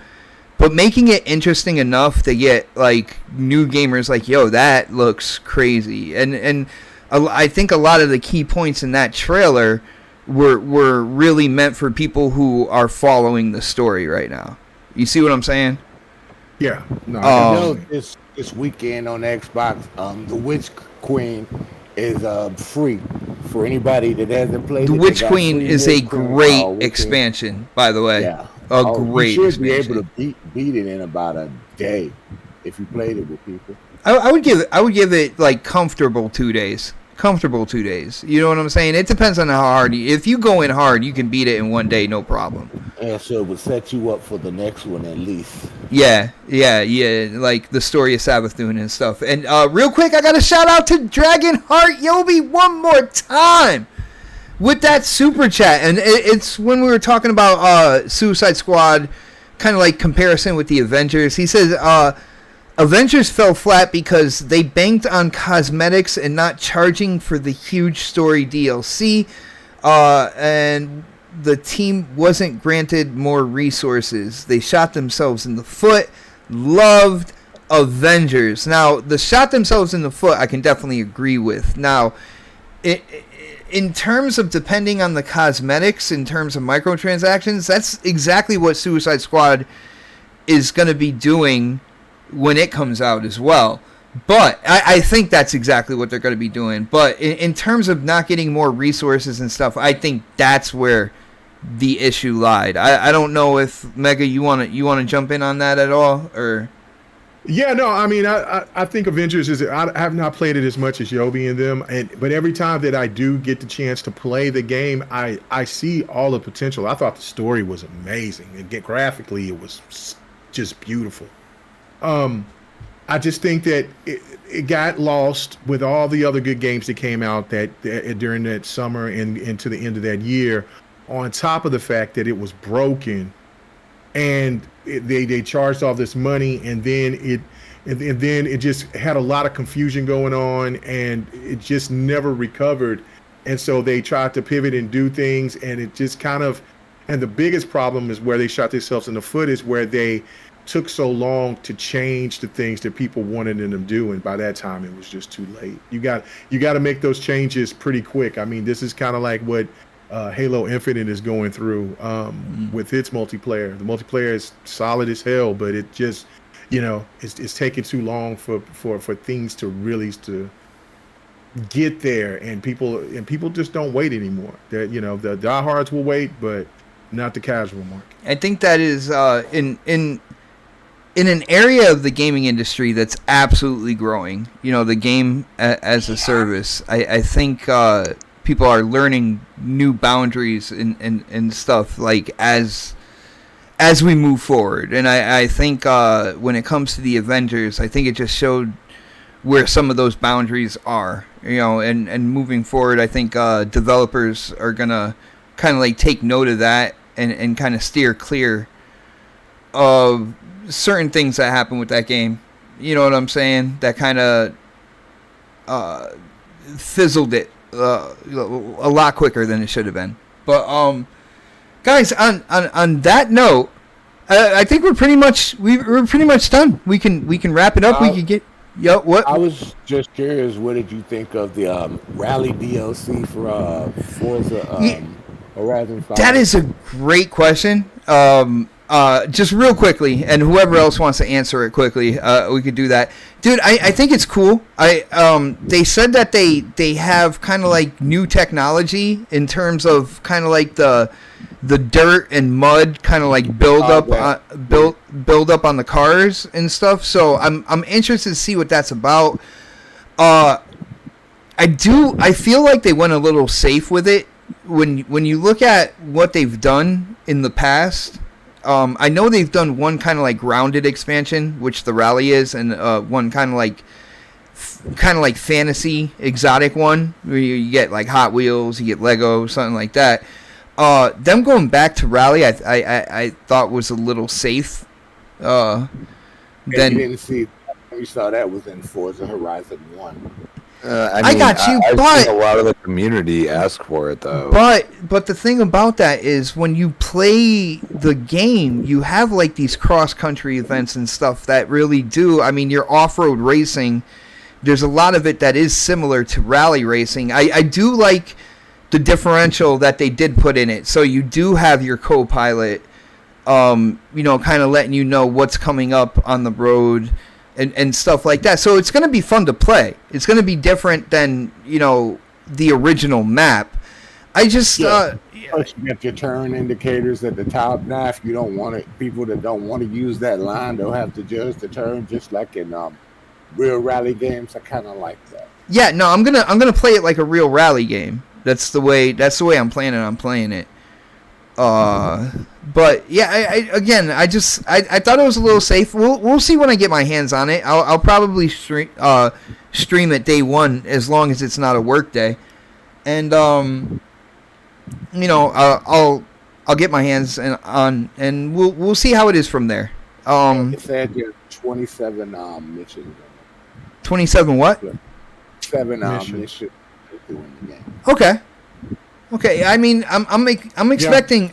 but making it interesting enough to get like new gamers like, yo, that looks crazy. And I think a lot of the key points in that trailer were really meant for people who are following the story right now. You see what I'm saying? Yeah. No. This weekend on Xbox, the Witch Queen is free for anybody that hasn't played. The Witch Queen is a great expansion, by the way. Yeah. Great you should expansion. be able to beat it in about a day if you played it with people. I would give it like comfortable 2 days. You know what I'm saying? It depends on how hard if you go in hard, you can beat it in 1 day, no problem. And so it would set you up for the next one at least. Yeah, like the story of Savathun and stuff. And real quick, I got to shout out to Dragonheart Yobi one more time with that super chat. And it's when we were talking about Suicide Squad, kind of like comparison with the Avengers. He says Avengers fell flat because they banked on cosmetics and not charging for the huge story DLC, and the team wasn't granted more resources. They shot themselves in the foot. Loved Avengers. Now, the shot themselves in the foot, I can definitely agree with. Now, in terms of depending on the cosmetics, in terms of microtransactions, that's exactly what Suicide Squad is going to be doing when it comes out as well. But I think that's exactly what they're going to be doing. But in terms of not getting more resources and stuff, I think that's where the issue lied. I don't know if Mega, you want to jump in on that at all, or? Yeah, no, I mean, I think Avengers is. I have not played it as much as Yobi and them, but every time that I do get the chance to play the game, I see all the potential. I thought the story was amazing, and graphically, it was just beautiful. I just think that it got lost with all the other good games that came out that during that summer and into the end of that year. On top of the fact that it was broken, and they charged all this money, and then it just had a lot of confusion going on, and it just never recovered. And so they tried to pivot and do things, and it just kind of. And the biggest problem is where they shot themselves in the foot is where they took so long to change the things that people wanted them to do, and by that time it was just too late. You got to make those changes pretty quick. I mean, this is kind of like what Halo Infinite is going through with its multiplayer. The multiplayer is solid as hell, but it just, it's taking too long for things to really to get there, and people just don't wait anymore. That the diehards will wait, but not the casual market. I think that is in an area of the gaming industry that's absolutely growing, the game as a service. I think people are learning new boundaries and stuff like as we move forward. And I think when it comes to the Avengers, I think it just showed where some of those boundaries are, and moving forward, I think developers are going to kind of like take note of that and kind of steer clear of certain things that happen with that game. You know what I'm saying? That kind of fizzled it a lot quicker than it should have been. But guys, on that note, I think we're pretty much done. We can wrap it up. We can get. Yo, what? I was just curious. What did you think of the Rally DLC for Forza Horizon 5? That is a great question. Just real quickly, and whoever else wants to answer it quickly, we could do that. Dude, I think it's cool. They said that they have kind of like new technology in terms of kind of like the dirt and mud kind of like build up on the cars and stuff. So I'm interested to see what that's about. I feel like they went a little safe with it when you look at what they've done in the past. I know they've done one kind of like grounded expansion, which the Rally is, and one kind of like fantasy exotic one where you get like Hot Wheels, you get Lego, something like that. Them going back to Rally, I thought was a little safe. Then you didn't see. You saw that was in Forza Horizon 1. I got you, I've seen a lot of the community ask for it though. But the thing about that is when you play the game, you have like these cross-country events and stuff that really do. I mean, your off-road racing, there's a lot of it that is similar to rally racing. I do like the differential that they did put in it. So you do have your co-pilot, kind of letting you know what's coming up on the road. And stuff like that. So it's going to be fun to play. It's going to be different than, the original map. I just... Plus you get your turn indicators at the top. Now, if you don't want it, people that don't want to use that line, they'll have to judge the turn just like in real rally games. I kind of like that. Yeah, no, I'm gonna play it like a real rally game. That's the way I'm planning on playing it. But yeah, I thought it was a little safe. We'll see when I get my hands on it. I'll probably stream it day one as long as it's not a work day, and I'll get my hands on and we'll see how it is from there. It said there 27 missions. 27 what? 7 missions doing the game. Okay, I mean, I'm expecting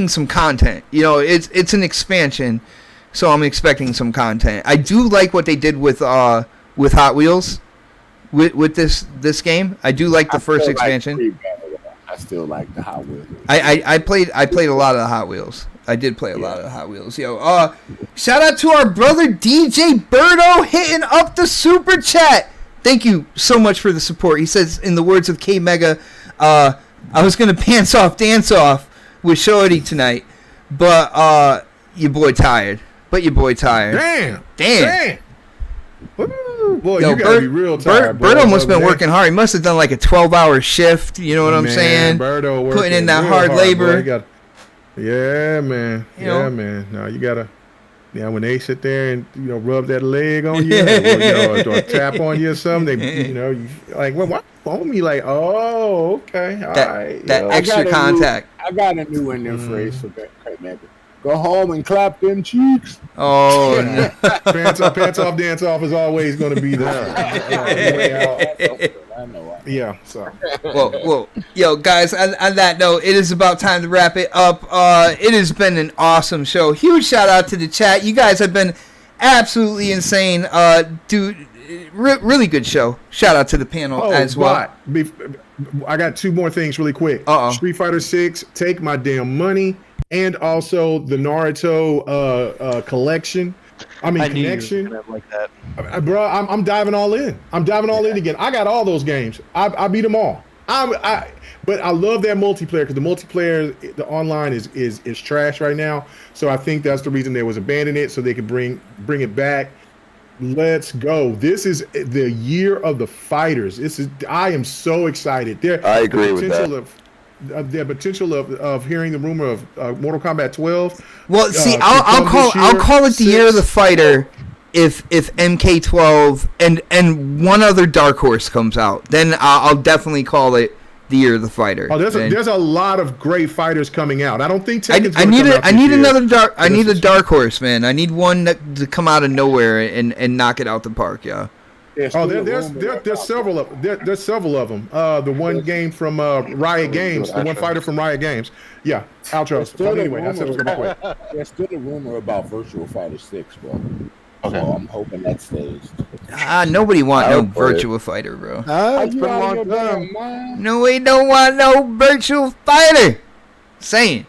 some content. It's an expansion, so I'm expecting some content. I do like what they did with Hot Wheels, with this game. I do like the first expansion. I still like the Hot Wheels. I played a lot of the Hot Wheels. I did play a lot of Hot Wheels. Yo, shout out to our brother DJ Birdo hitting up the super chat. Thank you so much for the support. He says, in the words of K Mega, I was gonna pants off, dance off with Shorty tonight, but your boy tired. Damn. Woo, boy, Yo, you gotta be real tired. Birdo must have been working hard. He must have done like a 12-hour shift. You know what I'm saying? Birdo putting in that real hard labor. Boy, yeah, man. You know? Man. No, you gotta. Yeah, when they sit there and rub that leg on you, or tap on you or something, they you like, well, why phone me? Like, oh, okay, all right. That extra contact. I got a new in there phrase for that, man. Go home and clap them cheeks. Oh, no. Pants off, dance off is always going to be there. Yeah. So. Well, yo, guys. On that note, it is about time to wrap it up. It has been an awesome show. Huge shout out to the chat. You guys have been absolutely insane. Dude, really good show. Shout out to the panel as well. I got two more things really quick. Street Fighter 6, take my damn money. And also the Naruto collection. Connection. Like that. Bro, I'm diving all in. I'm diving all in again. I got all those games. I beat them all. But I love that multiplayer because the multiplayer, the online is trash right now. So I think that's the reason they was abandoning it, so they could bring it back. Let's go. This is the year of the fighters. I am so excited. I agree with that. The potential of hearing the rumor of Mortal Kombat 12. Well, see, I'll call it the year of the fighter if MK12 and one other Dark Horse comes out. Then I'll definitely call it the year of the fighter. Oh, there's a lot of great fighters coming out. I don't think Tekken's I need a Dark Horse, man. I need one to come out of nowhere and knock it out the park, yeah. There's several of them. The one game from Riot Games, the one fighter from Riot Games. Yeah, outro. Anyway, that's what's going to quick. There's still a rumor about Virtual Fighter 6, bro. Okay. So I'm hoping that stays. Nobody want no Virtual Fighter, bro. It's been a long time. No, we don't want no Virtual Fighter. Saying.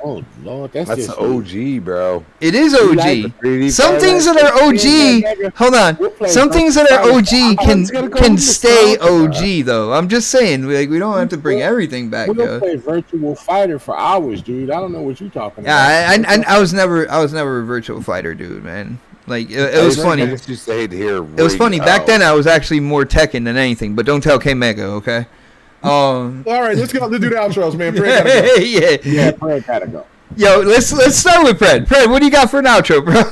Oh Lord, that's just OG, bro. It is OG. Some things that are OG. Hold on. Some things that are OG can stay OG though. I'm just saying, we don't have to bring everything back. We'll play Virtual Fighter for hours, dude. I don't know what you're talking about. Yeah, I was never a Virtual Fighter dude, man. Like it was funny. I just used to hate to hear it was funny back then. I was actually more Tekken than anything. But don't tell K Mega, okay? All right, let's do the outros, man. Fred gotta go. Yeah, Fred gotta go. Yo, let's start with Fred. Fred, what do you got for an outro, bro?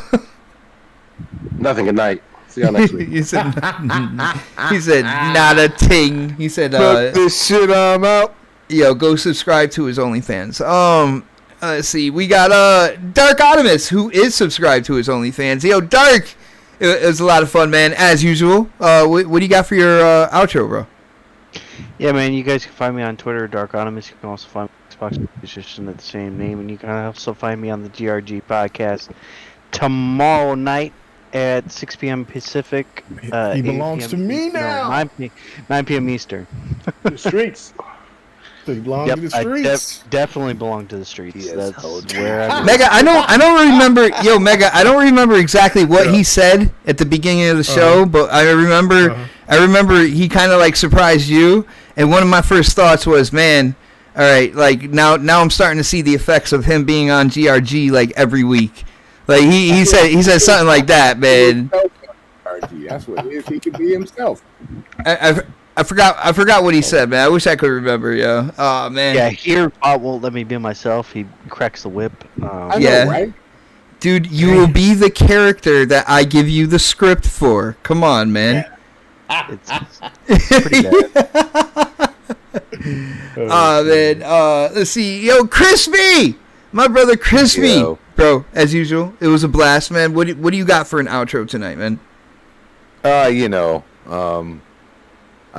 Nothing. Good night. See y'all next week. he said not a ting. He said fuck this shit, I'm out. Yo, go subscribe to his OnlyFans. Let's see. We got Dark Optimus, who is subscribed to his OnlyFans. Yo, Dark, it was a lot of fun, man, as usual. What do you got for your outro, bro? Yeah, man, you guys can find me on Twitter, Dark Optimus. You can also find me on Xbox PlayStation at the same name, and you can also find me on the GRG podcast tomorrow night at 6 p.m. Pacific. He belongs to me now. 9 p.m. Eastern. The streets. So you belong to the streets. I definitely belong to the streets. That's where Mega, I don't remember. Yo, Mega, I don't remember exactly what he said at the beginning of the show, but I remember he kind of like surprised you, and one of my first thoughts was, man, all right, like now I'm starting to see the effects of him being on GRG like every week. Like he said something like that, man. That's what it is. He can be himself. I forgot what he said, man. I wish I could remember, yo. Oh man. Yeah, here Bob won't let me be myself. He cracks the whip. I know, right? Dude, you will be the character that I give you the script for. Come on, man. It's pretty bad. Man. Let's see. Yo, Crispy! My brother Crispy. Yo. Bro, as usual, it was a blast, man. What do you got for an outro tonight, man? I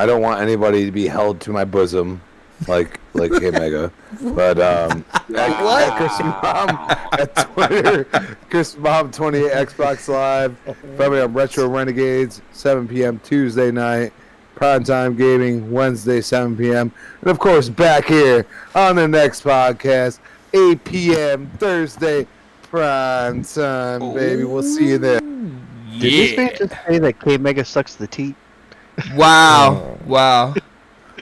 don't want anybody to be held to my bosom like K Mega. But at Chris Mom at Twitter, Chris Mom 28 Xbox Live, probably on Retro Renegades, 7 p.m. Tuesday night, Primetime Gaming Wednesday 7 p.m. and of course back here on the next podcast. 8 p.m. Thursday prime time, baby. We'll see you there. Did this man just say that K Mega sucks the teat? Wow. Wow.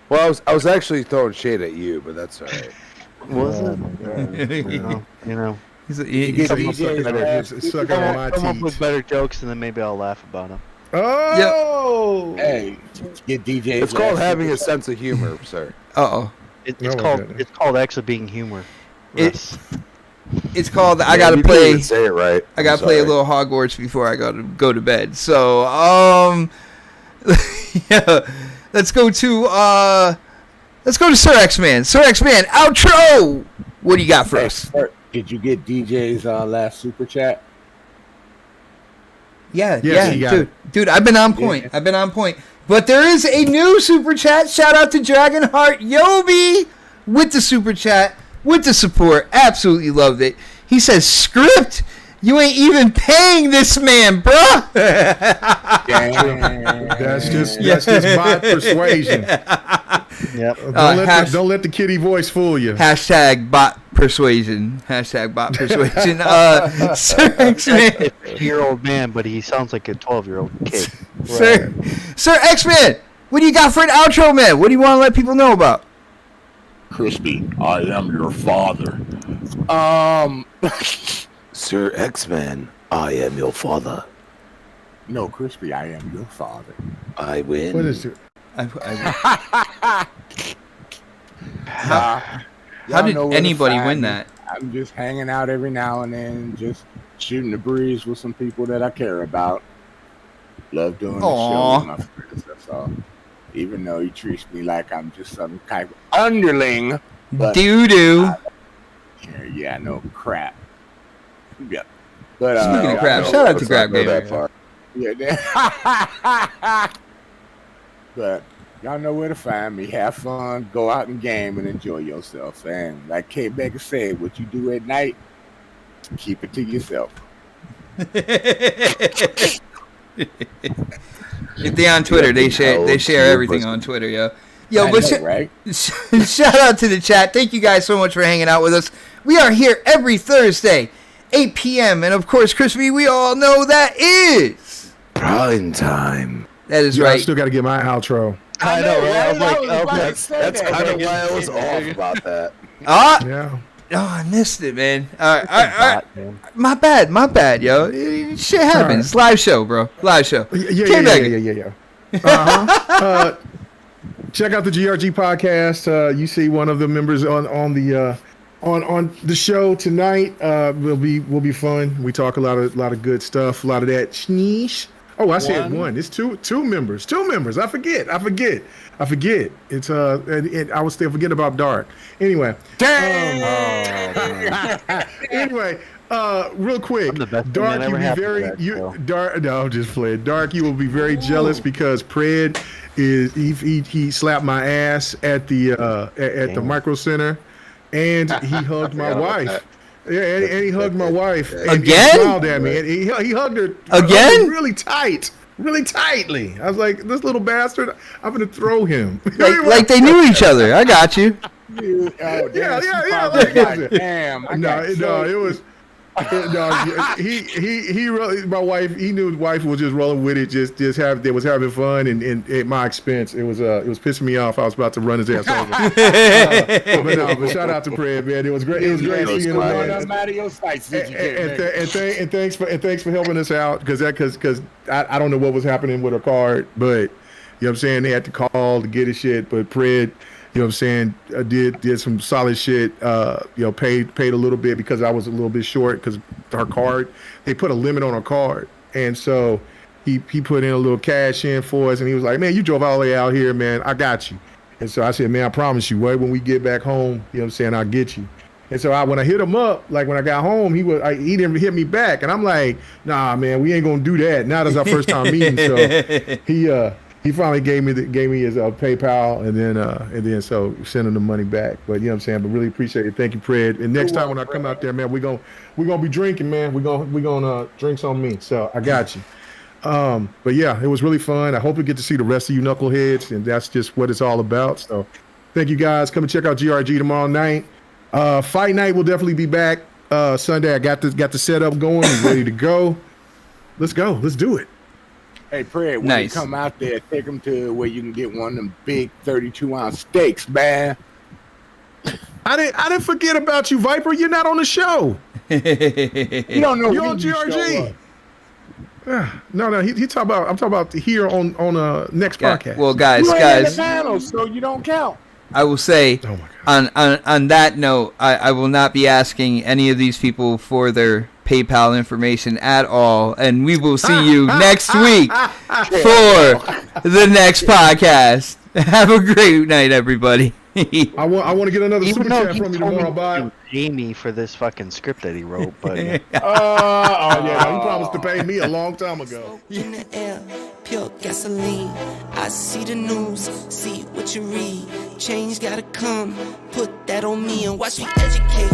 Well, I was actually throwing shade at you, but that's all right. Was it? You know. Sucking on my Come up teeth. with better jokes, and then maybe I'll laugh about them. Oh! Hey, get DJ. It's called having a sense of humor, sir. Uh-oh. It's No, called okay. it's called actually being humor. It's called I Yeah, gotta you didn't play even say it right. I gotta I'm play a sorry. little Hogwarts before I go to bed. So yeah. Let's go to Sir X-Man. Sir X-Man, outro! What do you got for us? Did you get DJ's last super chat? Yeah, Yes, he got dude, I've been on point. Yeah. I've been on point. But there is a new super chat. Shout out to Dragonheart Yobi with the super chat, with the support. Absolutely loved it. He says, "Script, you ain't even paying this man, bruh." That's just bot persuasion. Yep. Don't let the kitty voice fool you. Hashtag bot persuasion. Hashtag bot persuasion. Sir X-Man. 50-year-old man, but he sounds like a 12-year-old kid. Sir X-Man, what do you got for an outro, man? What do you want to let people know about? Crispy, I am your father. Sir X-Man, I am your father. No, Crispy, I am your father. I win. What is it? How Y'all did know where to anybody find win me. that? I'm just hanging out every now and then, just shooting the breeze with some people that I care about. Love doing the show with my friends, that's all. Even though he treats me like I'm just some type of underling. But Doo-doo. yeah, no crap. Yeah. But Speaking of y'all crap, know- shout out to Let's not Crap go Gamer. that far. Yeah. But y'all know where to find me. Have fun, go out and game, and enjoy yourself. And like Kate Becker said, what you do at night, keep it to yourself. If they on Twitter, they share everything on Twitter, yo. Yo, I but know, right? shout out to the chat. Thank you guys so much for hanging out with us. We are here every Thursday, 8 p.m. And of course, Crispy, we all know that is Prime time. that is Yeah, I right. still got to get my outro. I know, right? I was like, okay. That's kind of why I was off about that. Yeah. Oh, I missed it, man. All right. My bad, yo. Shit happens. Live show, bro. Live show. Yeah. Uh-huh. Check out the GRG podcast. You see one of the members on the show tonight. Will be fun. We talk a lot of good stuff. A lot of that schneesh. Oh, I said one. It's two members. Two members. I forget. It's and I was still forgetting about Dark. Anyway. Anyway, real quick, I'm the best thing Dark, that you ever be happened very to that you show. Dark. No, I'm just playing. Dark, you will be very jealous because Pred is he slapped my ass at the Micro Center, and he hugged my wife. Yeah, and he hugged my wife. And Again? He smiled at me, and he hugged her Again? really tight. Really tightly. I was like, this little bastard, I'm gonna throw him. Like they knew each other. I got you. Oh, Yeah. Damn. It was. He really, my wife. He knew his wife was just rolling with it. They was having fun, and at my expense, it was pissing me off. I was about to run his ass over. But shout out to Fred, man. It was great. It was great seeing him. I'm out of your sights. And thanks for helping us out because I don't know what was happening with her card, but you know what I'm saying, they had to call to get his shit, but Fred, you know what I'm saying, did some solid shit, paid a little bit because I was a little bit short because her card, they put a limit on her card, and so he put in a little cash in for us, and he was like, man, you drove all the way out here, man, I got you. And so I said, man, I promise you, right when we get back home, you know what I'm saying, I'll get you. And so when I hit him up, like when I got home, he didn't hit me back, and I'm like, nah, man, we ain't gonna do that. Now that's our first time meeting, so he finally gave me his PayPal, and then so send him the money back. But you know what I'm saying. But really appreciate it. Thank you, Fred. And next time when I come out there, man, we're gonna be drinking, man. We're gonna drinks on me. So I got you. But yeah, it was really fun. I hope we get to see the rest of you knuckleheads, and that's just what it's all about. So thank you guys. Come and check out GRG tomorrow night. Fight night will definitely be back Sunday. I got the setup going, ready to go. Let's go. Let's do it. Hey, Fred, when Nice. you come out there, take them to where you can get one of them big 32-ounce steaks, man. I didn't forget about you, Viper. You're not on the show. You don't know You're when on you show GRG. up. No. He talking about. I'm talking about here on next Yeah, podcast. well, guys, You ain't in the guys, panel, so you don't count. I will say Oh my God. on that note, I will not be asking any of these people for their PayPal information at all, and we will see you next week for the next podcast. Have a great night, everybody. I want to get another Even super though chat he from you told me tomorrow. Bye. to pay me for this fucking script that he wrote, but yeah. Oh yeah, he promised to pay me a long time ago. In the air, pure gasoline. I see the news, see what you read. Change gotta come, put that on me and watch me educate.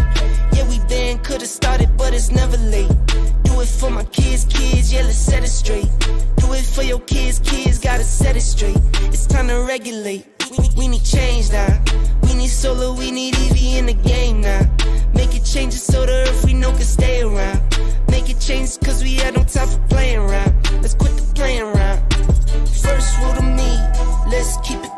Yeah, we been could've started, but it's never late. Do it for my kids, yeah, let's set it straight. Do it for your kids, gotta set it straight. It's time to regulate. We need change now. We need solar, we need EV in the game now. Make it changes so the earth we know can stay around. Make it change cause we had no time for playing around. Let's quit the playing around. First rule to me, let's keep it